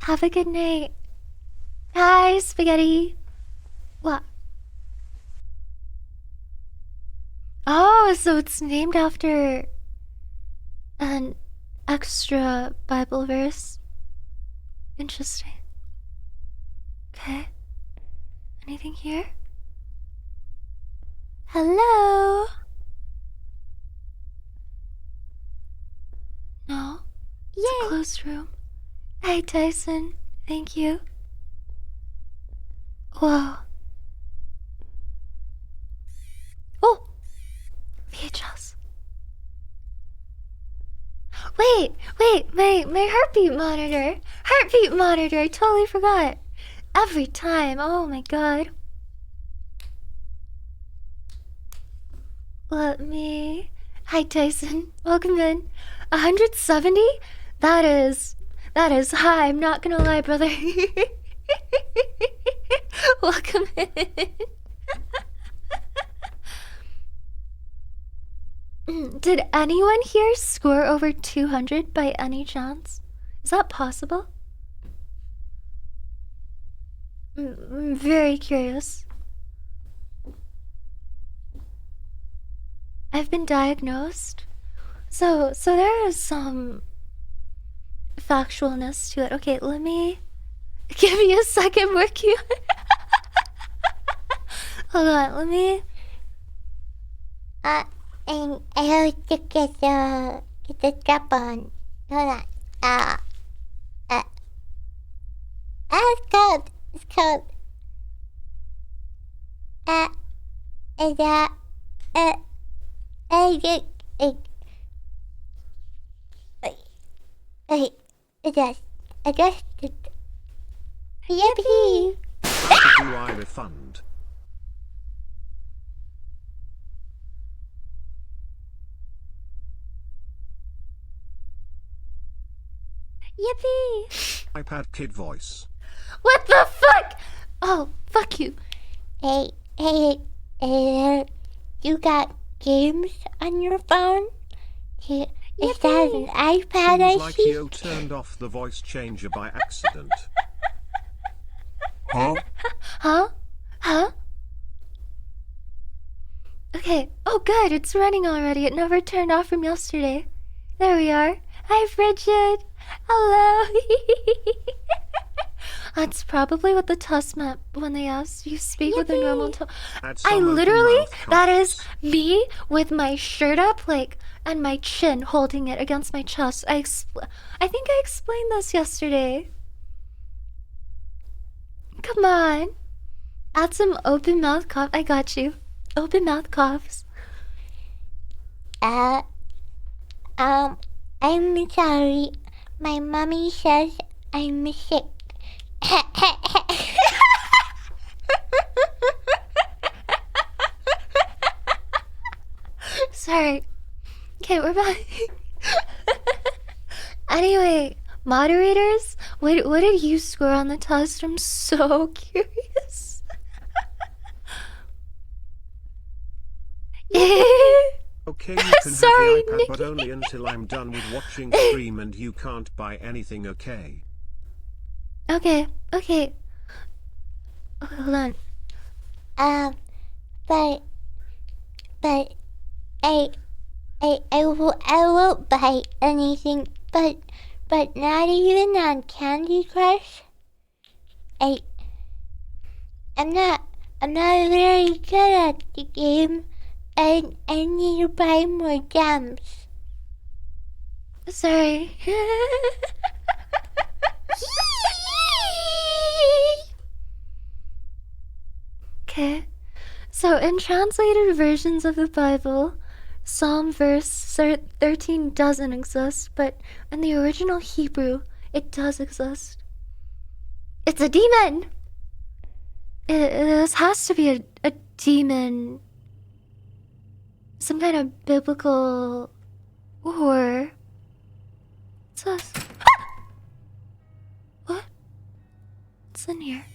Have a good night. Hi, Spaghetti. What? Oh, so it's named after an extra Bible verse. Interesting. Okay. Anything here? Hello? No. It's a closed room. Hi, Tyson. Thank you. Whoa. Oh! VHS. Wait, my heartbeat monitor. Heartbeat monitor, I totally forgot. Every time, oh my god. Let me... Hi, Tyson. Welcome in. 170? That is high, I'm not gonna lie, brother. Welcome in. Did anyone here score over 200 by any chance? Is that possible? I'm very curious. I've been diagnosed. So there is some factualness to it. Okay, let me... Give me a second, more cute. Hold on, let me... And I have to get the strap on. Hold on. It's cold. It's cold. Adjusted. Yippee! How do I refund? Yippee! iPad kid voice. What the fuck? Oh, fuck you. Hey, you got games on your phone? Is that an iPad I Seems like see? Yo turned off the voice changer by accident. Huh? Huh? Okay. Oh, good. It's running already. It never turned off from yesterday. There we are. Hi, Bridget. Hello. That's probably what the test meant when they asked you speak with a normal tone. I literally, that is me with my shirt up, like, and my chin holding it against my chest. I think I explained this yesterday. Come on. Add some open mouth cough. I got you. Open mouth coughs. I'm sorry. My mommy says I'm sick. Sorry. Okay, we're back. Anyway, moderators, what did you score on the test? I'm so curious. Okay, you can Sorry, have the iPad, but Nikki. only until I'm done with watching stream, and you can't buy anything, okay? Okay. Okay, hold on. But I won't buy anything, but not even on Candy Crush. I'm not very good at the game. I need to buy more gems. Sorry. Okay. So, in translated versions of the Bible, Psalm verse 13 doesn't exist, but in the original Hebrew, it does exist. It's a demon! This has to be a demon. Some kind of biblical horror. What's this? What? What's in here?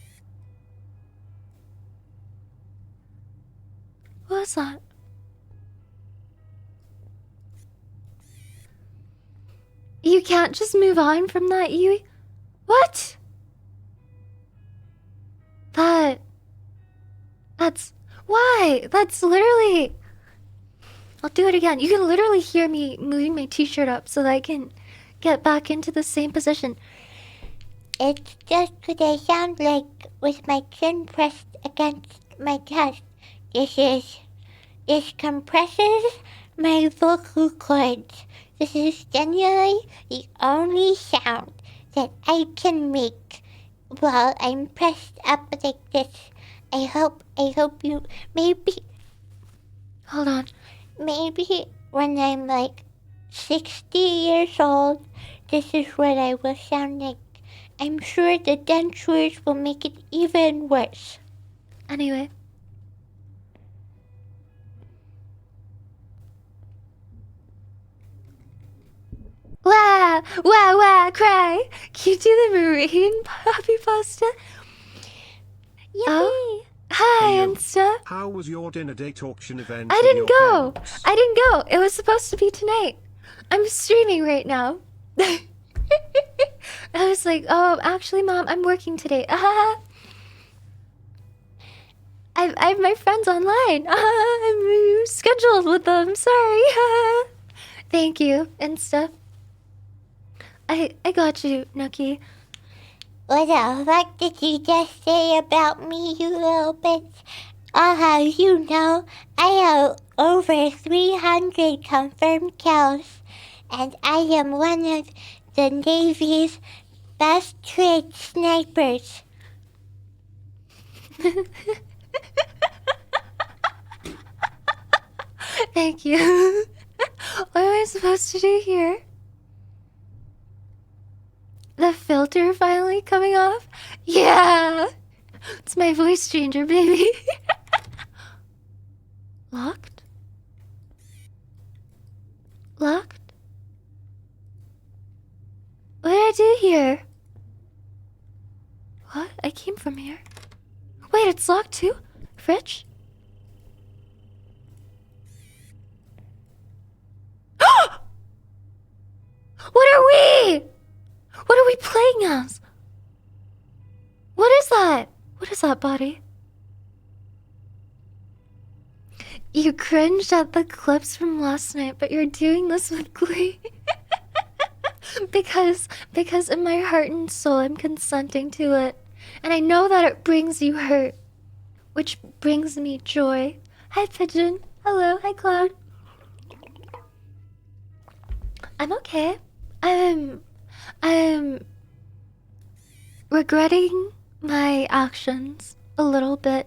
What is that? You can't just move on from that, Yui? What? That's... Why? That's literally... I'll do it again. You can literally hear me moving my t-shirt up so that I can get back into the same position. It's just 'cause I sound like with my chin pressed against my chest. This compresses my vocal cords. This is genuinely the only sound that I can make while I'm pressed up like this. I hope you maybe Hold on. when I'm like 60 years old, this is what I will sound like. I'm sure the dentures will make it even worse. Anyway. Wah! Wah! Wah! Cry! Can you do the marine puppy pasta? Yippee! Oh. Hi, Hey, Insta. How was your dinner date auction event? I with didn't your go. parents? I didn't go. It was supposed to be tonight. I'm streaming right now. I was like, oh, actually, Mom, I'm working today. I have my friends online. I'm scheduled with them. Sorry. Thank you, Insta. I got you, Nuki. What the fuck did you just say about me, you little bitch? You know, I have over 300 confirmed kills, and I am one of the Navy's best trained snipers. Thank you. What am I supposed to do here? The filter finally coming off? Yeah! It's my voice changer, baby. Locked? Locked? What did I do here? What? I came from here. Wait, it's locked too? Fridge? What are we? What are we playing as? What is that? What is that, buddy? You cringed at the clips from last night, but you're doing this with glee. because in my heart and soul I'm consenting to it. And I know that it brings you hurt, which brings me joy. Hi, Pigeon. Hello. Hi, Cloud. I'm okay. I'm regretting my actions a little bit.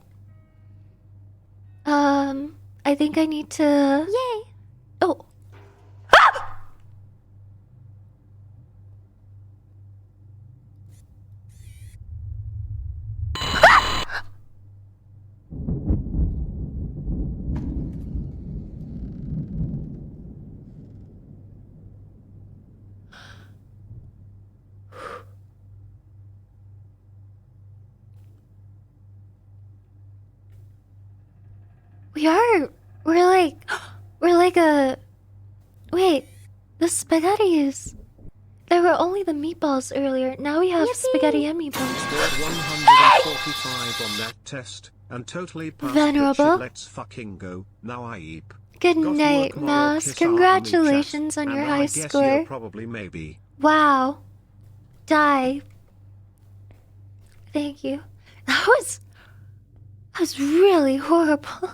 I think I need to... Yay! Oh. Ah! We're like, we're like a. Wait, the spaghettis. There were only the meatballs earlier. Now we have spaghetti and meatballs. Scored 145 on that test, and totally passed it. Venerable. Shit, let's fucking go. Now I eep. Good Got night, work, moral, Mouse. kiss our army Congratulations chat, on your and high I guess score. you're probably maybe. Wow. Die. Thank you. That was really horrible.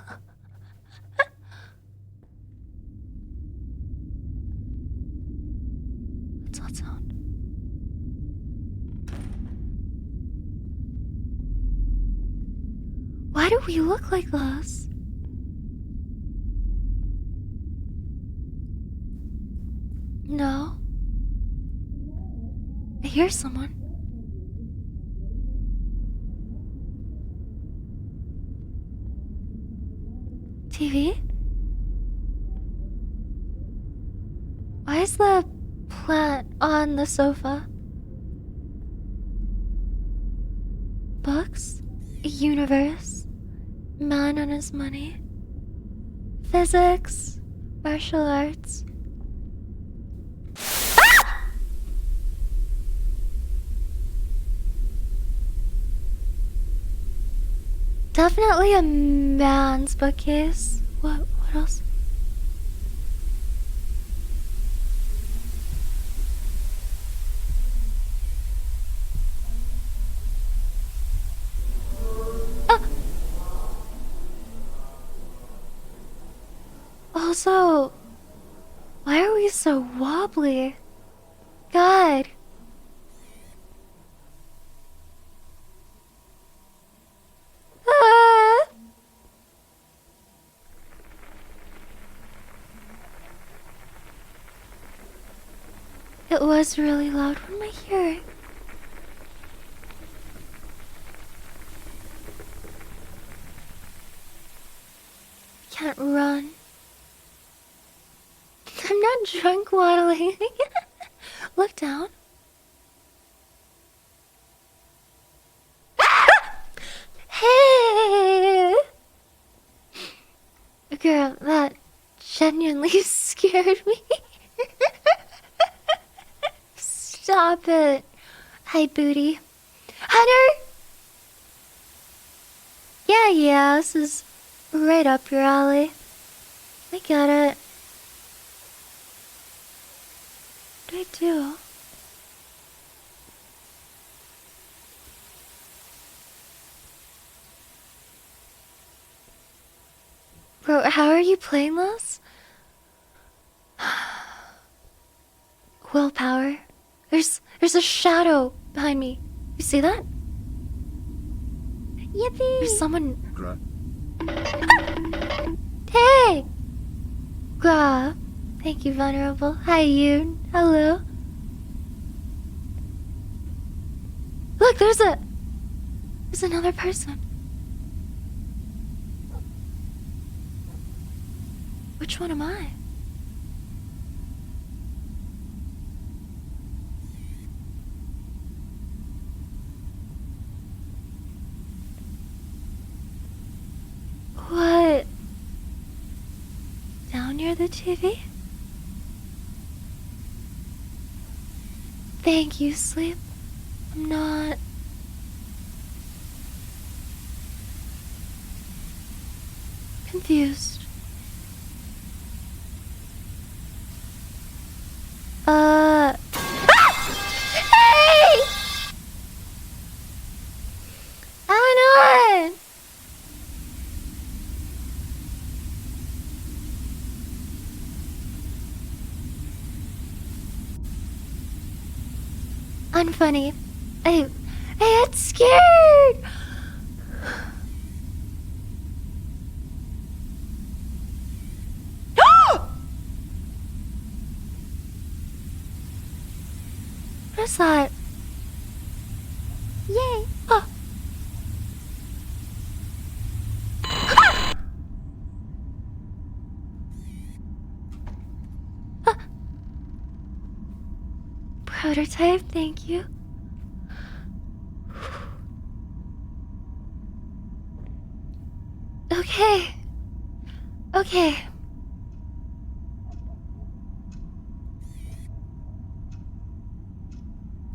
What's that sound? Why do we look like this? No. I hear someone. TV? Why is the plant on the sofa? Books? Universe? Man and his money? Physics? Martial arts? Definitely a man's bookcase. What else? Ah! Also, why are we so wobbly? God. Ah! It was really loud. What am I hearing? I can't run. I'm not drunk waddling. Look down. Hey! Girl, that genuinely scared me. Stop it. Hi, booty. Hunter! Yeah, this is right up your alley. I get it. What do I do? Bro, how are you playing this? Willpower. There's a shadow behind me. You see that? Yippee! There's someone. Gra. Hey! Gra. Thank you, Venerable. Hi, Yoon. Hello. Look, there's another person. Which one am I? What? Down near the TV? Thank you, Sleep. I'm not... confused. Hey! On! Unfunny. I got scared! What is that? Yay! Oh. Ah. Prototype, thank you. Okay. Okay.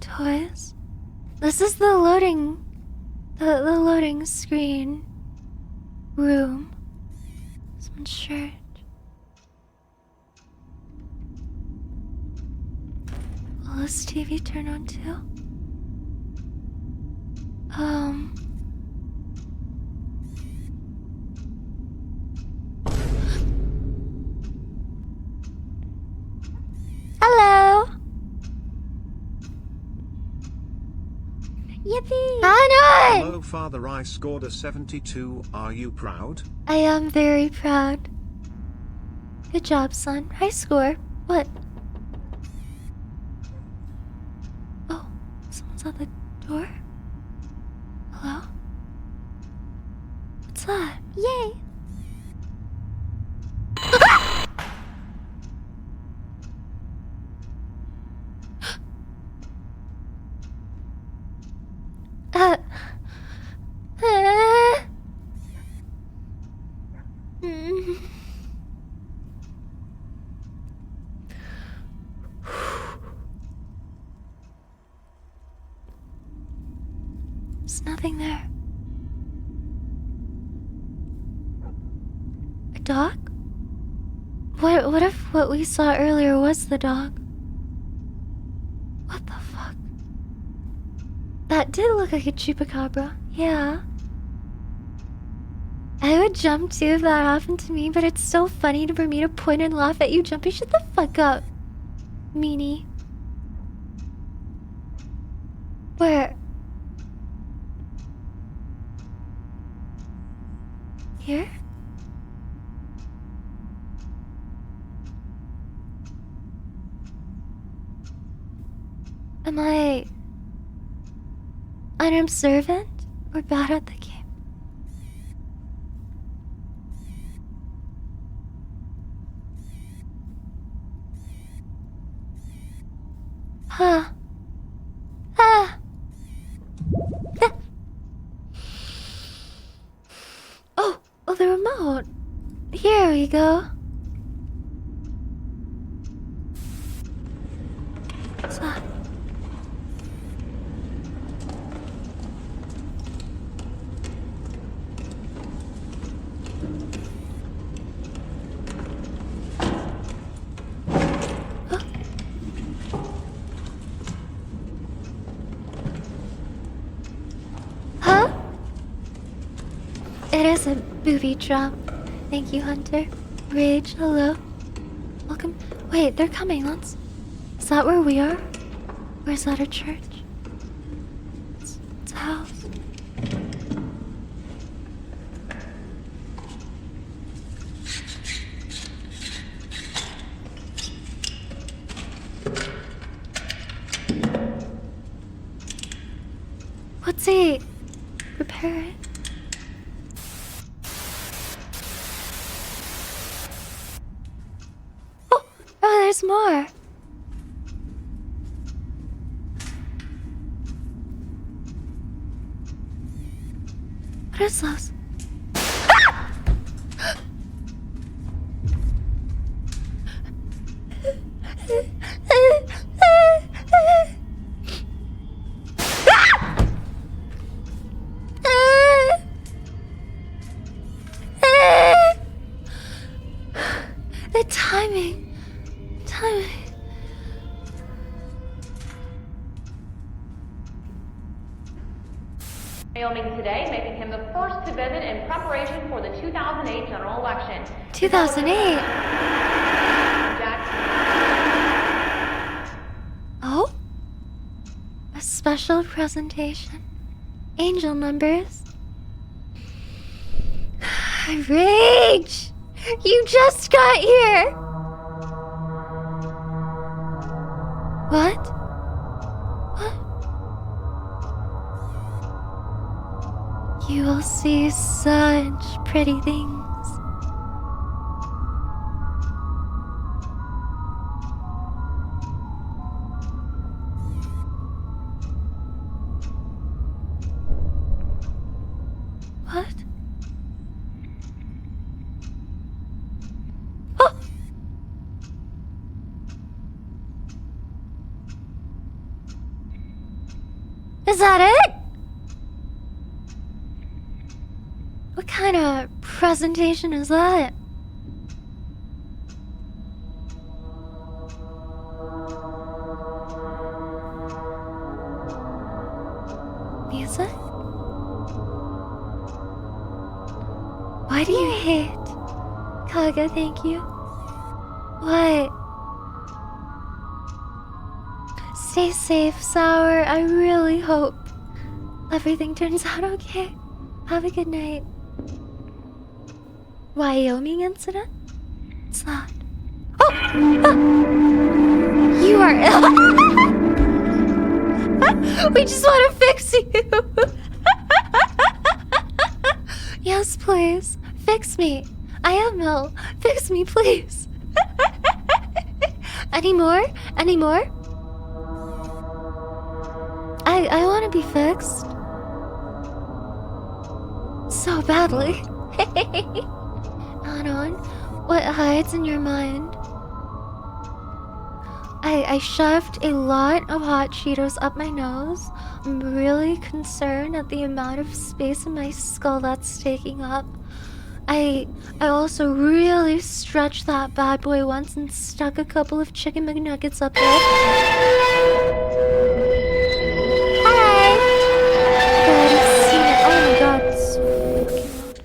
Toys? This is the loading... The loading screen. Room. Someone's shirt. Will this TV turn on too? Hello! Yippee! Anon! Hello father, I scored a 72. Are you proud? I am very proud. Good job, son. High score. What? Oh, someone's at the door? Hello? What's that? Yay! Uh. There's nothing there. A dog? What if what we saw earlier was the dog? What the fuck? That did look like a chupacabra. Yeah. I would jump too if that happened to me, but it's so funny for me to point and laugh at you jumping. Shut the fuck up, meanie. Where? Here? Am I unobservant or bad at the game? Huh. Ah. Ah. Oh, the remote. Here we go. What's that? Huh? It is a booby trap. Thank you, Hunter. Rage, hello. Welcome. Wait, they're coming. Is that where we are? Or is that a church? It's a house. What's he preparing? Oh, there's more. What is this? The timing. Wyoming today, making him the first to visit in preparation for the 2008 general election. 2008. Jackson. Oh? A special presentation. Angel numbers. Rage! You just got here! What? What? You will see such pretty things. What? Is that it? What kind of presentation is that? Music? Why do you hate? Kaga, thank you. What? Stay safe, Sour. I really hope everything turns out okay. Have a good night. Wyoming incident? What's that? Oh! Ah! You are ill. We just want to fix you. Yes, please. Fix me. I am ill. Fix me, please. Any more? Any more? I want to be fixed. So badly. Anon, what hides in your mind? I shoved a lot of hot Cheetos up my nose. I'm really concerned at the amount of space in my skull that's taking up. I also really stretched that bad boy once and stuck a couple of chicken McNuggets up there. Hi! God, I've seen it. Oh my god, it's so fucking loud.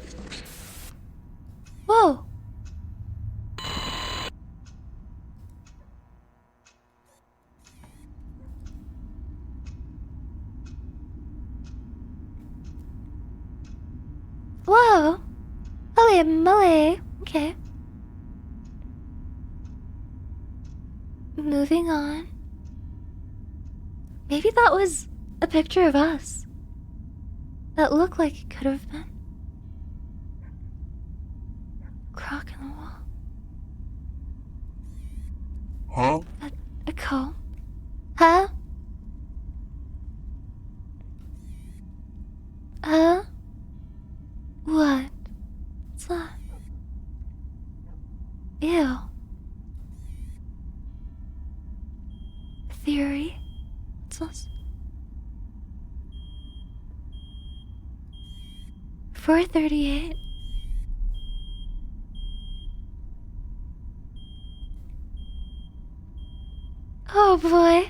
Whoa! Whoa! Holy moly! Okay. Moving on. Maybe that was a picture of us. That looked like it could have been. Crock in the wall. Huh? A comb? Huh? Huh? What? What's that? Ew. Theory? What's this? 4:38. Oh boy.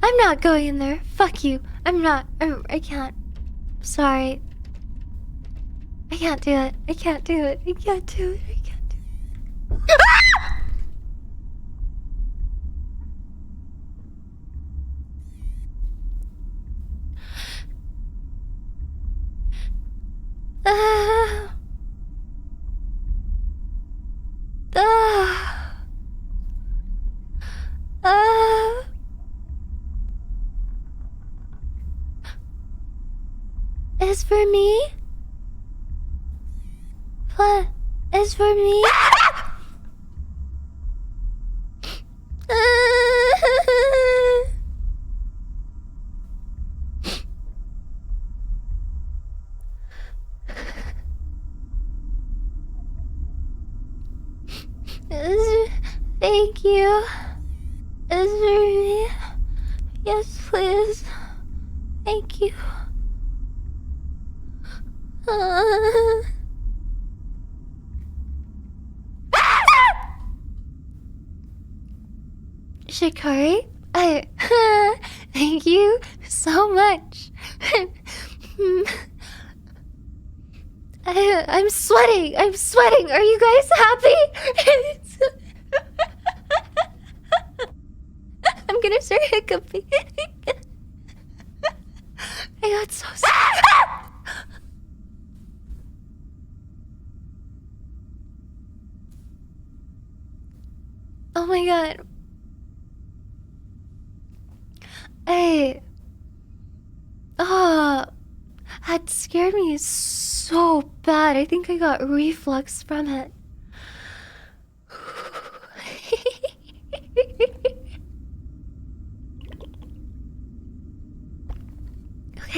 I'm not going in there. Fuck you. I'm not. I can't. Sorry. I can't do it. I can't do it. I can't do it. I can't do it. Ah! Ah! Ah! Is for me? What is for me? Thank you. Is for me? Yes, please. Thank you. Shikari, thank you so much. I'm sweating. I'm sweating. Are you guys happy? I'm gonna start hiccuping. I got so scared. Oh my god. That scared me so bad. I think I got reflux from it.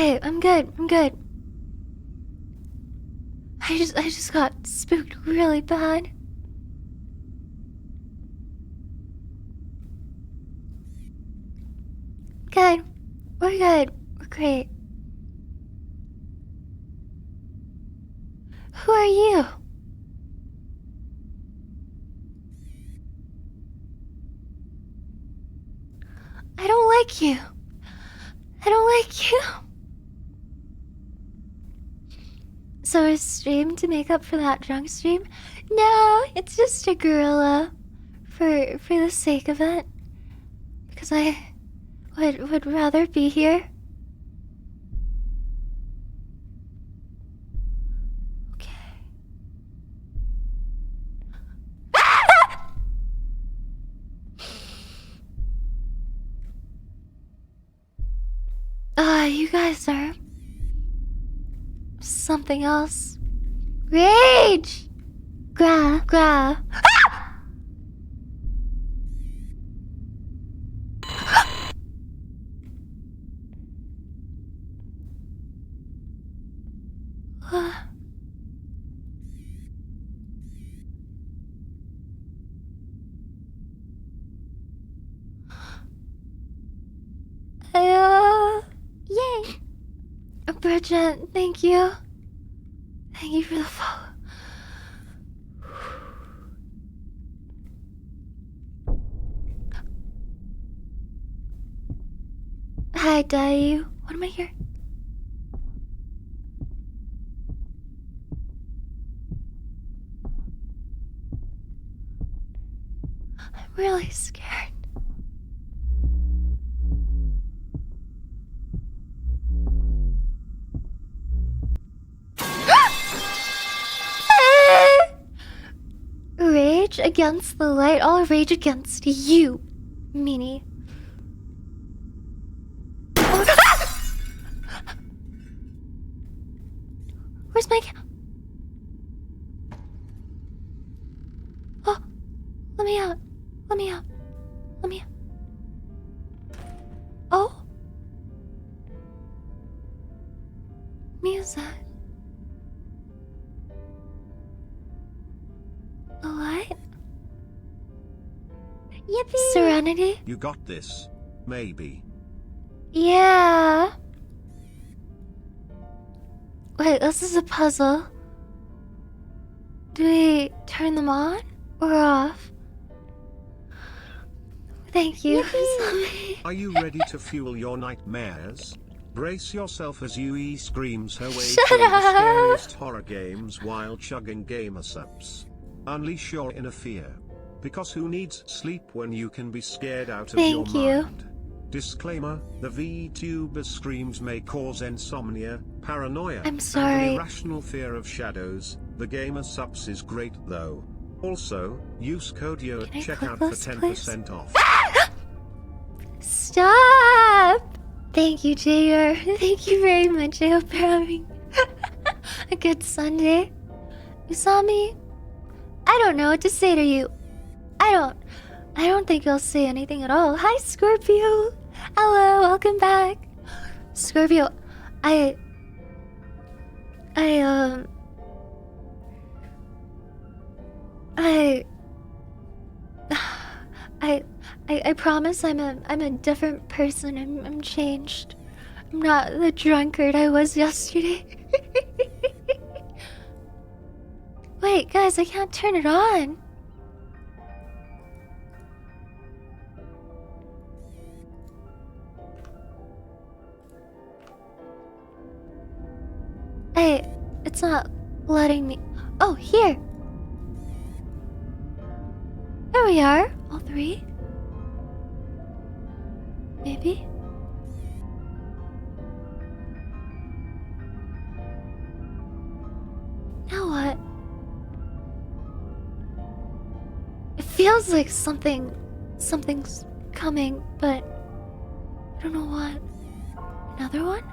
okay, I'm good. I just got spooked really bad. Good. We're good. We're great. Who are you? I don't like you. I don't like you. So a stream to make up for that drunk stream? No, it's just a gorilla. For the sake of it. Because I would rather be here. Okay. You guys are something else. Rage! Gra. Yay! Bridget, thank you. Thank you for the follow. Hi, Dayu. What am I here? I'm really scared. Rage against the light. I'll rage against you, Meanie. Where's my Oh, let me out. Oh? Music. A light? Yippee! Serenity? You got this. Maybe. Yeah. Wait, this is a puzzle. Do we turn them on or off? Thank you. Are you ready to fuel your nightmares? Brace yourself as UE screams her way Shut through the up. scariest horror games while chugging gamer subs. Unleash your inner fear. Because who needs sleep when you can be scared out of Thank your you. mind? Disclaimer, the VTuber's screams may cause insomnia, paranoia, I'm and sorry. an irrational fear of shadows. The gamer subs is great though. Also, use code YO at Can I checkout click for this, 10% off. Stop! Thank you, JR. Thank you very much. I hope you're having a good Sunday. Usami, I don't know what to say to you. I don't think you'll say anything at all. Hi, Scorpio. Hello, welcome back. Scorpio, I promise I'm a different person. I'm changed. I'm not the drunkard I was yesterday. Wait, guys, I can't turn it on. Hey, it's not letting me. Oh, here. There we are. All three. Maybe. Now what? It feels like something's coming, but I don't know what. Another one?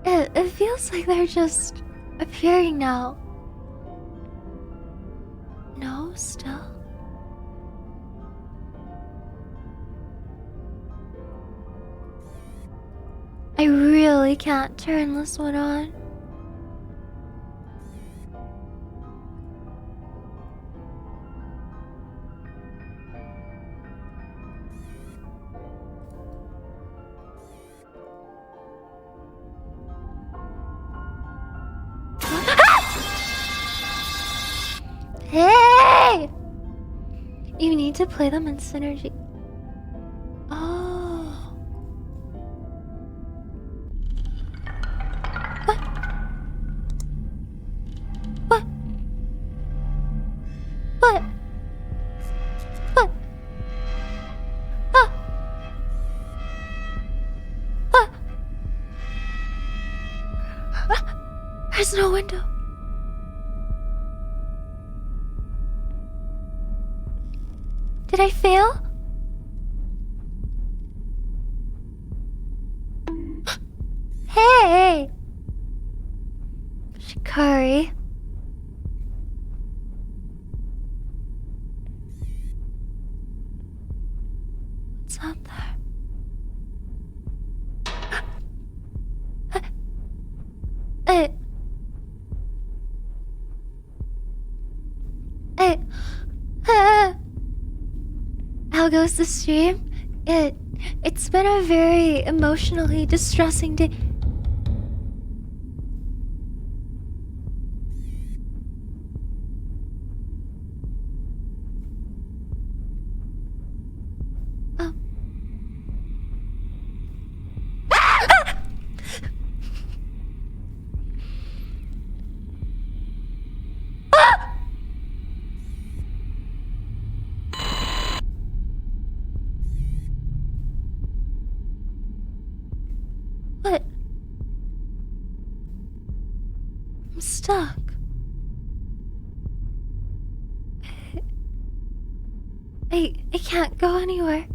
It feels like they're just appearing now. No, still. I really can't turn this one on. Hey! You need to play them in synergy. Oh. What? What? What? What? Ah! Ah! Ah! There's no window. Did I fail? Hey! Shikari. What's up there? Hey. Hey. How goes the stream? It's been a very emotionally distressing day. Oh. What? I'm stuck. I can't go anywhere.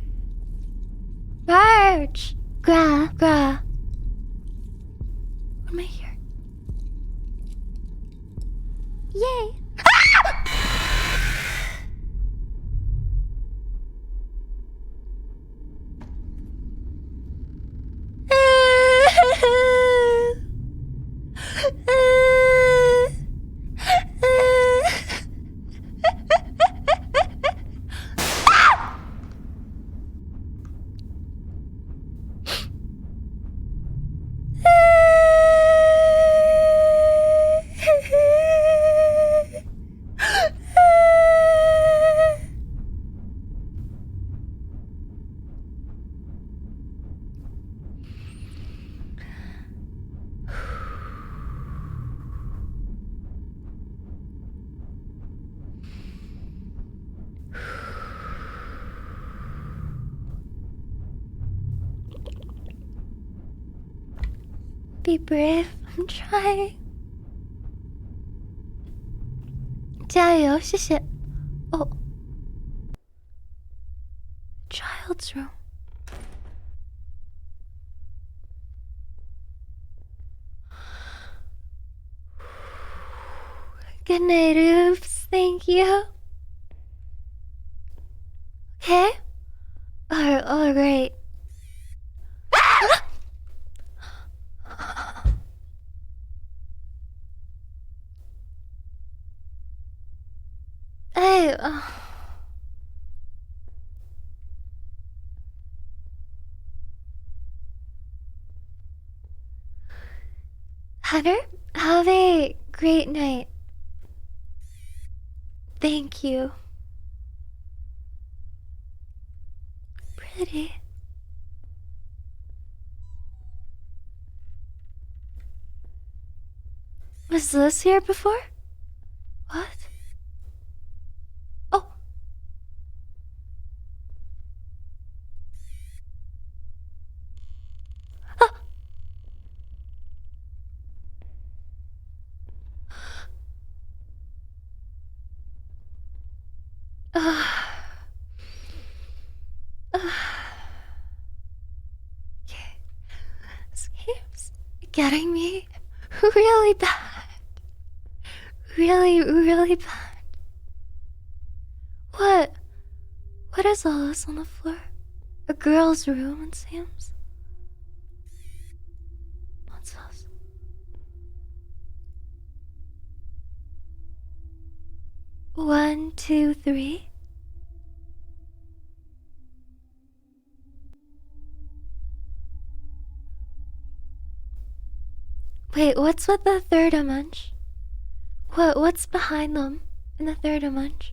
March! Gra. What am I here? Yay! Be brave. I'm trying. 加油，谢谢。Oh. Child's room. Good night, Oops. Thank you. Okay? All right. Hey, Hunter, have a great night. Thank you. Pretty. Was this here before? What? Oh. Okay. This game's getting me really bad. Really bad. What? What is all this on the floor? A girl's room, it seems. 1, 2, 3. Wait, what's with the third munch? What's behind them in the third munch?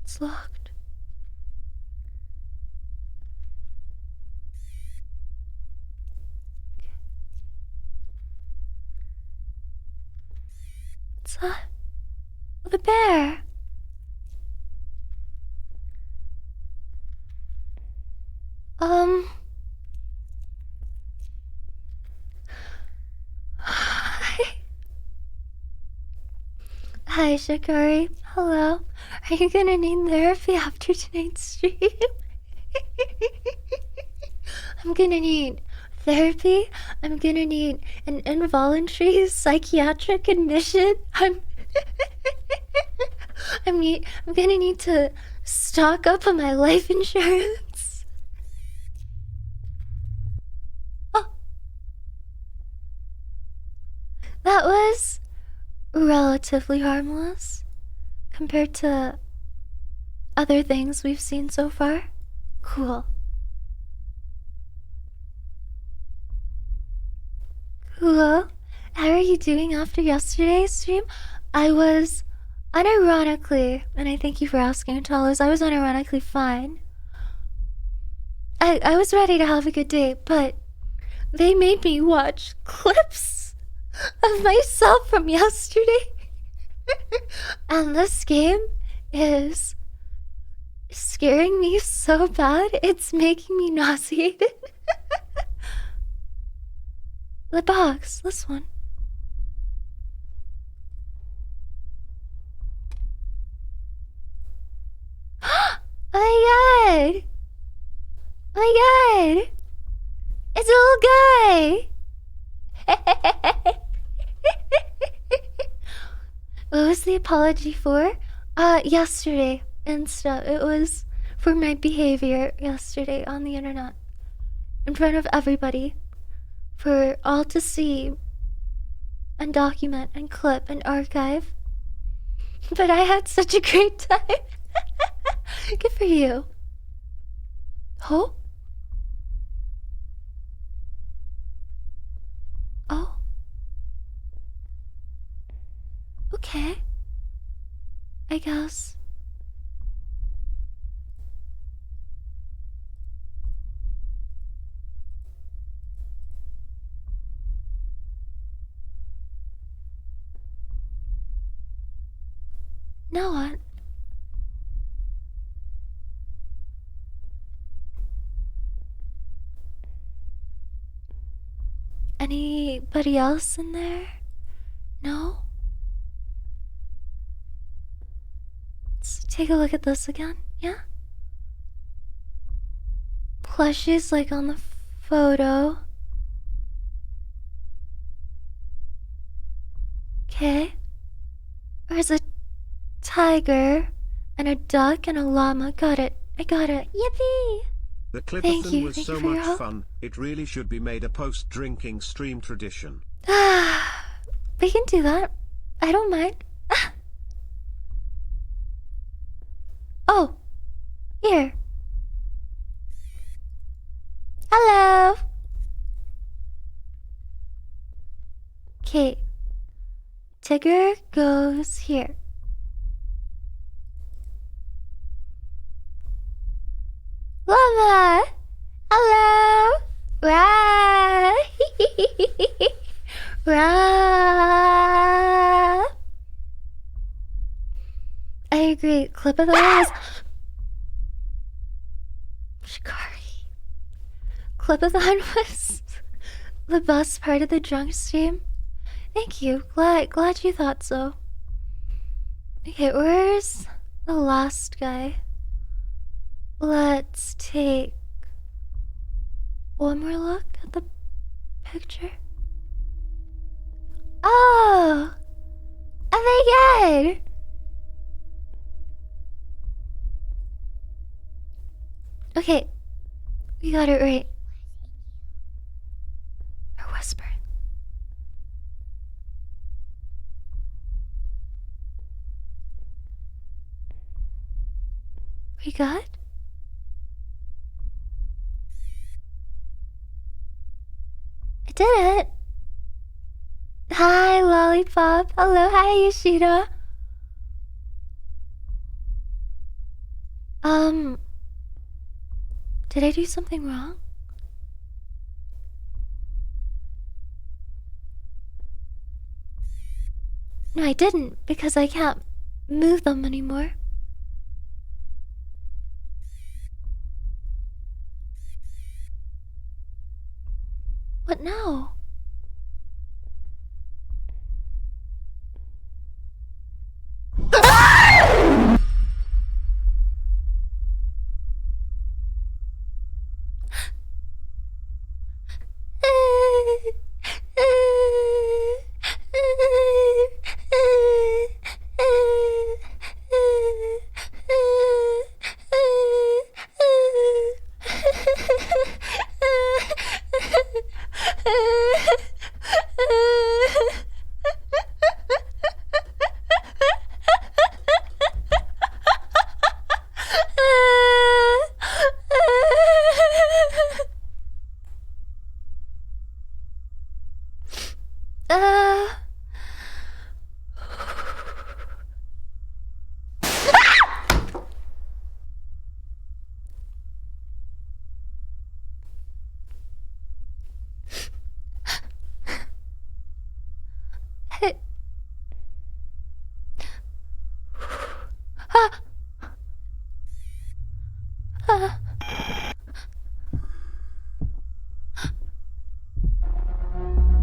It's locked. What's that? Oh, the bear. Hi, Shikari. Hello. Are you gonna need therapy after tonight's stream? I'm gonna need therapy. I'm gonna need an involuntary psychiatric admission. I'm gonna need to stock up on my life insurance. Oh. That was relatively harmless compared to other things we've seen so far. Cool. Cool. How are you doing after yesterday's stream? I was unironically, and I thank you for asking, Talos, I was unironically fine. I was ready to have a good day, but they made me watch clips of myself from yesterday. And this game is scaring me so bad, it's making me nauseated. The box, this one. Oh my god! Oh my god! It's a little guy! What was the apology for? Yesterday and stuff. It was for my behavior yesterday on the internet. In front of everybody. For all to see and document and clip and archive. But I had such a great time. Good for you. Oh? Oh? Okay. I guess. Now what? Anybody else in there? No? Let's take a look at this again, yeah? Plushies like on the photo. Okay. There's a tiger and a duck and a llama. Got it. I got it. Yippee! The Thank clipathon you. was Thank so you for your much help. fun, it really should be made a post-drinking stream tradition. We can do that. I don't mind. Oh, here. Hello. Okay. Tigger goes here. Llama. Hello. Rah. Rah. I agree. Clip of the was Shikari. Clip-a-thon was the best part of the drunk stream. Thank you. Glad you thought so. Okay, where's the last guy? Let's take one more look at the picture. Oh! Oh my god! Okay, we got it right. Or whisper. We got? I did it! Hi, Lollipop. Hello, hi, Yoshida. Did I do something wrong? No, I didn't, because I can't move them anymore. What now?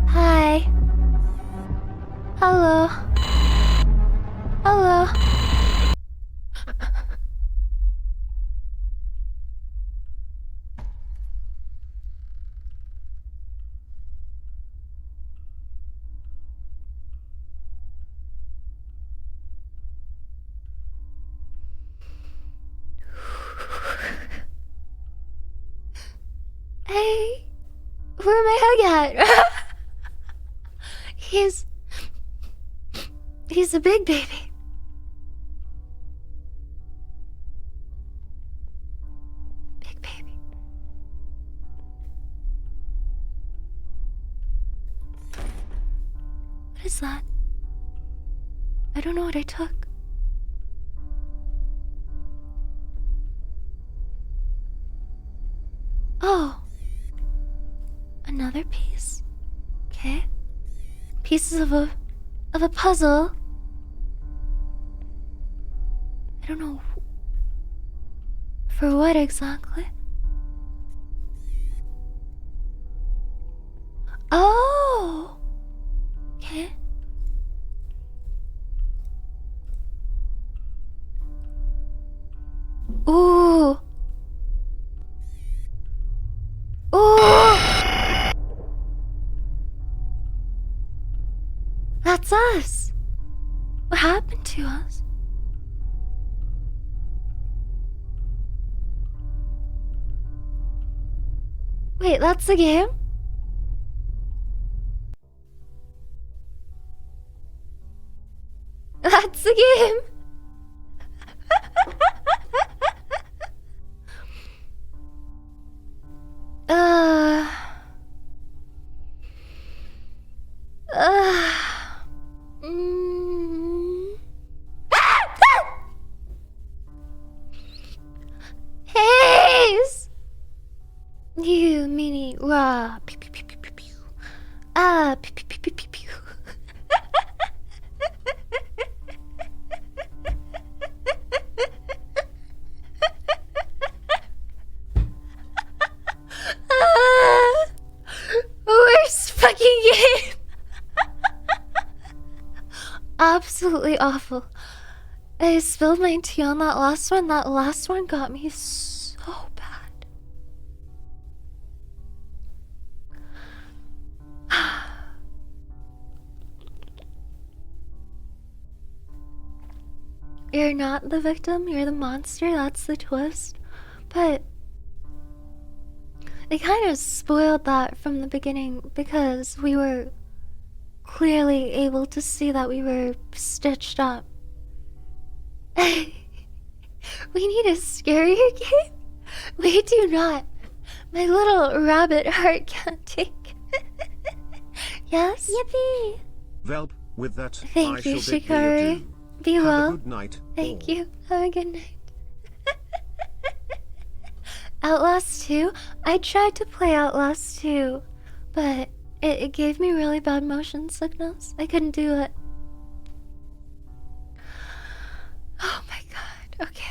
Hi. Hello. Hello. Hey, where my hug at? He's a big baby. Big baby. What is that? I don't know what I took. Oh. Another piece. Okay. Pieces of a puzzle. I don't know for what exactly. Oh. Okay. Ooh. Ooh. That's us. What happened to us? Wait, that's the game? That's the game. uh, uh, mm. Haze! You mini raw. Pew, pew, pew, pew, pew, pew. Ah, pew, pew, pew, pew, pew, pew. Worst fucking game. Absolutely awful. I spilled my tea on that last one. That last one got me so bad. you're not the victim, you're the monster, that's the twist. But they kind of spoiled that from the beginning because we were clearly able to see that we were stitched up. We need a scarier game? We do not. My little rabbit heart can't take. Yes? Yippee! Velp, with that, Thank I you, shall bid thee Shikari. adieu. Be Have well. a good night. Thank all. you. Have a good night. Outlast 2? I tried to play Outlast 2, but it gave me really bad motion sickness. I couldn't do it. Oh my god. Okay.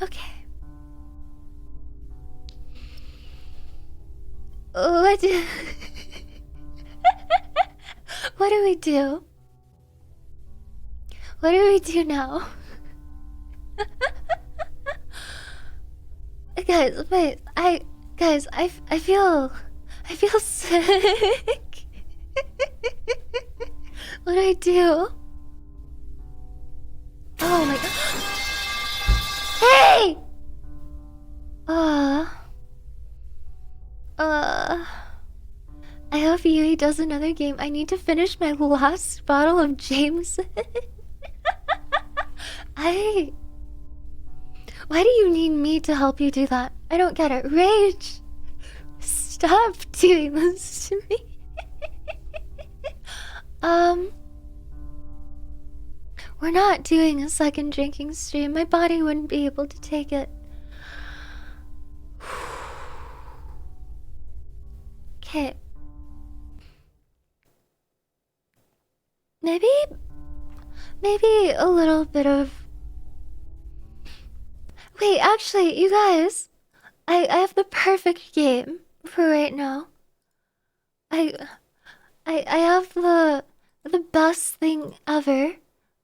Okay. What do... What do we do? What do we do now? Guys, wait, I feel sick. What do I do? Oh my god. Hey! I hope Yui does another game. I need to finish my last bottle of Jameson. Why do you need me to help you do that? I don't get it. Rage! Stop doing this to me. We're not doing a second drinking stream. My body wouldn't be able to take it. Okay. Maybe a little bit of... Wait, actually, you guys, I have the perfect game for right now. I have the best thing ever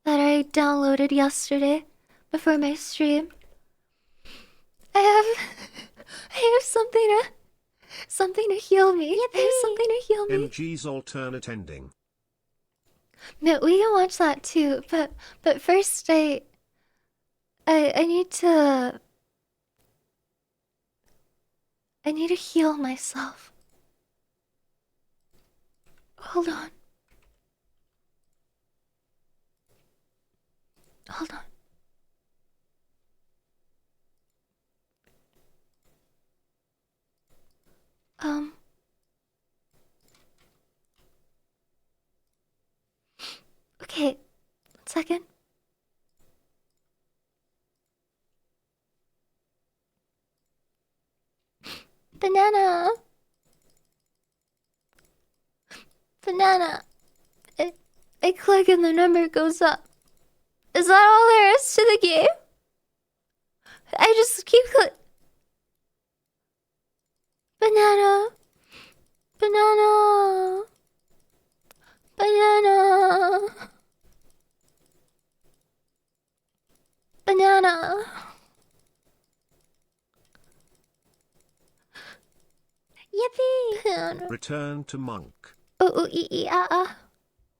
that I downloaded yesterday before my stream. I have something to heal me. I have something to heal me. MG's alternate ending. No, we can watch that too, but first I need to heal myself. Hold on. Hold on. Okay, 1 second. Banana. Banana. I click and the number goes up. Is that all there is to the game? I just keep Banana. Banana. Banana. Banana. Yippee! Banana. Return to monk. Ooh, ooh, ee, ee, ah, ah.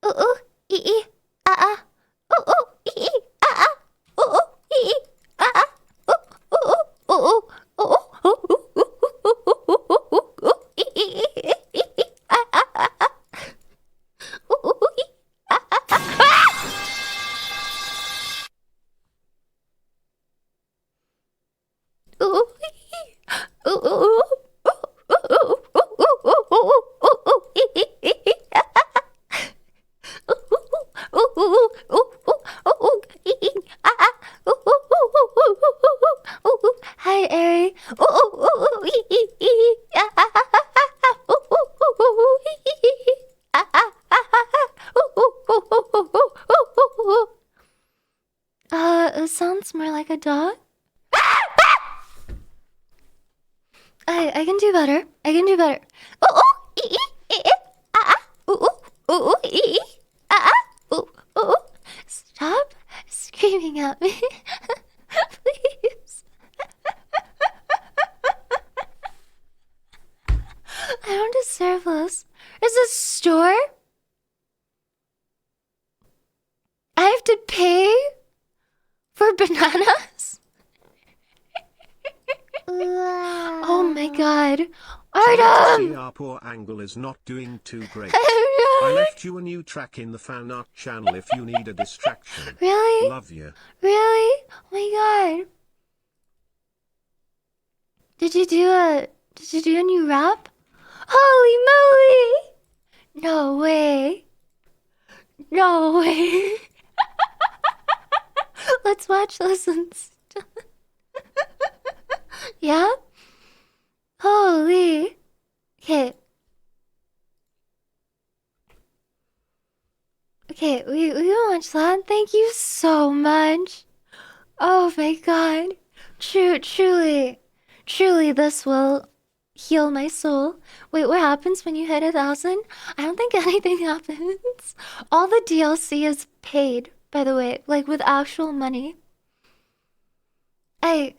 Ooh, ooh, ee, ee, ah, ah. Ooh, ooh, ee, ee, ah, ah. Ooh, ooh, ee, ee, ah, ah. Ooh, ooh, ooh, ooh, ooh, ooh, ooh, ooh, ooh, ooh, ooh, ee, ee, ee, ee, ee, ah, ah, ah, ah. Ooh, ooh, ee, ah, ah, ah. Ah! Ooh, ee, ooh, ooh, ooh. Hi, Ari. It sounds more like a dog. I can do better. I can do better. Ooh, ooh, ee, ee, ee, ah, ah. Ooh, ooh, ooh, ee, ee, ah, ah. Ooh, ooh. Stop screaming at me, please. I don't deserve this. Is this store? I have to pay god. Sorry to Artem! see our poor angle is not doing too great. Artem! I left you a new track in the fan art channel if you need a distraction. Really? Love you. Really? Oh my god. Did you do a new rap? Holy moly! No way. No way. Let's watch lessons. Yeah? Holy. Okay. Okay, we can watch that. Thank you so much. Oh my god. Truly, this will heal my soul. Wait, what happens when you hit 1,000? I don't think anything happens. All the DLC is paid, by the way, like with actual money. I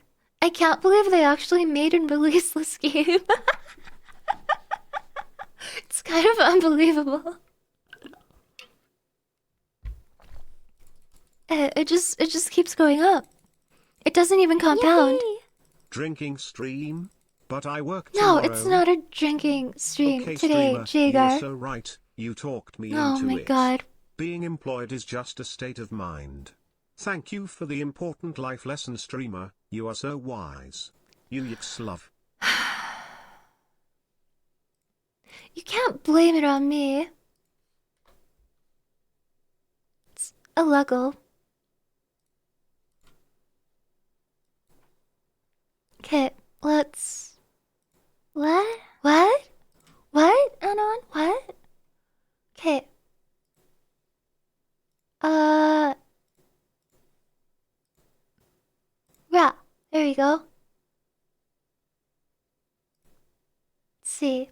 can't believe they actually made and released this game. It's kind of unbelievable. It just keeps going up. It doesn't even compound. Yippee. Drinking stream? But I work No, tomorrow. it's not a drinking stream Okay, today, streamer, you're Jagar. so right. You talked me Oh into my it. god. Being employed is just a state of mind. Thank you for the important life lesson, streamer. You are so wise. You yips love. You can't blame it on me. It's a Luggle. Okay, let's... What? What? What, Anon? What? Okay. Yeah, there you go. Let's see.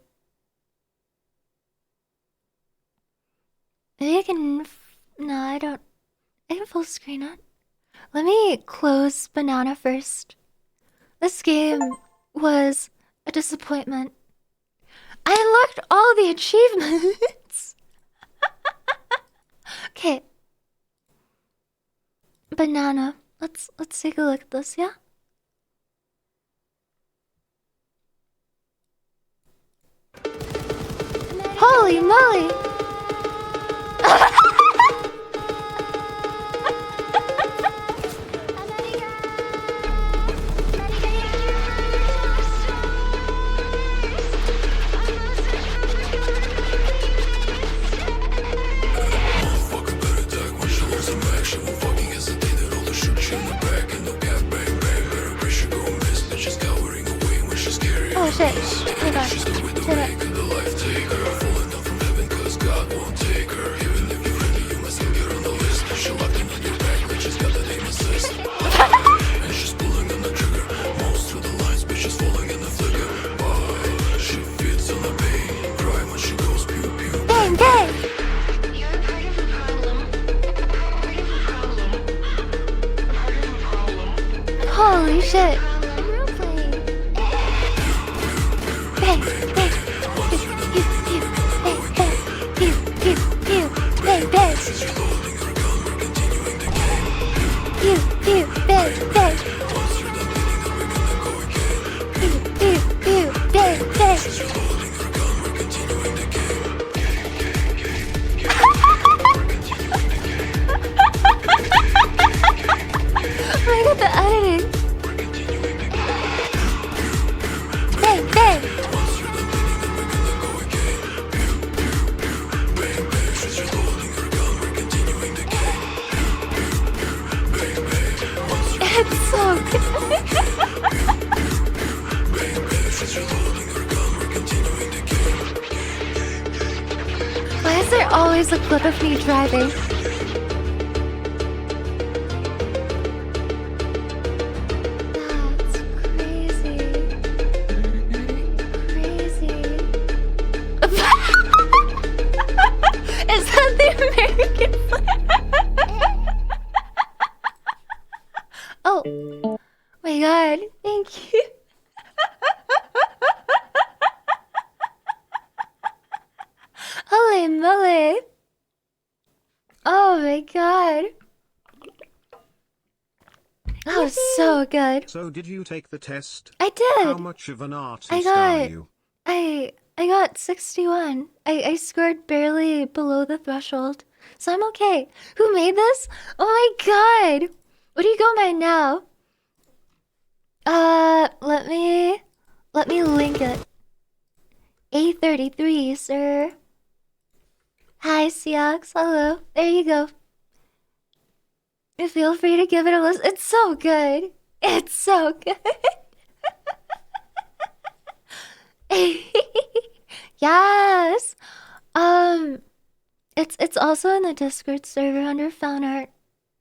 Maybe I can... No, I don't... I can full screen it. Let me close Banana first. This game was a disappointment. I unlocked all the achievements. Okay. Banana. Let's take a look at this, yeah? Holy moly! Oh shit. Hold on. Shut up. Bang, bang! Holy shit. Bang, bang. Bang, bang. Pew, bang, bang. Pew, bang, bang. Look at the editing. Bang, bang. It's so good. Why is there always a clip of me driving? That's crazy. Crazy. Is that the American flag? Oh my god, thank you. Holy moly. Oh my god. That was so good. So did you take the test? I did. How much of an artist are you? I got 61. I scored barely below the threshold. So I'm okay. Who made this? Oh my god. What do you go by now? Let me link it. A33, sir. Hi, Seox. Hello. There you go. Feel free to give it a listen. It's so good. It's so good. Yes. It's also in the Discord server under Found Art.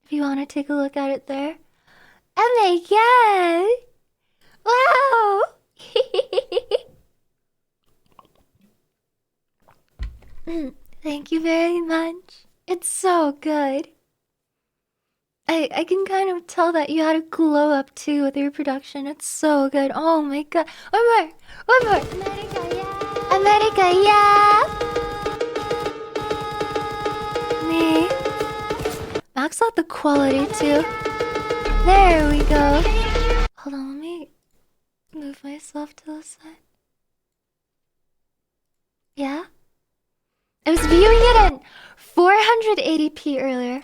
If you want to take a look at it there. Oh my god! Wow! Thank you very much. It's so good. I can kind of tell that you had a glow up too with your production. It's so good. Oh my god. One more! One more! America, yeah! America, yeah! Me. Max out the quality too. There we go. Hold on, let me move myself to the side. Yeah? I was viewing it in 480p earlier.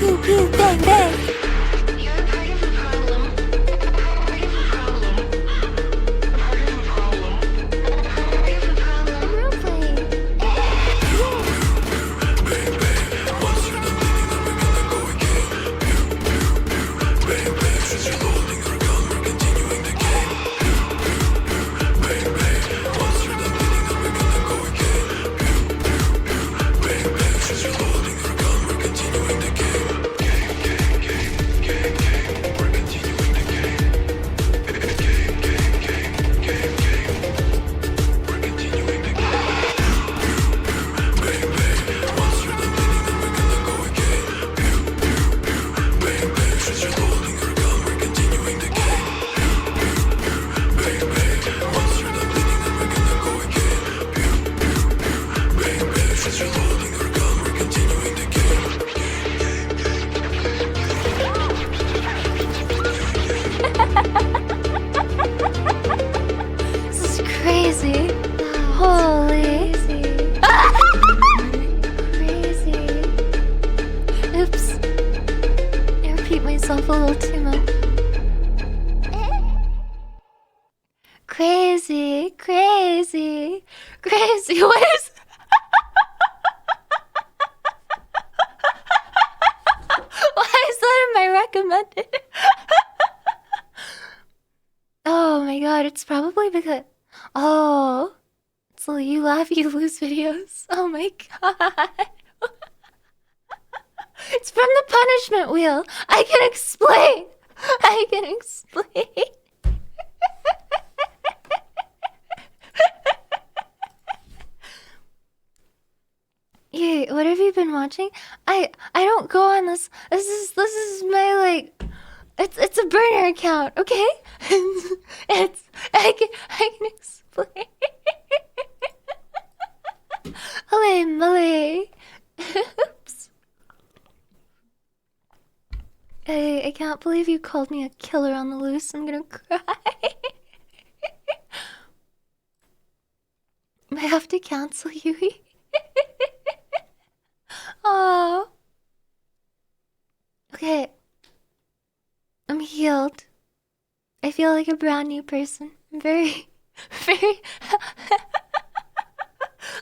Pew pew bang bang. You're a part of the problem. A part of the problem. A part of the problem. A part of the problem. Role playing. This is crazy. Holy. Crazy. Oops. I repeat myself a little too much. Crazy, crazy, crazy. What is... Why is that in my recommended? Oh my god, it's probably because... Oh. So you laugh, you lose videos. Oh my god. It's from the punishment wheel. I can explain. I can explain. Yeah, what have you been watching? I don't go on this. This is my like it's a burner account, okay? It's I can explain. Holy moly. Oops. I can't believe you called me a killer on the loose. I'm gonna cry. I have to cancel you. Oh. Okay. I'm healed. I feel like a brand new person. I'm very, very.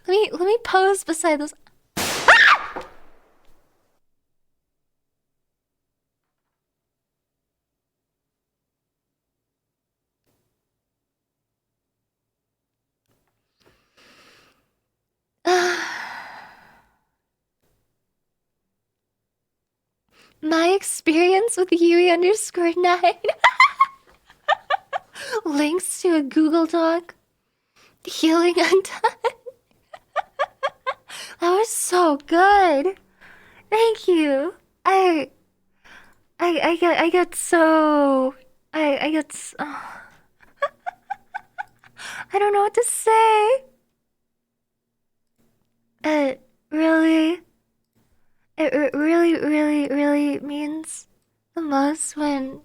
Let me pose beside this. my experience with Yui_9 links to a Google Doc. Healing Undone. That was so good. Thank you. I get so I get so, I don't know what to say. It really really means the most when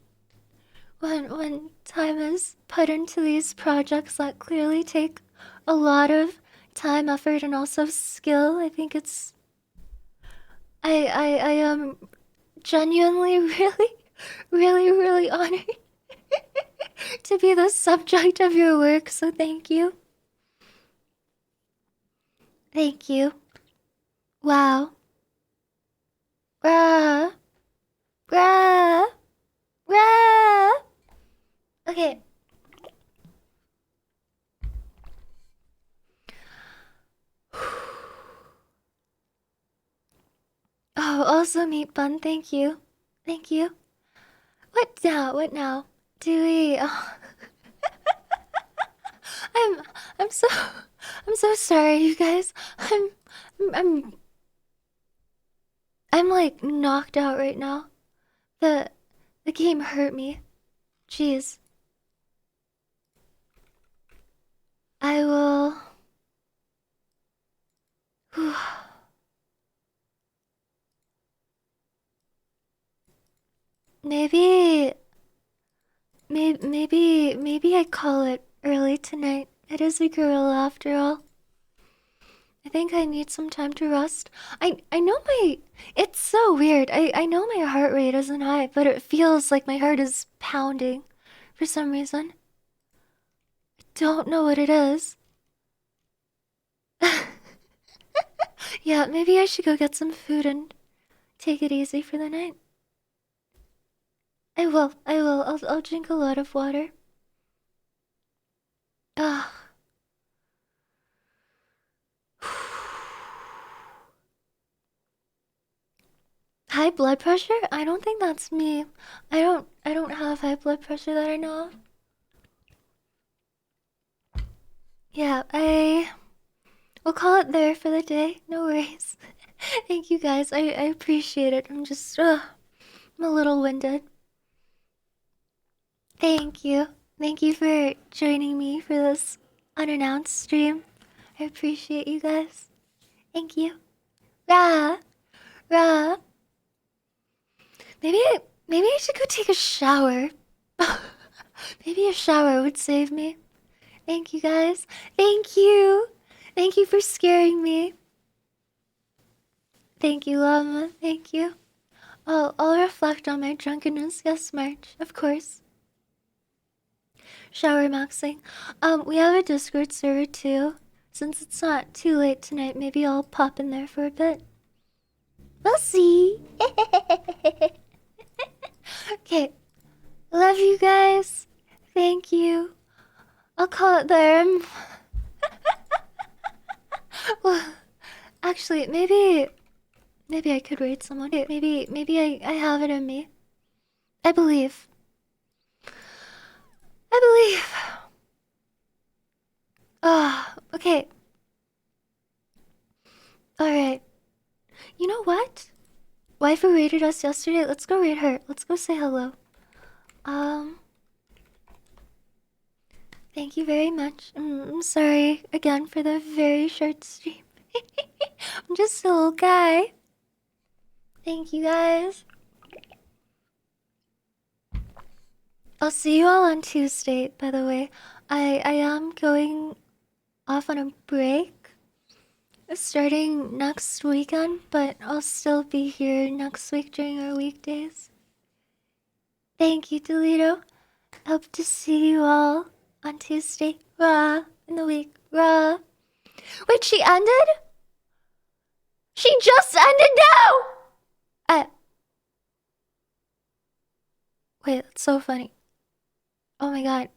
time is put into these projects that clearly take a lot of time, effort, and also skill. I think it's I am genuinely really honored to be the subject of your work, so thank you. Thank you. Wow. Rah. Rah. Rah. Okay. Oh, also meat bun, thank you. Thank you. What now? What now? Do we I'm I'm so I'm so sorry, you guys. I'm I'm like knocked out right now. The the game hurt me. Jeez. I will maybe maybe I call it early tonight. It is a gorilla after all. I think I need some time to rest. I know my it's so weird. I know my heart rate isn't high, but it feels like my heart is pounding for some reason. I don't know what it is. Yeah, maybe I should go get some food and take it easy for the night. I will. I'll drink a lot of water. Ah. High blood pressure? I don't think that's me. I don't have high blood pressure that I know of. Yeah, I will call it there for the day. No worries. Thank you guys. I appreciate it. I'm just I'm a little winded. Thank you. Thank you for joining me for this unannounced stream. I appreciate you guys. Thank you. Rah, rah. Maybe I should go take a shower. Maybe a shower would save me. Thank you guys. Thank you. Thank you for scaring me. Thank you, Llama. Thank you. I'll reflect on my drunkenness. Yes, March. Of course. Shower maxing. We have a Discord server too. Since it's not too late tonight, maybe I'll pop in there for a bit. We'll see. Okay. Love you guys. Thank you. I'll call it there. Well, actually, maybe I could raid someone. Maybe I have it in me. I believe. Ah, okay. Alright. You know what? Waifu raided us yesterday. Let's go raid her. Let's go say hello. Thank you very much. I'm sorry again for the very short stream. I'm just a little guy. Thank you guys. I'll see you all on Tuesday, by the way. I am going off on a break starting next weekend, but I'll still be here next week during our weekdays. Thank you, Toledo. Hope to see you all on Tuesday. Rah, in the week. Rah. Wait, she ended? She just ended now! Wait, that's so funny. Oh my god.